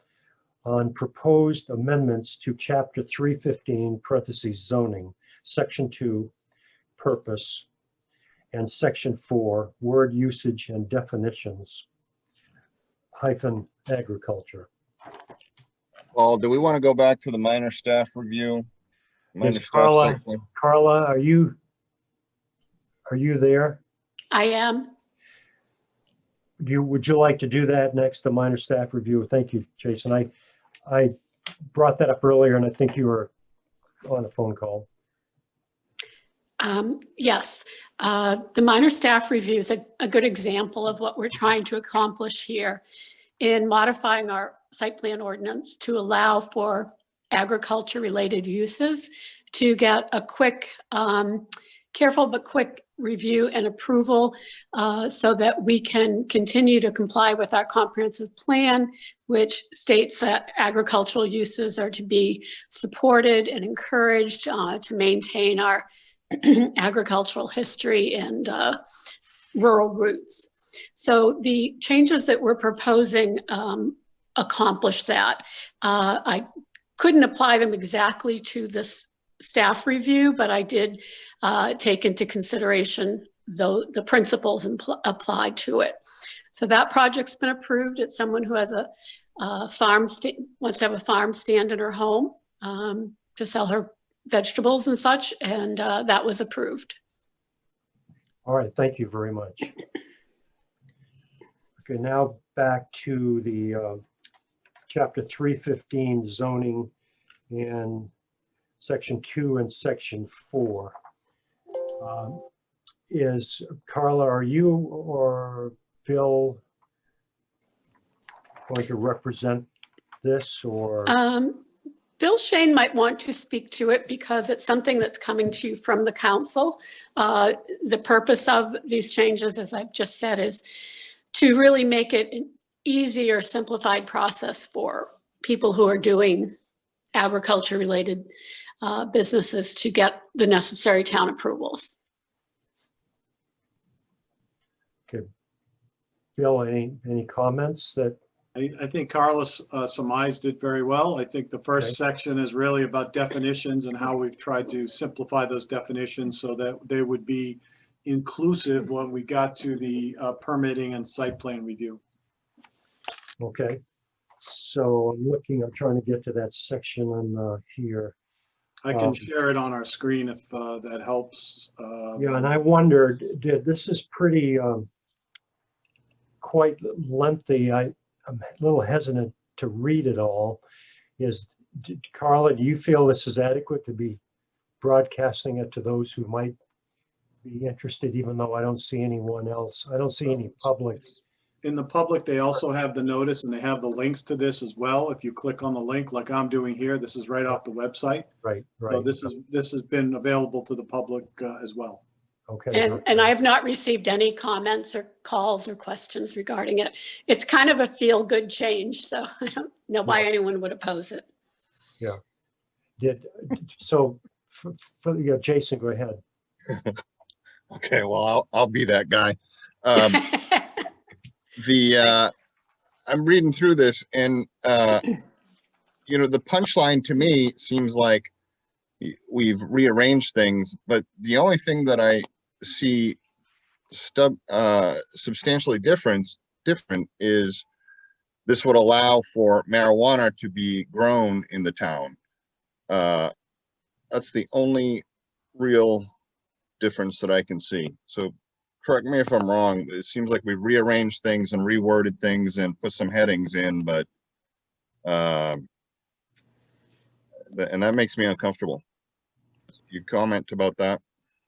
on proposed amendments to chapter 315, parentheses zoning, section 2, purpose, and section 4, word usage and definitions, hyphen agriculture.
Paul, do we want to go back to the minor staff review? Minor
Yes,
staff
Carla,
site plan?
Carla, are you there?
I am.
Would you like to do that next, the minor staff review? Thank you, Jason. I brought that up earlier and I think you were on a phone call.
Yes, the minor staff review is a good example of what we're trying to accomplish here in modifying our site plan ordinance to allow for agriculture-related uses, to get a quick, careful but quick review and approval so that we can continue to comply with our comprehensive plan, which states that agricultural uses are to be supported and encouraged to maintain our agricultural history and rural roots. So the changes that we're proposing accomplish that. I couldn't apply them exactly to this staff review, but I did take into consideration the principles applied to it. So that project's been approved. It's someone who has a wants to have a farm stand in her home to sell her vegetables and such, and that was approved.
All right, thank you very much. Okay, now back to the chapter 315 zoning and section 2 and section 4. Is Carla, are you or Bill going to represent this, or?
Bill Shane might want to speak to it because it's something that's coming to you from the council. The purpose of these changes, as I've just said, is to really make it an easier, simplified process for people who are doing agriculture-related businesses to get the necessary town approvals.
Okay. Bill, any comments that?
I think Carlos surmised it very well. I think the first section is really about definitions and how we've tried to simplify those definitions so that they would be inclusive when we got to the permitting and site plan review.
Okay, so I'm trying to get to that section on here.
I can share it on our screen if that helps.
Yeah, and I wondered, this is pretty quite lengthy. I'm a little hesitant to read it all. Carla, do you feel this is adequate to be broadcasting it to those who might be interested, even though I don't see anyone else? I don't see any public.
In the public, they also have the notice and they have the links to this as well. If you click on the link like I'm doing here, this is right off the website.
Right.
So this has been available to the public as well.
Okay.
And I have not received any comments or calls or questions regarding it. It's kind of a feel-good change, so I don't know why anyone would oppose it.
Yeah. Jason, go ahead.
Okay, well, I'll be that guy. I'm reading through this and, the punchline to me seems like we've rearranged things, but the only thing that I see substantially different is this would allow for marijuana to be grown in the town. That's the only real difference that I can see. So correct me if I'm wrong. It seems like we rearranged things and reworded things and put some headings in, but and that makes me uncomfortable. You comment about that?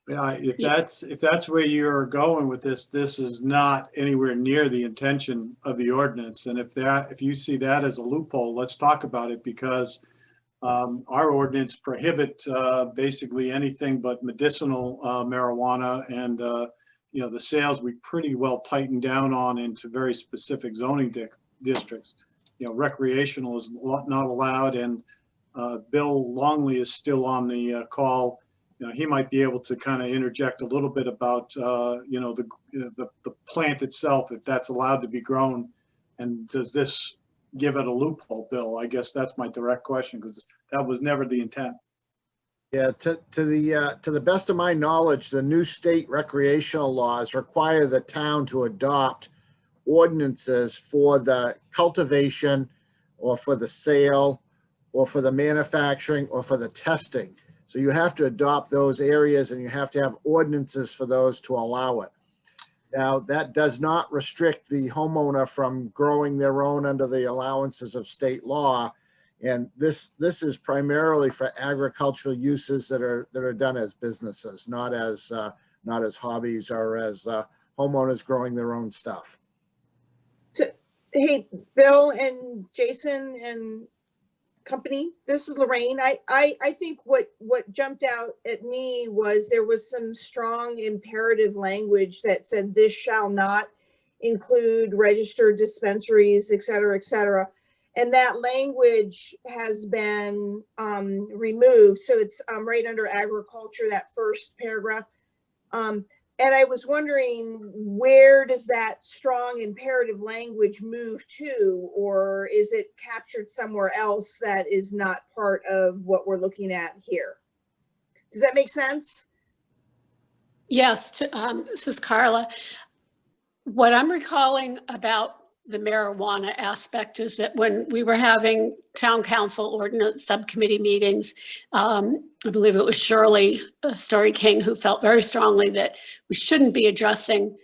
Yeah, if that's where you're going with this, this is not anywhere near the intention of the ordinance. And if you see that as a loophole, let's talk about it, because our ordinance prohibit basically anything but medicinal marijuana, and the sales we pretty well tightened down on into very specific zoning districts. Recreational is not allowed, and Bill Longley is still on the call. he might be able to kind of interject a little bit about, the plant itself, if that's allowed to be grown. And does this give it a loophole, Bill? I guess that's my direct question, because that was never the intent.
Yeah, to the best of my knowledge, the new state recreational laws require the town to adopt ordinances for the cultivation or for the sale or for the manufacturing or for the testing. So you have to adopt those areas and you have to have ordinances for those to allow it. Now, that does not restrict the homeowner from growing their own under the allowances of state law. And this is primarily for agricultural uses that are done as businesses, not as hobbies or as homeowners growing their own stuff.
So, hey, Bill and Jason and company, this is Lorraine. I think what jumped out at me was there was some strong imperative language that said this shall not include registered dispensaries, et cetera, et cetera. And that language has been removed. So it's right under agriculture, that first paragraph. And I was wondering, where does that strong imperative language move to? Or is it captured somewhere else that is not part of what we're looking at here? Does that make sense?
Yes, this is Carla. What I'm recalling about the marijuana aspect is that when we were having town council ordinance subcommittee meetings, I believe it was Shirley Story King who felt very strongly that we shouldn't be addressing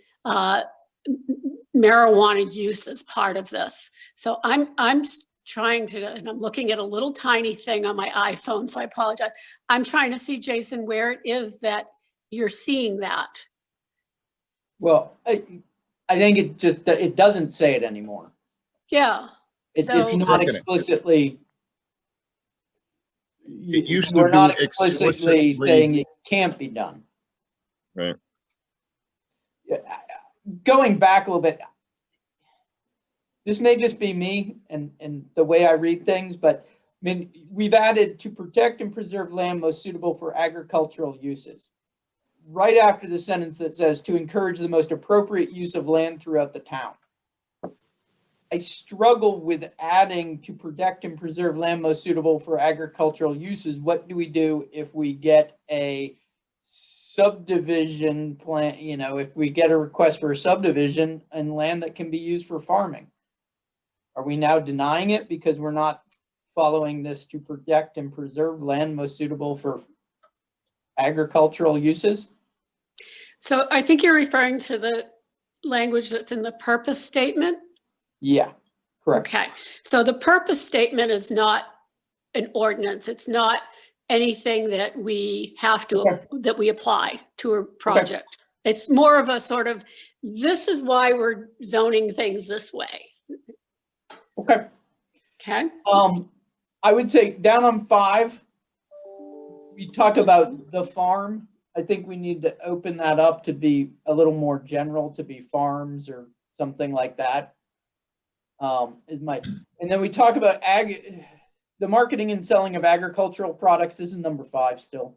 marijuana use as part of this. So I'm trying to, and I'm looking at a little tiny thing on my iPhone, so I apologize. I'm trying to see, Jason, where it is that you're seeing that.
Well, I think it doesn't say it anymore.
Yeah.
It's
So-
not explicitly.
It used to
We're not
be
explicitly saying it can't be done.
Right.
Going back a little bit, this may just be me and the way I read things, but I mean, we've added to protect and preserve land most suitable for agricultural uses. Right after the sentence that says to encourage the most appropriate use of land throughout the town. I struggle with adding to protect and preserve land most suitable for agricultural uses. What do we do if we get a subdivision plan, if we get a request for a subdivision and land that can be used for farming? Are we now denying it because we're not following this to protect and preserve land most suitable for agricultural uses?
So I think you're referring to the language that's in the purpose statement.
Yeah, correct.
Okay, so the purpose statement is not an ordinance. It's not anything that we have to, that we apply to a project. It's more of a sort of, this is why we're zoning things this way.
Okay.
Okay.
I would say down on 5, we talk about the farm. I think we need to open that up to be a little more general, to be farms or something like that. And then we talk about the marketing and selling of agricultural products. This is number 5 still.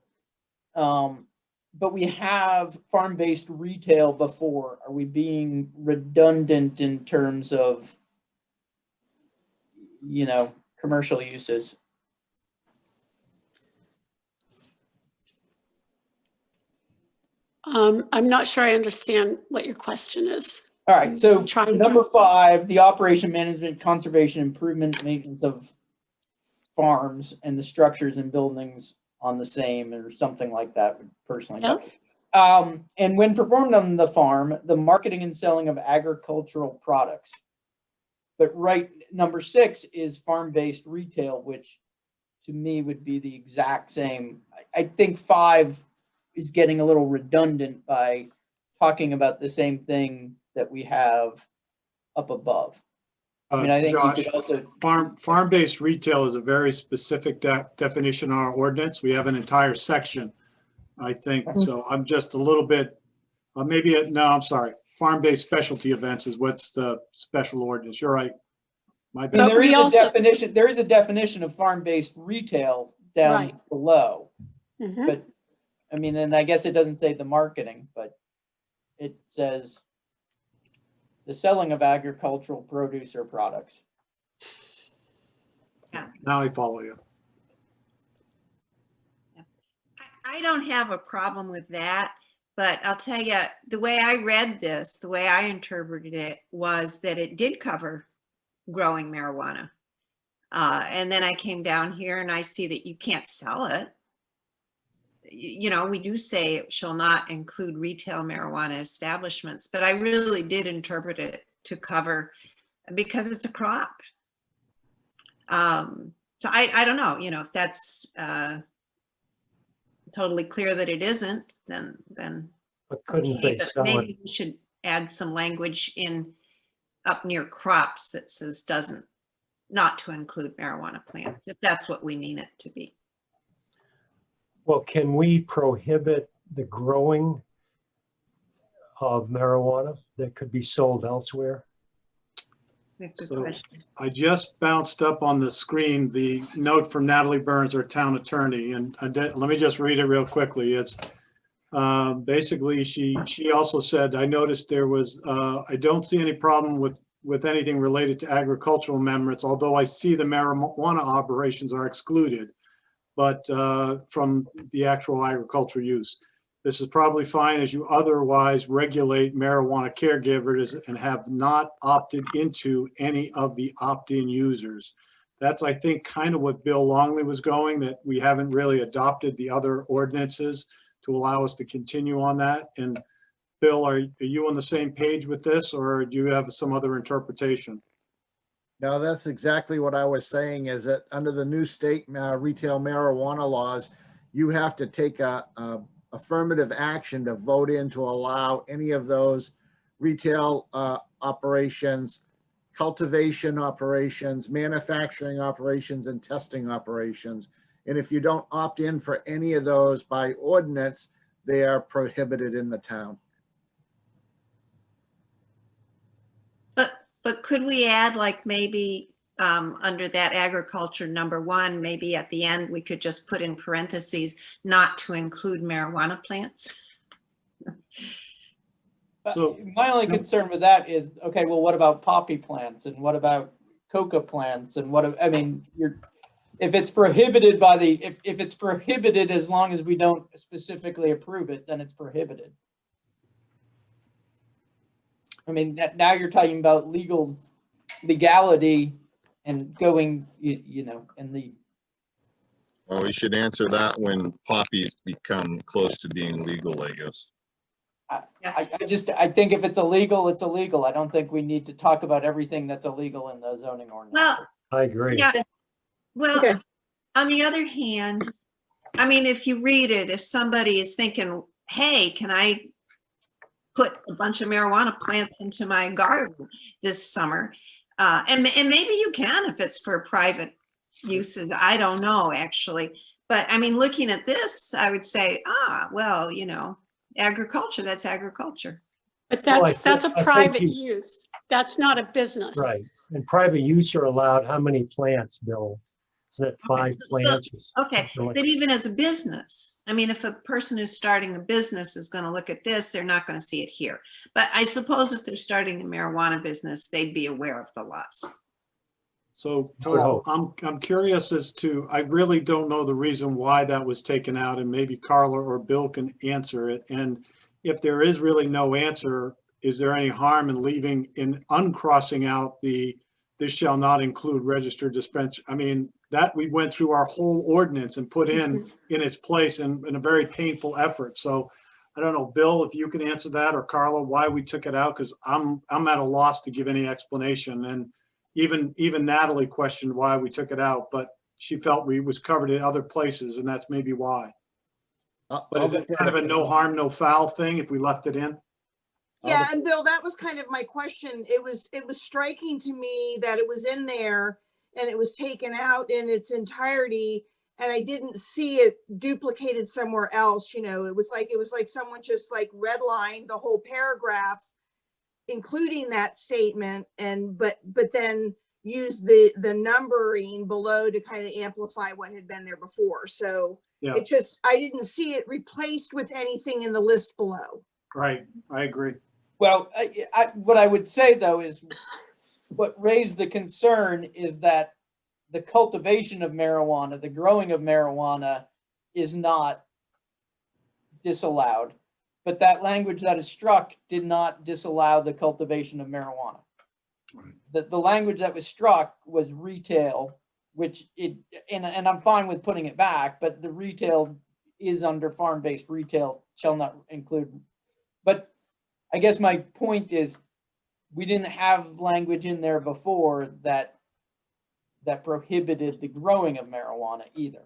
But we have farm-based retail before. Are we being redundant in terms of, commercial uses?
I'm not sure I understand what your question is.
All right, so number 5, the operation, management, conservation, improvement, maintenance of farms and the structures and buildings on the same or something like that, personally.
Yep.
And when performed on the farm, the marketing and selling of agricultural products. But number 6 is farm-based retail, which to me would be the exact same. I think 5 is getting a little redundant by talking about the same thing that we have up above. I mean, I think
Josh,
we could also
farm-based retail is a very specific definition in our ordinance. We have an entire section, I think. So I'm just a little bit, no, I'm sorry. Farm-based specialty events is what's the special ordinance. You're right. My bad.
there is a definition of farm-based retail down below.
Mm-hmm.
But I mean, and I guess it doesn't say the marketing, but it says the selling of agricultural produce or products.
Now I follow you.
I don't have a problem with that, but I'll tell you, the way I read this, the way I interpreted it was that it did cover growing marijuana. And then I came down here and I see that you can't sell it. You know, we do say it shall not include retail marijuana establishments, but I really did interpret it to cover because it's a crop. So I don't know, you know, if that's totally clear that it isn't, then
But couldn't
okay,
they
but
sell it?
maybe we should add some language in up near crops that says doesn't, not to include marijuana plants, if that's what we mean it to be.
Well, can we prohibit the growing of marijuana that could be sold elsewhere?
Good
So
question.
I just bounced up on the screen the note from Natalie Burns, our town attorney, and let me just read it real quickly. It's basically she also said, I noticed there was I don't see any problem with anything related to agricultural amendments, although I see the marijuana operations are excluded, but from the actual agricultural use. This is probably fine as you otherwise regulate marijuana caregivers and have not opted into any of the opt-in users. That's, I think, kind of what Bill Longley was going, that we haven't really adopted the other ordinances to allow us to continue on that. And Bill, are you on the same page with this, or do you have some other interpretation?
No, that's exactly what I was saying, is that under the new state retail marijuana laws, you have to take a affirmative action to vote in to allow any of those retail operations, cultivation operations, manufacturing operations, and testing operations. And if you don't opt in for any of those by ordinance, they are prohibited in the town.
But could we add, like, maybe under that agriculture #1, maybe at the end, we could just put in parentheses, not to include marijuana plants?
So
My only concern with that is, okay, well, what about poppy plants and what about coca plants and I mean, if it's prohibited by if it's prohibited as long as we don't specifically approve it, then it's prohibited. I mean, now you're talking about legality and going, you know, in the.
Well, we should answer that when poppies become close to being legal, I guess.
I think if it's illegal, it's illegal. I don't think we need to talk about everything that's illegal in the zoning ordinance.
Well,
I agree.
yeah. Well, on the other hand, I mean, if you read it, if somebody is thinking, hey, can I put a bunch of marijuana plants into my garden this summer? And maybe you can if it's for private uses. I don't know, actually. But I mean, looking at this, I would say, well, you know, agriculture, that's agriculture.
But
Well,
that's a
I think
private
you-
use. That's not a business.
Right. And private use are allowed how many plants, Bill? Isn't it 5 plants? or
Okay,
something like
but even as a business, I mean, if a person who's starting a business is going to look at this, they're not going to see it here. But I suppose if they're starting a marijuana business, they'd be aware of the laws.
So
I would
Paul,
hope.
I'm curious as to, I really don't know the reason why that was taken out, and maybe Carla or Bill can answer it. And if there is really no answer, is there any harm in uncrossing out this shall not include registered dispensary? I mean, that we went through our whole ordinance and put in its place in a very painful effort. So I don't know, Bill, if you can answer that, or Carla, why we took it out, because I'm at a loss to give any explanation. And even Natalie questioned why we took it out, but she felt we was covered in other places, and that's maybe why. But is it kind of a no harm, no foul thing if we left it in?
Yeah, and Bill, that was kind of my question. It was striking to me that it was in there and it was taken out in its entirety, and I didn't see it duplicated somewhere else. You know, it was like someone just like redlined the whole paragraph, including that statement. And but then, used the numbering below to kind of amplify what had been there before. So
Yeah,
it just, I didn't see it replaced with anything in the list below.
right. I agree.
Well, what I would say though is what raised the concern is that the cultivation of marijuana, the growing of marijuana is not disallowed. But that language that is struck did not disallow the cultivation of marijuana. The language that was struck was retail, which and I'm fine with putting it back, but the retail is under farm-based retail shall not include. But I guess my point is we didn't have language in there before that prohibited the growing of marijuana either,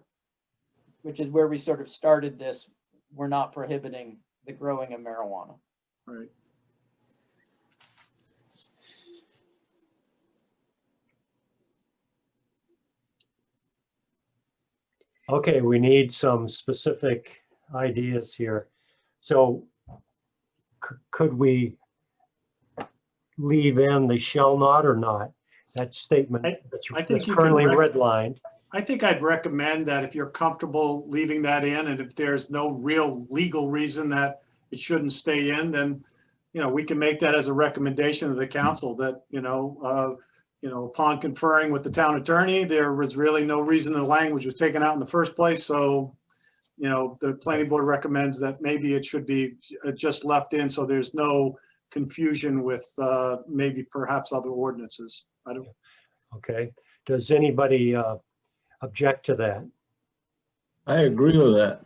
which is where we sort of started this. We're not prohibiting the growing of marijuana.
Right.
Okay, we need some specific ideas here. So could we leave in the shall not or not? That statement that's
I think you can
currently redlined.
I think I'd recommend that if you're comfortable leaving that in, and if there's no real legal reason that it shouldn't stay in, then, we can make that as a recommendation of the council that, upon conferring with the town attorney, there was really no reason the language was taken out in the first place. So, the planning board recommends that maybe it should be just left in so there's no confusion with maybe perhaps other ordinances. I don't.
Okay. Does anybody object to that?
I agree with that.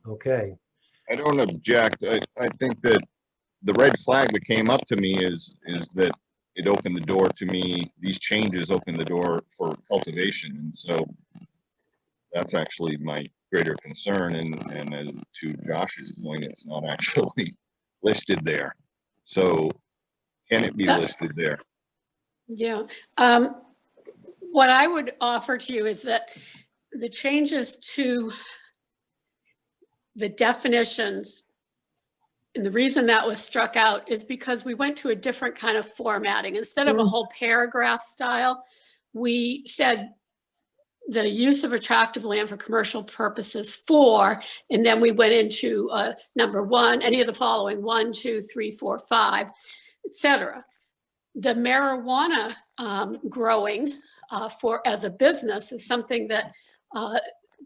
Okay.
I don't object. I think that the red flag that came up to me is that it opened the door to me, these changes opened the door for cultivation. And so that's actually my greater concern. And as to Josh's point, it's not actually listed there. So can it be listed there?
Yeah. What I would offer to you is that the changes to the definitions, and the reason that was struck out is because we went to a different kind of formatting. Instead of a whole paragraph style, we said the use of attractive land for commercial purposes and then we went into number 1, any of the following, 1, 2, 3, 4, 5, etc. The marijuana growing as a business is something that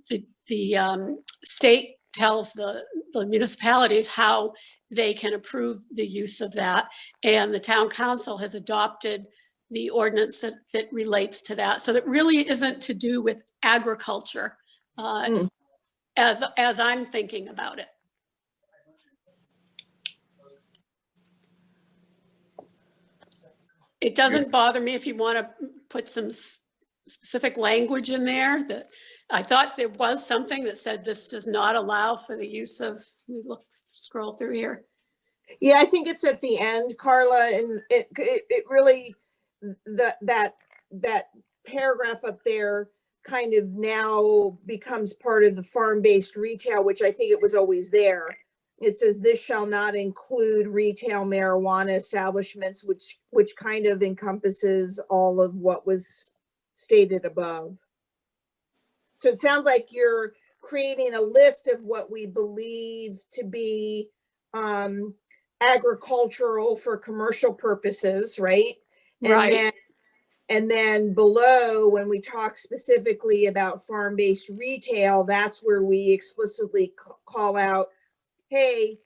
the state tells the municipalities how they can approve the use of that. And the town council has adopted the ordinance that relates to that. So that really isn't to do with agriculture as I'm thinking about it. It doesn't bother me if you want to put some specific language in there. That I thought there was something that said this does not allow for the use of, scroll through here.
Yeah, I think it's at the end, Carla, and it really, that paragraph up there kind of now becomes part of the farm-based retail, which I think it was always there. It says this shall not include retail marijuana establishments, which kind of encompasses all of what was stated above. So it sounds like you're creating a list of what we believe to be agricultural for commercial purposes, right?
Right.
And then below, when we talk specifically about farm-based retail, that's where we explicitly call out, hey,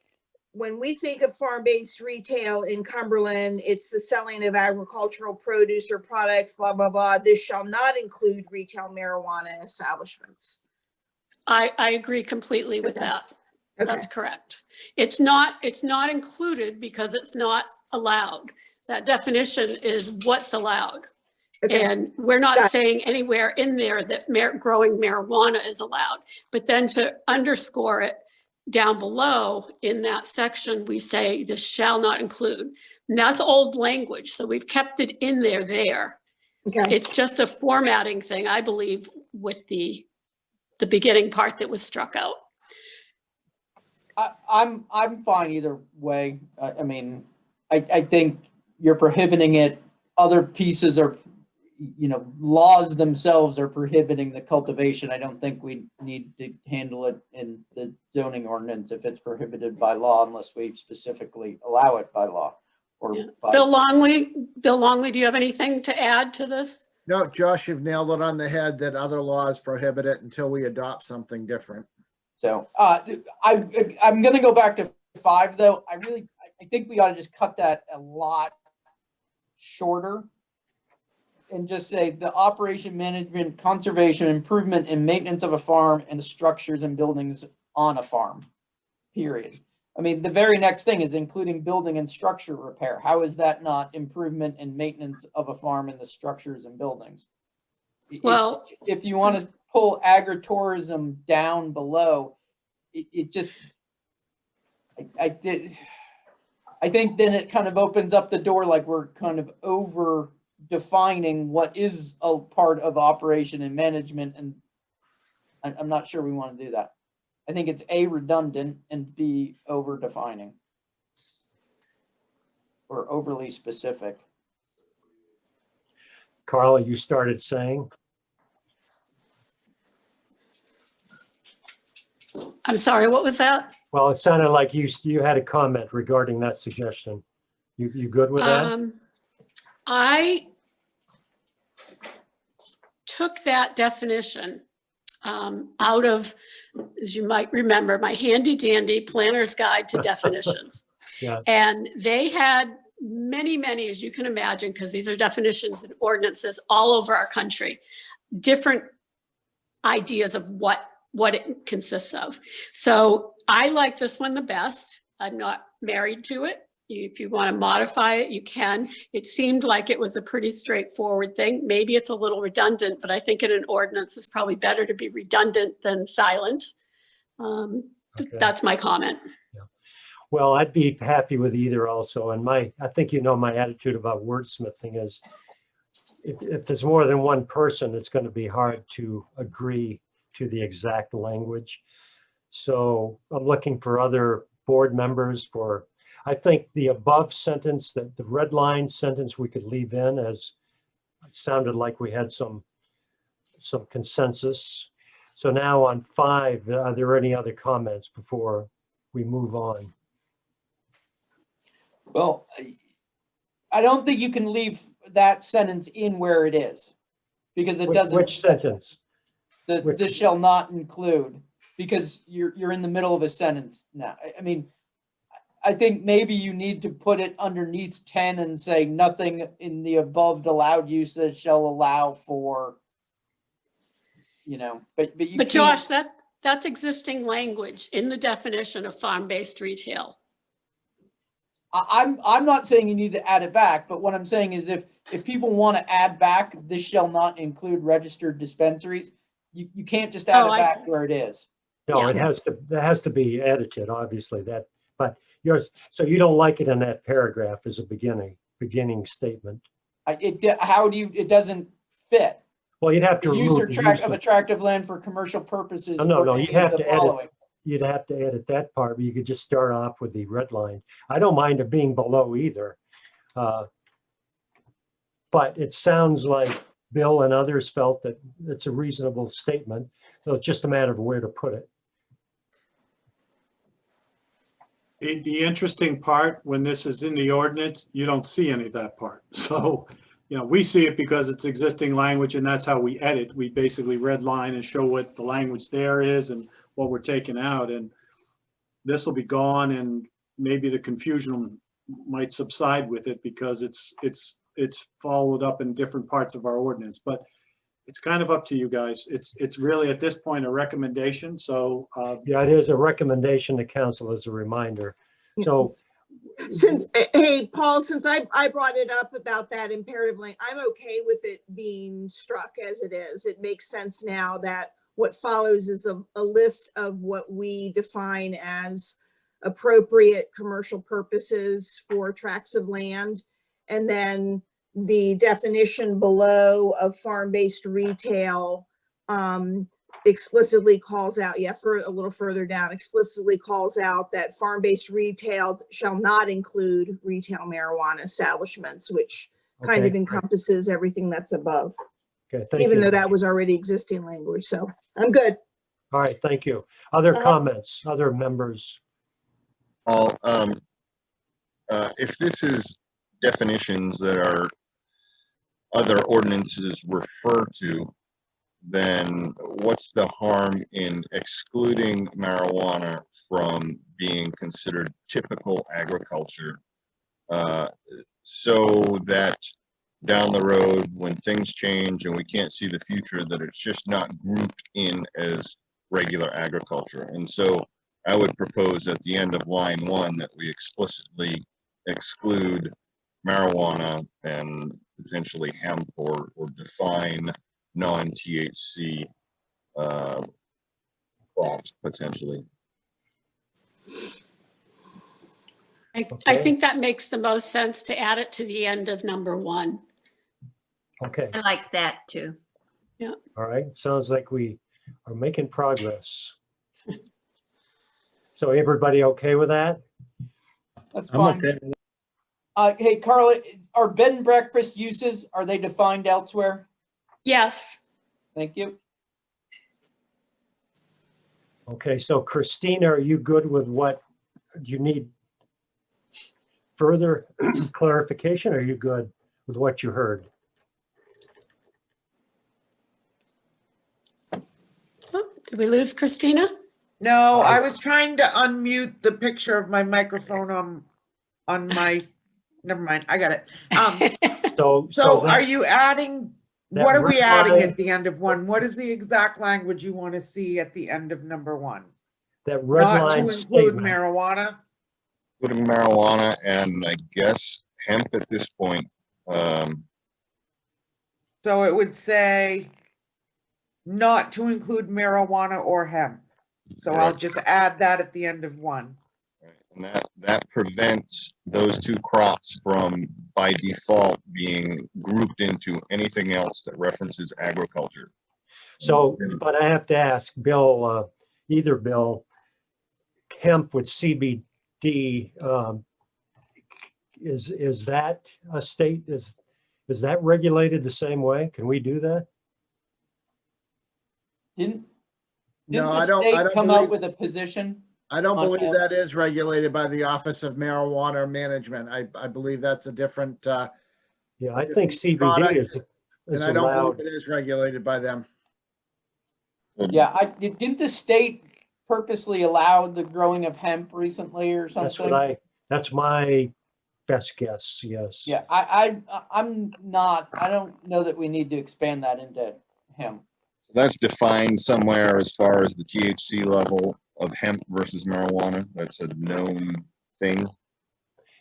when we think of farm-based retail in Cumberland, it's the selling of agricultural produce or products, blah, blah, blah. This shall not include retail marijuana establishments.
I agree completely with that. That's correct. It's not included because it's not allowed. That definition is what's allowed. And we're not saying anywhere in there that growing marijuana is allowed. But then to underscore it down below in that section, we say this shall not include. And that's old language. So we've kept it in there. It's just a formatting thing, I believe, with the beginning part that was struck out.
I'm fine either way. I mean, I think you're prohibiting it. Other pieces are you know, laws themselves are prohibiting the cultivation. I don't think we need to handle it in the zoning ordinance if it's prohibited by law, unless we specifically allow it by law. Or by,
Bill Longley, do you have anything to add to this?
No, Josh, you've nailed it on the head that other laws prohibit it until we adopt something different.
so I'm going to go back to 5 though. I think we ought to just cut that a lot shorter and just say the operation, management, conservation, improvement, and maintenance of a farm and the structures and buildings on a farm, period. I mean, the very next thing is including building and structure repair. How is that not improvement and maintenance of a farm and the structures and buildings?
Well,
if you want to pull agritourism down below, it just, I think then it kind of opens up the door, like we're kind of over defining what is a part of operation and management, and I'm not sure we want to do that. I think it's A, redundant, and B, over defining or overly specific.
Carla, you started saying?
I'm sorry, what was that?
Well, it sounded like you had a comment regarding that suggestion. You good with that?
I took that definition out of, as you might remember, my handy dandy planner's guide to definitions.
Yeah.
And they had many, as you can imagine, because these are definitions and ordinances all over our country, different ideas of what it consists of. So I like this one the best. I'm not married to it. If you want to modify it, you can. It seemed like it was a pretty straightforward thing. Maybe it's a little redundant, but I think in an ordinance it's probably better to be redundant than silent.
Okay.
That's my comment.
Yeah. Well, I'd be happy with either also. And I think you know my attitude about wordsmithing is if there's more than one person, it's going to be hard to agree to the exact language. So I'm looking for other board members for, I think the above sentence, that the red line sentence we could leave in, as it sounded like we had some consensus. So now on 5, are there any other comments before we move on?
Well, I don't think you can leave that sentence in where it is, because it doesn't.
Which sentence?
This shall not include, because you're in the middle of a sentence now. I mean, I think maybe you need to put it underneath 10 and say nothing in the above allowed uses shall allow for, you know, but you.
But Josh, that's existing language in the definition of farm-based retail.
I'm not saying you need to add it back, but what I'm saying is if people want to add back, this shall not include registered dispensaries, you can't just add it back where it is.
No, it has to be edited, obviously, that, but yours, so you don't like it in that paragraph as a beginning statement.
It doesn't fit.
Well, you'd have to
The use
remove
or
the
tract
use
of attractive land for commercial purposes.
No, you'd have to
following.
edit. You'd have to edit that part, but you could just start off with the red line. I don't mind it being below either. But it sounds like Bill and others felt that it's a reasonable statement. So it's just a matter of where to put it.
The interesting part, when this is in the ordinance, you don't see any of that part. So, you know, we see it because it's existing language and that's how we edit. We basically redline and show what the language there is and what we're taking out. And this will be gone and maybe the confusion might subside with it because it's followed up in different parts of our ordinance. But it's kind of up to you guys. It's really at this point a recommendation. So
yeah, it is a recommendation to council as a reminder. So
hey, Paul, since I brought it up about that imperative link, I'm okay with it being struck as it is. It makes sense now that what follows is a list of what we define as appropriate commercial purposes for tracts of land. And then the definition below of farm-based retail explicitly calls out, for a little further down, explicitly calls out that farm-based retail shall not include retail marijuana establishments, which kind of
Okay.
encompasses everything that's above,
Okay, thank
even
you.
though that was already existing language. So I'm good.
All right, thank you. Other
Uh-huh.
comments, other members?
Paul, if this is definitions that are other ordinances refer to, then what's the harm in excluding marijuana from being considered typical agriculture? So that down the road, when things change and we can't see the future, that it's just not grouped in as regular agriculture. And so I would propose at the end of line 1 that we explicitly exclude marijuana and potentially hemp, or define non-THC crops potentially.
I think that makes the most sense to add it to the end of number 1.
Okay,
I like that too.
all right. Sounds like we are making progress. So everybody okay with that?
That's
I'm
fine.
okay.
Hey, Carla, are bed and breakfast uses, are they defined elsewhere?
Yes.
Thank you.
Okay, so Christina, are you good with what, do you need further clarification? Or are you good with what you heard?
Oh, did we lose Christina?
No, I was trying to unmute the picture of my microphone on my, never mind, I got it. So are you adding, what are we adding at the end of 1? What is the exact language you want to see at the end of number 1?
That red
Not to
line
include
statement.
marijuana?
Including marijuana and I guess hemp at this point.
So it would say not to include marijuana or hemp. So I'll
Correct.
just add that at the end of 1.
And that prevents those two crops from, by default, being grouped into anything else that references agriculture.
So, but I have to ask Bill, either Bill, hemp with CBD, is that a state, is that regulated the same way? Can we do that?
Didn't
No,
the
I don't
state come out
believe-
with a position?
I don't
on
believe
hemp?
that is regulated by the Office of Marijuana Management. I believe that's a different,
Yeah, I think CBD
product,
is
and I don't
allowed.
believe it is regulated by them.
Yeah, didn't the state purposely allow the growing of hemp recently or something?
That's my best guess, yes.
Yeah, I'm not, I don't know that we need to expand that into hemp.
That's defined somewhere as far as the THC level of hemp versus marijuana. That's a known thing.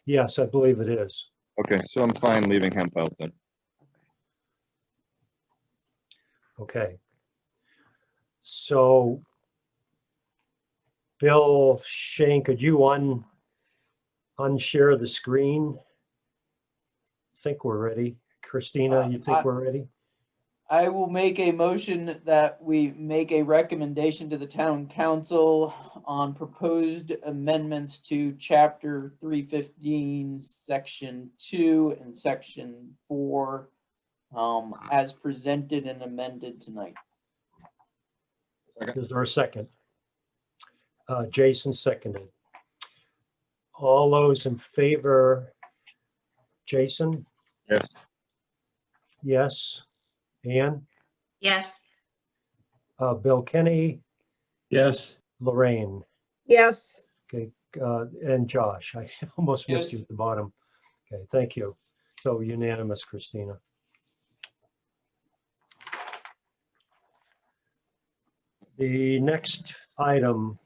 Yes, I believe it is.
Okay, so I'm fine leaving hemp out then.
Okay. So, Bill, Shane, could you unshare the screen? Think we're ready. Christina, you think we're ready?
I will make a motion that we make a recommendation to the town council on proposed amendments to chapter 315, section 2 and section 4, as presented and amended tonight.
Is there a second? Jason seconded. All those in favor? Jason?
Yes.
Yes. Ann?
Yes.
Bill Kenny?
Yes.
Lorraine?
Yes.
Okay, and Josh, I almost missed
Yes.
you at the bottom. Okay, thank you. So unanimous, Christina. The next item,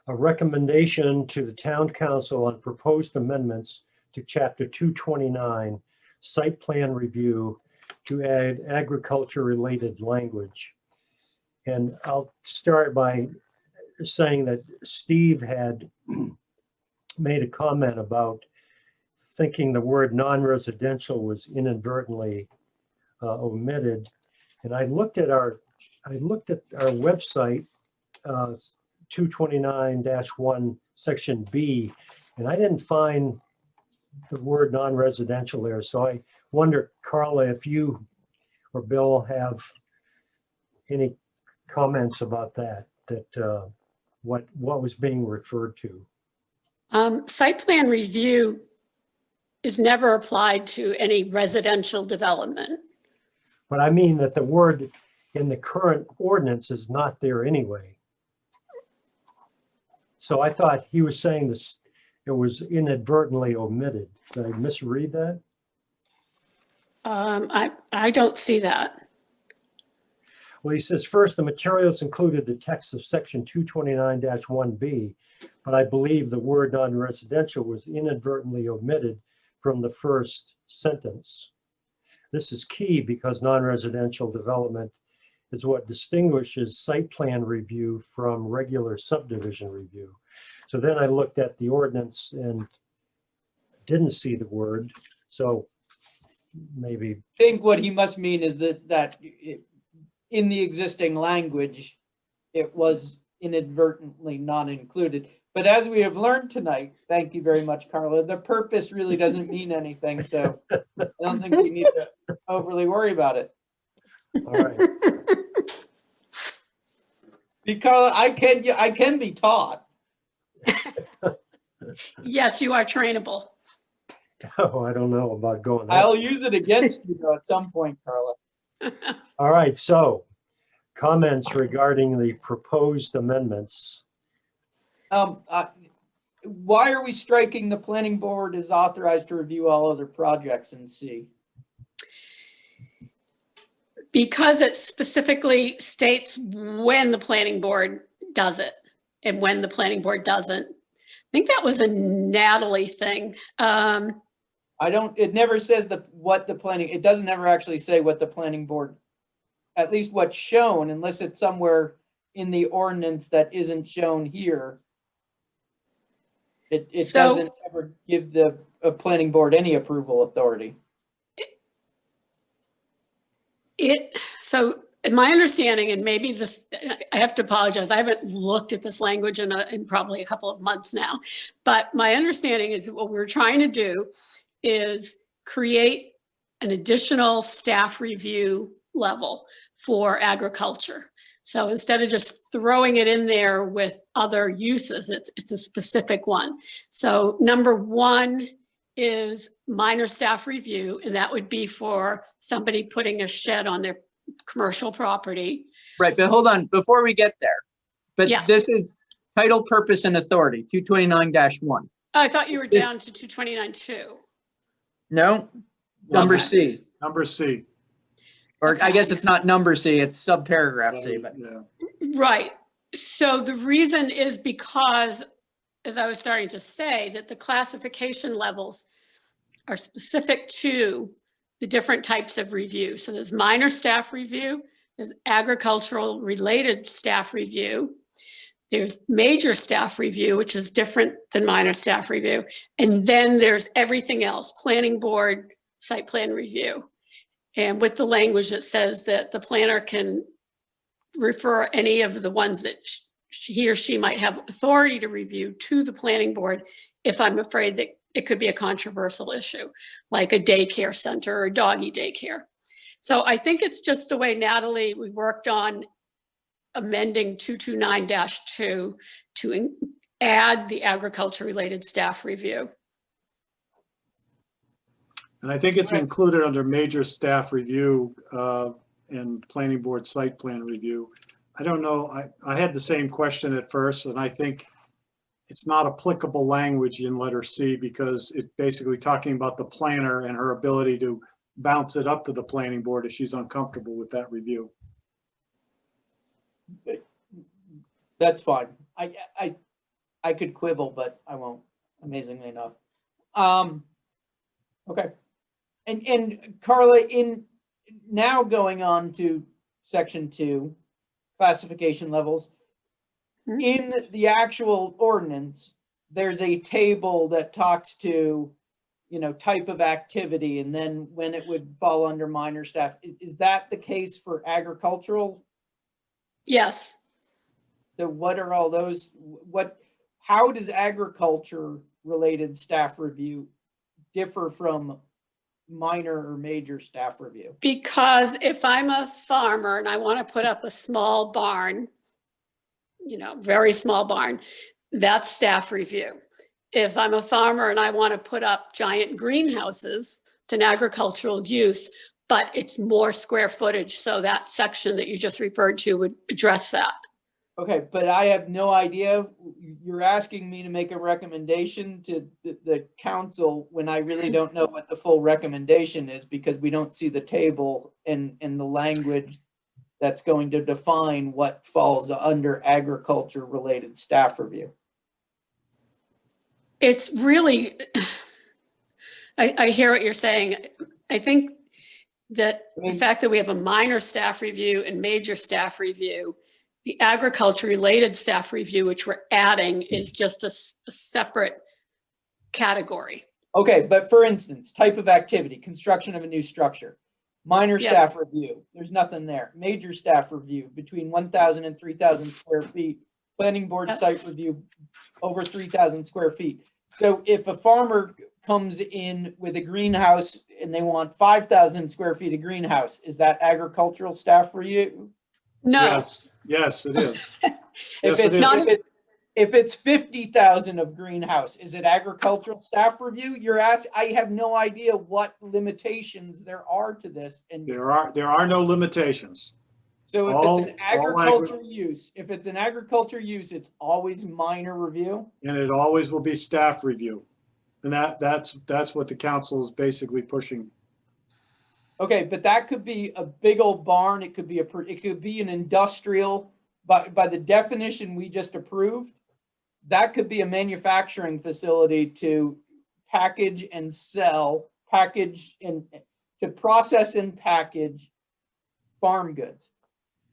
a recommendation to the town council on proposed amendments to chapter 229, site plan review, to add agriculture-related language. And I'll start by saying that Steve had made a comment about thinking the word non-residential was inadvertently omitted. And I looked at our website, 229-1, section B, and I didn't find the word non-residential there. So I wonder, Carla, if you or Bill have any comments about that, what was being referred to?
Site plan review is never applied to any residential development.
But I mean that the word in the current ordinance is not there anyway. So I thought he was saying this, it was inadvertently omitted. Did I misread that?
I don't see that.
Well, he says, first, the materials included the text of section 229-1B, but I believe the word non-residential was inadvertently omitted from the first sentence. This is key because non-residential development is what distinguishes site plan review from regular subdivision review. So then I looked at the ordinance and didn't see the word. So maybe.
I think what he must mean is that in the existing language, it was inadvertently not included. But as we have learned tonight, thank you very much, Carla, the purpose really doesn't mean anything. So I don't think we need to overly worry about it.
All right.
Because I can be taught.
Yes, you are trainable.
Oh, I don't know about going there.
I'll use it against you though at some point, Carla.
All right, so comments regarding the proposed amendments.
Why are we striking the planning board is authorized to review all other projects in C?
Because it specifically states when the planning board does it and when the planning board doesn't. I think that was a Natalie thing.
It never says it doesn't ever actually say what the planning board, at least what's shown, unless it's somewhere in the ordinance that isn't shown here. It doesn't ever give the planning board any approval authority.
So my understanding, and maybe this, I have to apologize, I haven't looked at this language in probably a couple of months now, but my understanding is what we're trying to do is create an additional staff review level for agriculture. So instead of just throwing it in there with other uses, it's a specific one. So number one is minor staff review, and that would be for somebody putting a shed on their commercial property.
Right, but hold on, before we get there. But
Yeah.
This is title, purpose, and authority, 229-1.
I thought you were down to 229-2.
No, number C.
Number C.
Or I
Okay.
guess it's not number C, it's subparagraph C, but.
Yeah.
Right. So the reason is because, as I was starting to say, that the classification levels are specific to the different types of review. So there's minor staff review, there's agricultural related staff review, there's major staff review, which is different than minor staff review. And then there's everything else, planning board, site plan review. And with the language that says that the planner can refer any of the ones that he or she might have authority to review to the planning board if I'm afraid that it could be a controversial issue, like a daycare center or doggy daycare. So I think it's just the way, Natalie, we worked on amending 229-2 to add the agriculture-related staff review.
And I think it's included under major staff review and planning board site plan review. I don't know, I had the same question at first, and I think it's not applicable language in letter C because it's basically talking about the planner and her ability to bounce it up to the planning board if she's uncomfortable with that review.
That's fine. I could quibble, but I won't, amazingly enough. Okay. And Carla, in now going on to section 2, classification levels, in the actual ordinance, there's a table that talks to, type of activity and then when it would fall under minor staff. Is that the case for agricultural?
Yes.
So what are all those, how does agriculture related staff review differ from minor or major staff review?
Because if I'm a farmer and I want to put up a small barn, very small barn, that's staff review. If I'm a farmer and I want to put up giant greenhouses, it's an agricultural use, but it's more square footage. So that section that you just referred to would address that.
Okay, but I have no idea. You're asking me to make a recommendation to the council when I really don't know what the full recommendation is, because we don't see the table and the language that's going to define what falls under agriculture related staff review.
It's really, I hear what you're saying. I think that the fact that we have a minor staff review and major staff review, the agriculture related staff review, which we're adding, is just a separate category.
Okay, but for instance, type of activity, construction of a new structure, minor
Yep.
staff review, there's nothing there. Major staff review, between 1,000 and 3,000 square feet. Planning board
Yep.
site review, over 3,000 square feet. So if a farmer comes in with a greenhouse and they want 5,000 square feet of greenhouse, is that agricultural staff review?
No.
Yes, it is.
If
Yes, it is.
if it's 50,000 of greenhouse, is it agricultural staff review? I have no idea what limitations there are to this. And
There are no limitations.
so if
all-
it's an
all
agriculture use, if it's an agriculture use, it's always minor review.
And it always will be staff review. And that's what the council is basically pushing.
Okay, but that could be a big old barn. It could be an industrial, by the definition we just approved, that could be a manufacturing facility to package and sell, to process and package farm goods.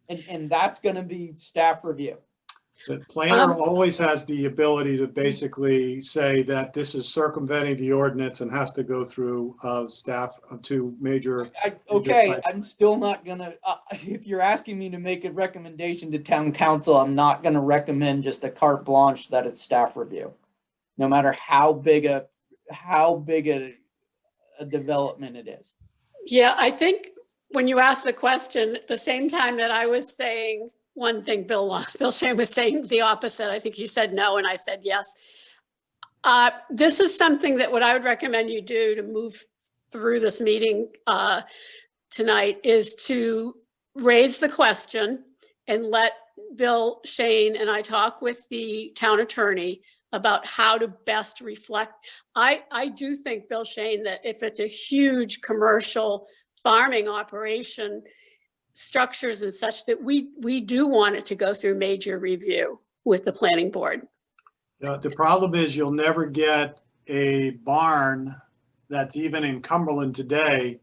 And that's going to be staff review.
The planner always has the ability to basically say that this is circumventing the ordinance and has to go through staff to major.
Okay, I'm still not gonna, if you're asking me to make a recommendation to town council, I'm not gonna recommend just a carte blanche that it's staff review. No matter how big a development it is.
Yeah, I think when you asked the question, at the same time that I was saying one thing, Bill Shane was saying the opposite. I think he said no and I said yes. This is something that what I would recommend you do to move through this meeting tonight is to raise the question and let Bill Shane and I talk with the town attorney about how to best reflect. I do think, Bill Shane, that if it's a huge commercial farming operation, structures and such, that we do want it to go through major review with the planning board.
The problem is you'll never get a barn that's even in Cumberland today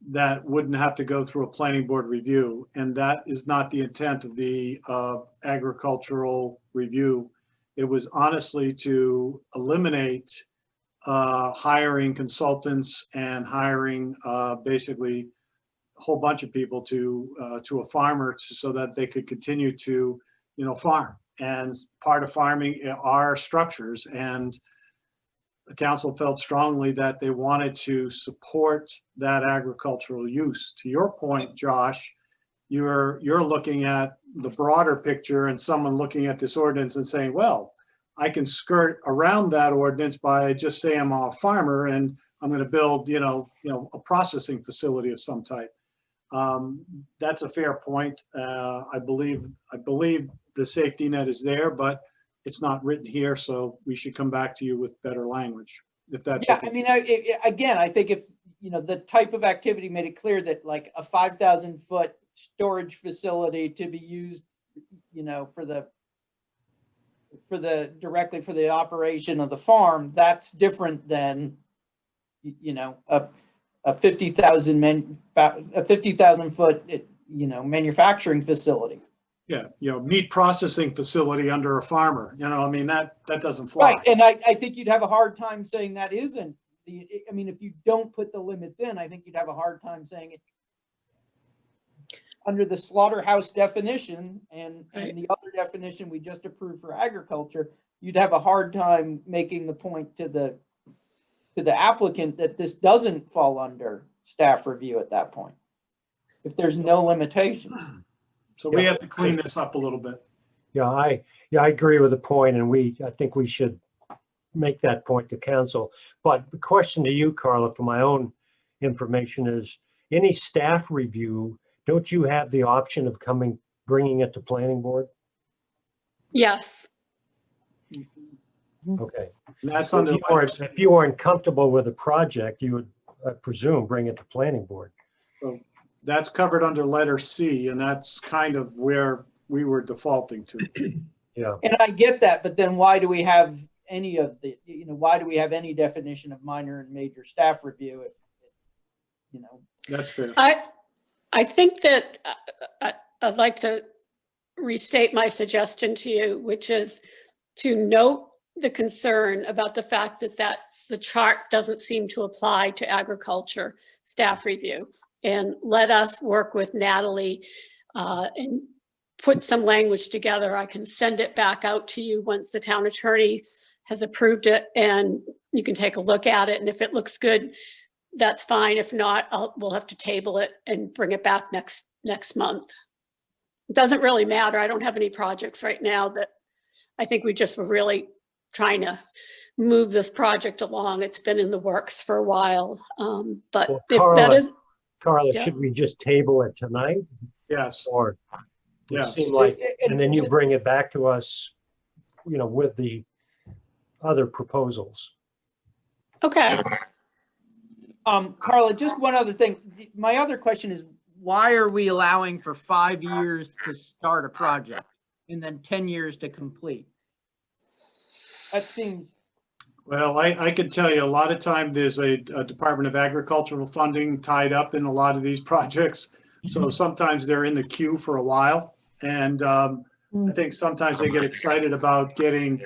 that wouldn't have to go through a planning board review. And that is not the intent of the agricultural review. It was honestly to eliminate hiring consultants and hiring basically a whole bunch of people to a farmer so that they could continue to, farm. And part of farming are structures, and the council felt strongly that they wanted to support that agricultural use. To your point, Josh, you're looking at the broader picture and someone looking at this ordinance and saying, well, I can skirt around that ordinance by just saying I'm a farmer and I'm going to build, a processing facility of some type. That's a fair point. I believe the safety net is there, but it's not written here, so we should come back to you with better language. If that's
Yeah, I mean, again, I think if the type of activity made it clear that like a 5,000 foot storage facility to be used, directly for the operation of the farm, that's different than a 50,000 foot manufacturing facility.
Yeah, meat processing facility under a farmer, that doesn't fly.
Right, and I think you'd have a hard time saying that isn't if you don't put the limits in, I think you'd have a hard time saying it under the slaughterhouse definition and the other definition we just approved for agriculture. You'd have a hard time making the point to the to the applicant that this doesn't fall under staff review at that point, if there's no limitation.
So we have to clean this up a little bit.
Yeah, I agree with the point, and I think we should make that point to council. But the question to you, Carla, for my own information is, any staff review, don't you have the option of bringing it to planning board?
Yes.
Okay.
And that's
So
under,
if you weren't comfortable with the project, you would, I presume, bring it to planning board.
so that's covered under letter C, and that's kind of where we were defaulting to.
Yeah.
And I get that, but then why do we have any of the, why do we have any definition of minor and major staff review if,
That's fair.
I think that I'd like to restate my suggestion to you, which is to note the concern about the fact that the chart doesn't seem to apply to agriculture staff review. And let us work with Natalie and put some language together. I can send it back out to you once the town attorney has approved it, and you can take a look at it. And if it looks good, that's fine. If not, we'll have to table it and bring it back next month. It doesn't really matter. I don't have any projects right now that I think we just were really trying to move this project along. It's been in the works for a while. But
Well,
if that is,
Carla,
yeah.
should we just table it tonight?
Yes.
Or it
Yes.
seem like, and then you bring it back to us, with the other proposals.
Okay.
Carla, just one other thing. My other question is, why are we allowing for 5 years to start a project and then 10 years to complete? That seems.
Well, I could tell you a lot of time there's a Department of Agricultural funding tied up in a lot of these projects. So sometimes they're in the queue for a while. And I think sometimes they get excited about getting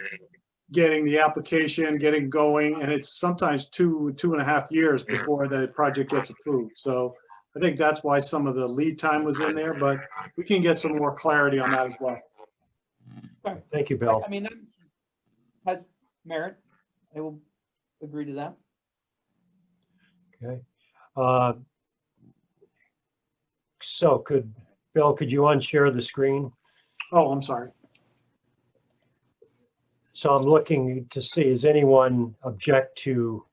the application, getting going, and it's sometimes 2.5 years before the project gets approved. So I think that's why some of the lead time was in there, but we can get some more clarity on that as well.
Thank you, Bill.
I mean, that has merit. I will agree to that.
Okay. So Bill, could you unshare the screen?
Oh, I'm sorry.
So I'm looking to see, does anyone object to,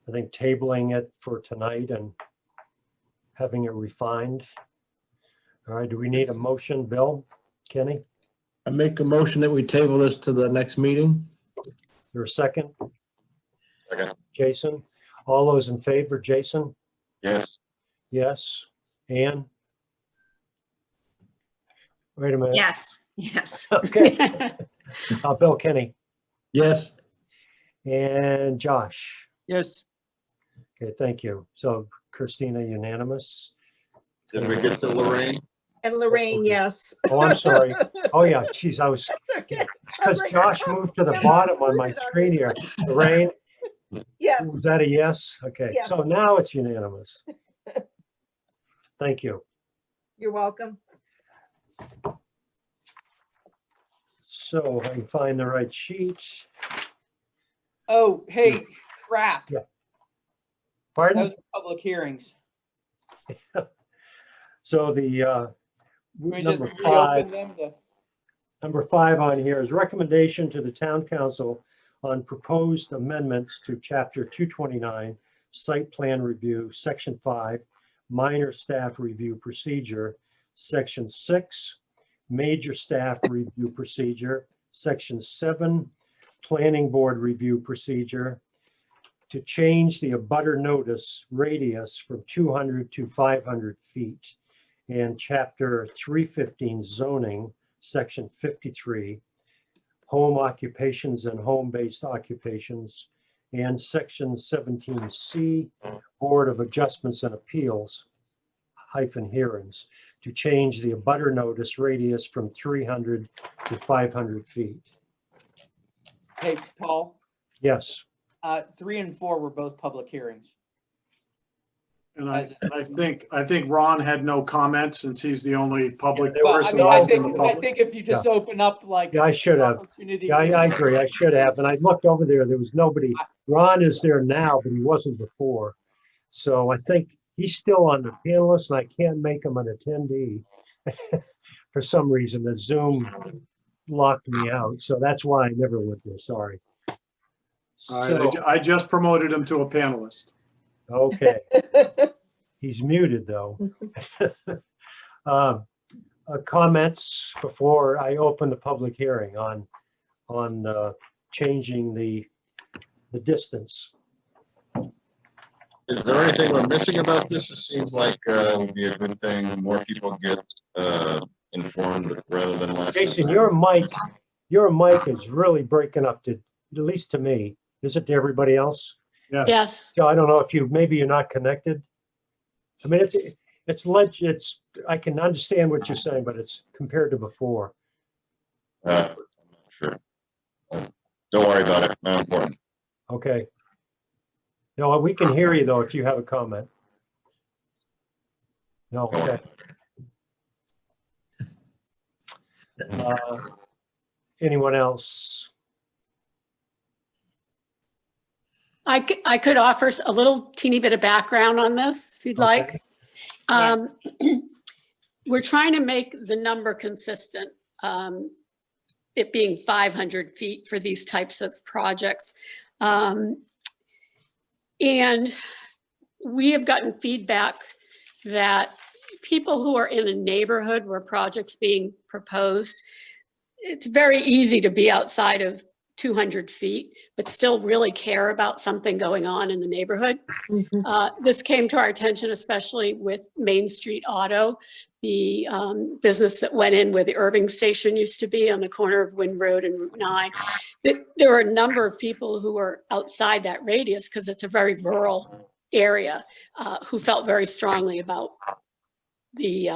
I think, tabling it for tonight and having it refined? All right, do we need a motion, Bill? Kenny?
I make a motion that we table this to the next meeting.
Is there a second?
Second.
Jason? All those in favor, Jason?
Yes.
Yes. Ann? Wait a minute.
Yes, yes.
Okay. Bill, Kenny,
Yes.
and Josh.
Yes.
Okay, thank you. So Christina, unanimous.
Did we get to Lorraine?
And Lorraine, yes.
Oh, I'm sorry. Oh, yeah, geez, because Josh moved to the bottom on my screen here. Lorraine, was
Yes,
that a yes? Okay, so
Yes.
now it's unanimous. Thank you.
you're welcome.
So I can find the right sheet.
Oh, hey, crap.
Yeah.
Those
Pardon?
are public hearings.
So the
We just
number five.
reopen them to.
Number 5 on here is recommendation to the town council on proposed amendments to chapter 229, site plan review, section 5, minor staff review procedure, section 6, major staff review procedure, section 7, planning board review procedure, to change the abutter notice radius from 200 to 500 feet, and chapter 315 zoning, section 53, home occupations and home-based occupations, and section 17C, Board of Adjustments and Appeals, hearings, to change the abutter notice radius from 300 to 500 feet.
Hey, Paul,
Yes,
3 and 4 were both public hearings.
And
As
I think Ron had no comment since he's the only public
there was
person
I
left in the
think
public.
if you just open up like.
Yeah, I should have.
opportunity
Yeah, I
for-
agree. I should have. And I looked over there. There was nobody. Ron is there now, but he wasn't before. So I think he's still on the panelist and I can't make him an attendee. For some reason, the Zoom locked me out. So that's why I never went there. Sorry.
All right,
So,
I just promoted him to a panelist.
okay. He's muted though. Comments before I open the public hearing on changing the distance.
Is there anything we're missing about this? It seems like it would be a good thing. More people get informed rather than less.
Jason, your mic is really breaking up at least to me. Is it to everybody else?
Yes.
So I don't know if maybe you're not connected. I mean, it's I can understand what you're saying, but it's compared to before.
I'm not sure. Don't worry about it. Not important.
Okay. No, we can hear you though if you have a comment. No, okay. Anyone else?
I could offer a little teeny bit of background on this, if you'd like. We're trying to make the number consistent, it being 500 feet for these types of projects. And we have gotten feedback that people who are in a neighborhood where projects being proposed, it's very easy to be outside of 200 feet, but still really care about something going on in the neighborhood. This came to our attention, especially with Main Street Auto, the business that went in where the Irving station used to be on the corner of Wind Road and Route 9. There were a number of people who were outside that radius because it's a very rural area who felt very strongly about the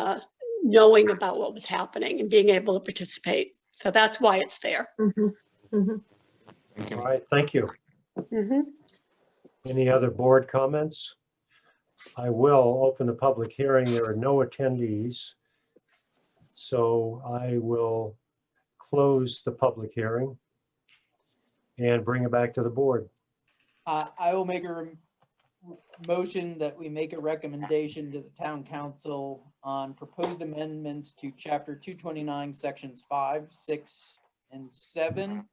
knowing about what was happening and being able to participate. So that's why it's there.
All right, thank you. Any other board comments? I will open the public hearing. There are no attendees. So I will close the public hearing and bring it back to the board.
I will make a motion that we make a recommendation to the town council on proposed amendments to chapter 229, sections 5, 6, and 7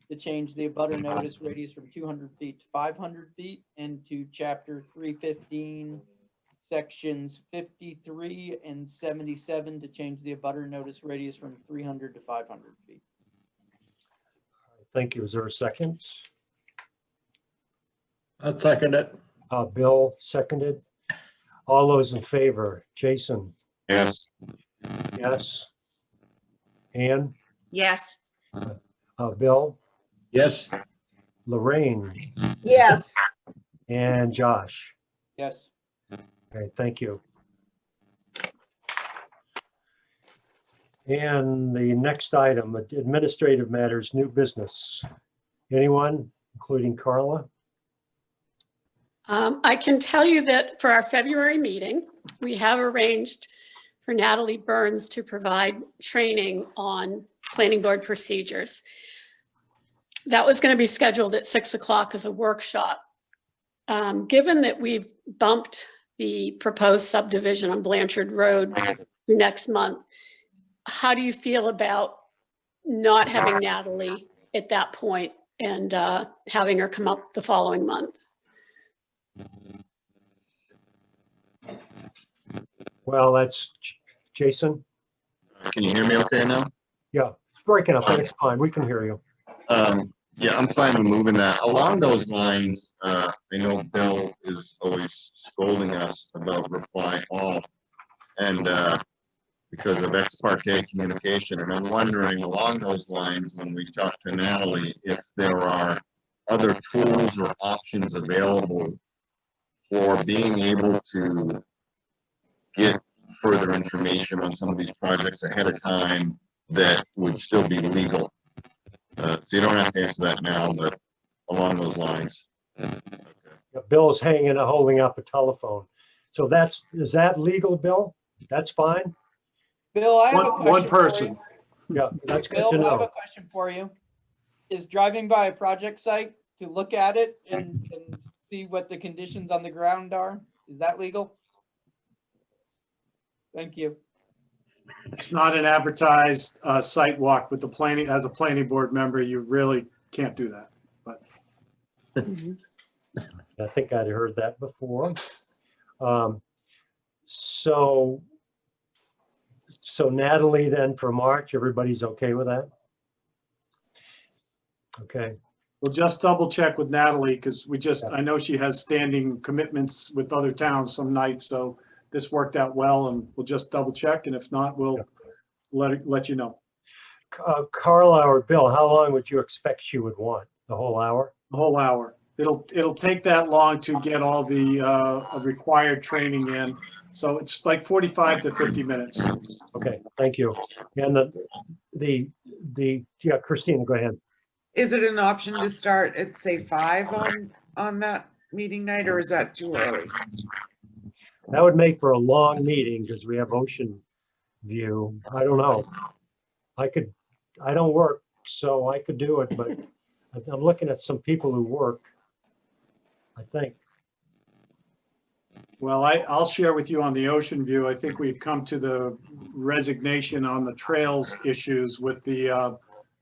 to change the abutter notice radius from 200 feet to 500 feet, and to chapter 315, sections 53 and 77 to change the abutter notice radius from 300 to 500 feet.
Thank you. Is there a second?
I'll second it.
Bill seconded. All those in favor, Jason?
Yes.
Yes. Ann?
Yes.
Bill?
Yes.
Lorraine?
Yes.
And Josh?
Yes.
Okay, thank you. And the next item, administrative matters, new business. Anyone, including Carla?
I can tell you that for our February meeting, we have arranged for Natalie Burns to provide training on planning board procedures. That was going to be scheduled at 6 o'clock as a workshop. Given that we've bumped the proposed subdivision on Blanchard Road next month, how do you feel about not having Natalie at that point and having her come up the following month?
Well, that's Jason.
Can you hear me okay now?
Yeah, it's breaking up, but it's fine. We can hear you.
Yeah, I'm fine with moving that. Along those lines, I know Bill is always scolding us about reply all. And because of ex parte communication, and I'm wondering along those lines, when we talk to Natalie, if there are other tools or options available for being able to get further information on some of these projects ahead of time that would still be legal. So you don't have to answer that now, but along those lines.
Bill's holding up a telephone. So is that legal, Bill? That's fine?
Bill, I have a question.
One
for
person.
you.
Yeah, that's good
Bill,
to
I have a
know.
question for you. Is driving by a project site to look at it and see what the conditions on the ground are, is that legal? Thank you.
It's not an advertised site walk with the planning, as a planning board member, you really can't do that. But
I think I'd heard that before. So Natalie, then for March, everybody's okay with that? Okay,
we'll just double check with Natalie because I know she has standing commitments with other towns some nights. So this worked out well and we'll just double check. And if not, we'll let you know.
Carla or Bill, how long would you expect she would want? The whole hour?
The whole hour. It'll take that long to get all the required training in. So it's like 45 to 50 minutes.
Okay, thank you. And yeah, Christina, go ahead.
Is it an option to start at say 5 on that meeting night, or is that too early?
That would make for a long meeting because we have ocean view. I don't know. I don't work, so I could do it, but I'm looking at some people who work, I think.
Well, I'll share with you on the ocean view. I think we've come to the resignation on the trails issues with the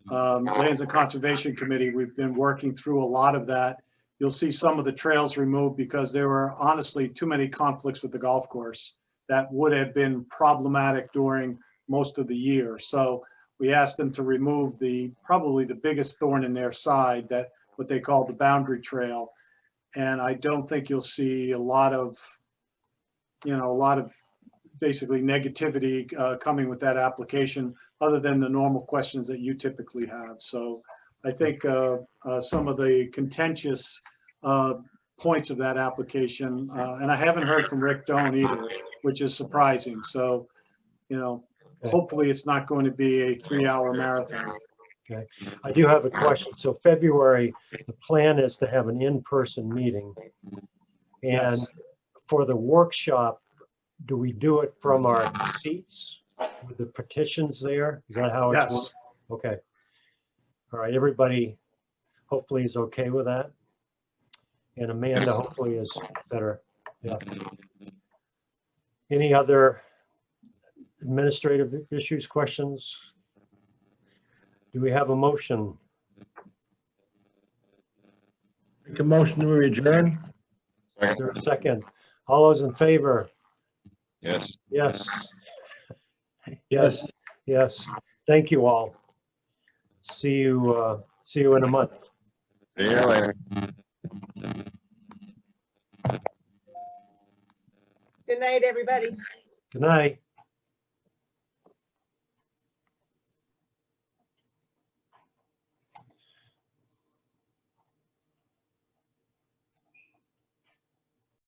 Lands and Conservation Committee. We've been working through a lot of that. You'll see some of the trails removed because there were honestly too many conflicts with the golf course that would have been problematic during most of the year. So we asked them to remove probably the biggest thorn in their side, that what they call the boundary trail. And I don't think you'll see a lot of basically negativity coming with that application, other than the normal questions that you typically have. So I think some of the contentious points of that application, and I haven't heard from Rick Doan either, which is surprising. So, hopefully it's not going to be a 3-hour marathon.
Okay, I do have a question. So February, the plan is to have an in-person meeting. And
Yes.
for the workshop, do we do it from our seats with the petitions there? Is that how it's?
Yes.
Okay. All right, everybody hopefully is okay with that. And Amanda hopefully is better. Yeah. Any other administrative issues, questions? Do we have a motion?
Make a motion to adjourn.
Is there a second? All those in favor?
Yes.
Yes.
Yes.
Yes. Thank you all. See you in a month.
See you later.
Good night, everybody.
Good night.